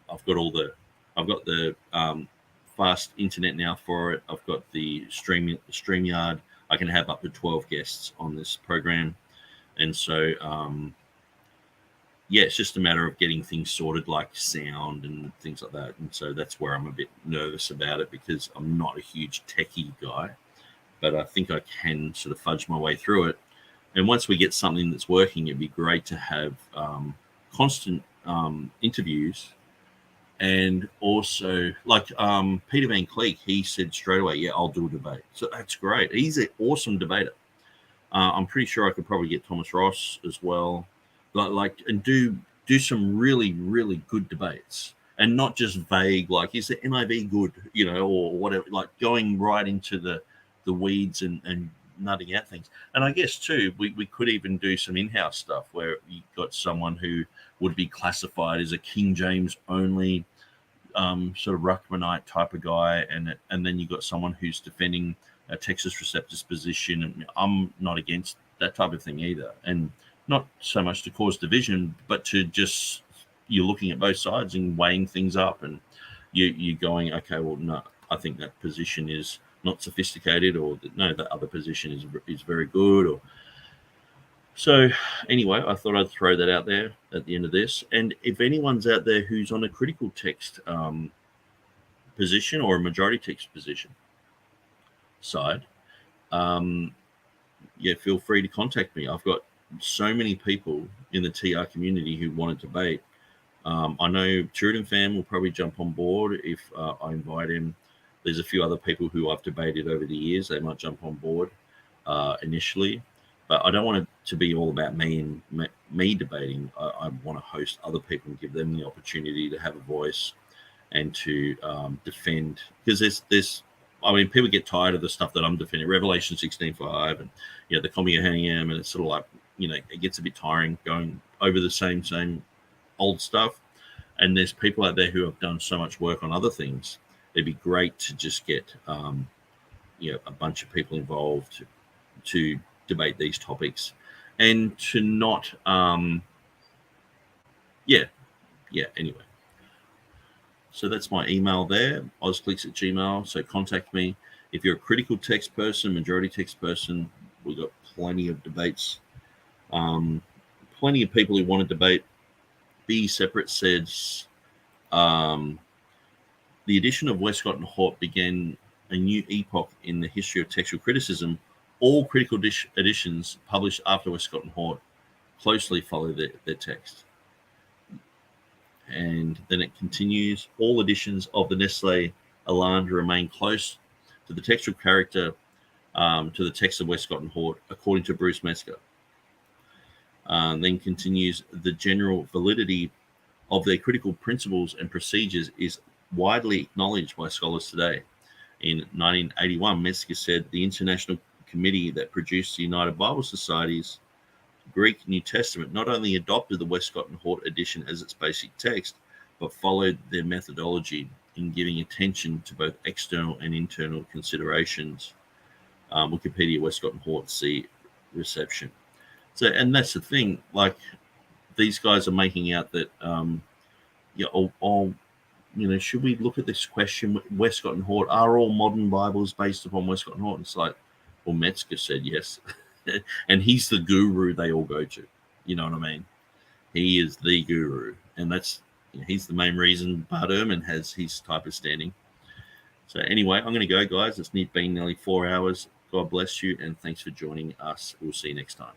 Speaker 1: I've got the fast internet now for it. I've got the StreamYard. I can have up to 12 guests on this program. And so, it's just a matter of getting things sorted, like sound and things like that. And so that's where I'm a bit nervous about it, because I'm not a huge techie guy, but I think I can sort of fudge my way through it. And once we get something that's working, it'd be great to have constant interviews. And also, like Peter Van Cleek, he said straight away, I'll do a debate. So that's great. He's an awesome debater. I'm pretty sure I could probably get Thomas Ross as well, and do some really, really good debates. and not just vague, like, is the NIV good, or whatever, like going right into the weeds and nutting out things. And I guess too, we could even do some in-house stuff where you got someone who would be classified as a King James only sort of Ruckmanite type of guy, and then you got someone who's defending a Textus Receptus position. And I'm not against that type of thing either, and not so much to cause division, but to just, you're looking at both sides and weighing things up, and you're going, okay, well, no, I think that position is not sophisticated, or no, that other position is very good. Or so anyway, I thought I'd throw that out there at the end of this. And if anyone's out there who's on a critical text position or a majority text position side, feel free to contact me. I've got so many people in the TR community who want to debate. I know TurretinFan will probably jump on board if I invite him. There's a few other people who I've debated over the years. They might jump on board initially, but I don't want it to be all about me and me debating. I want to host other people and give them the opportunity to have a voice and to defend, because there's people get tired of the stuff that I'm defending, Revelation 16:5, and the Commuhanium, and it's sort of like, it gets a bit tiring going over the same old stuff. And there's people out there who have done so much work on other things. It'd be great to just get a bunch of people involved to debate these topics, and to not anyway. So that's my email there, ozclicks@gmail. So contact me if you're a critical text person, majority text person. We've got plenty of debates, plenty of people who want to debate. B Separate says, the edition of Westcott and Hort began a new epoch in the history of textual criticism. All critical editions published after Westcott and Hort closely follow their text. And then it continues, all editions of the Nestle Aland remain close to the textual character, to the text of Westcott and Hort, according to Bruce Metzger. Then continues, the general validity of their critical principles and procedures is widely acknowledged by scholars today. In 1981, Metzger said the international committee that produced the United Bible Society's Greek New Testament not only adopted the Westcott and Hort edition as its basic text, but followed their methodology in giving attention to both external and internal considerations. Wikipedia, Westcott and Hort, see reception. So, and that's the thing, like, these guys are making out that, should we look at this question, Westcott and Hort, are all modern Bibles based upon Westcott and Hort? And it's like, well, Metzger said yes. And he's the guru they all go to. You know what I mean? He is the guru. And he's the main reason Bart Ehrman has his type of standing. So anyway, I'm going to go, guys. It's been nearly 4 hours. God bless you, and thanks for joining us. We'll see you next time.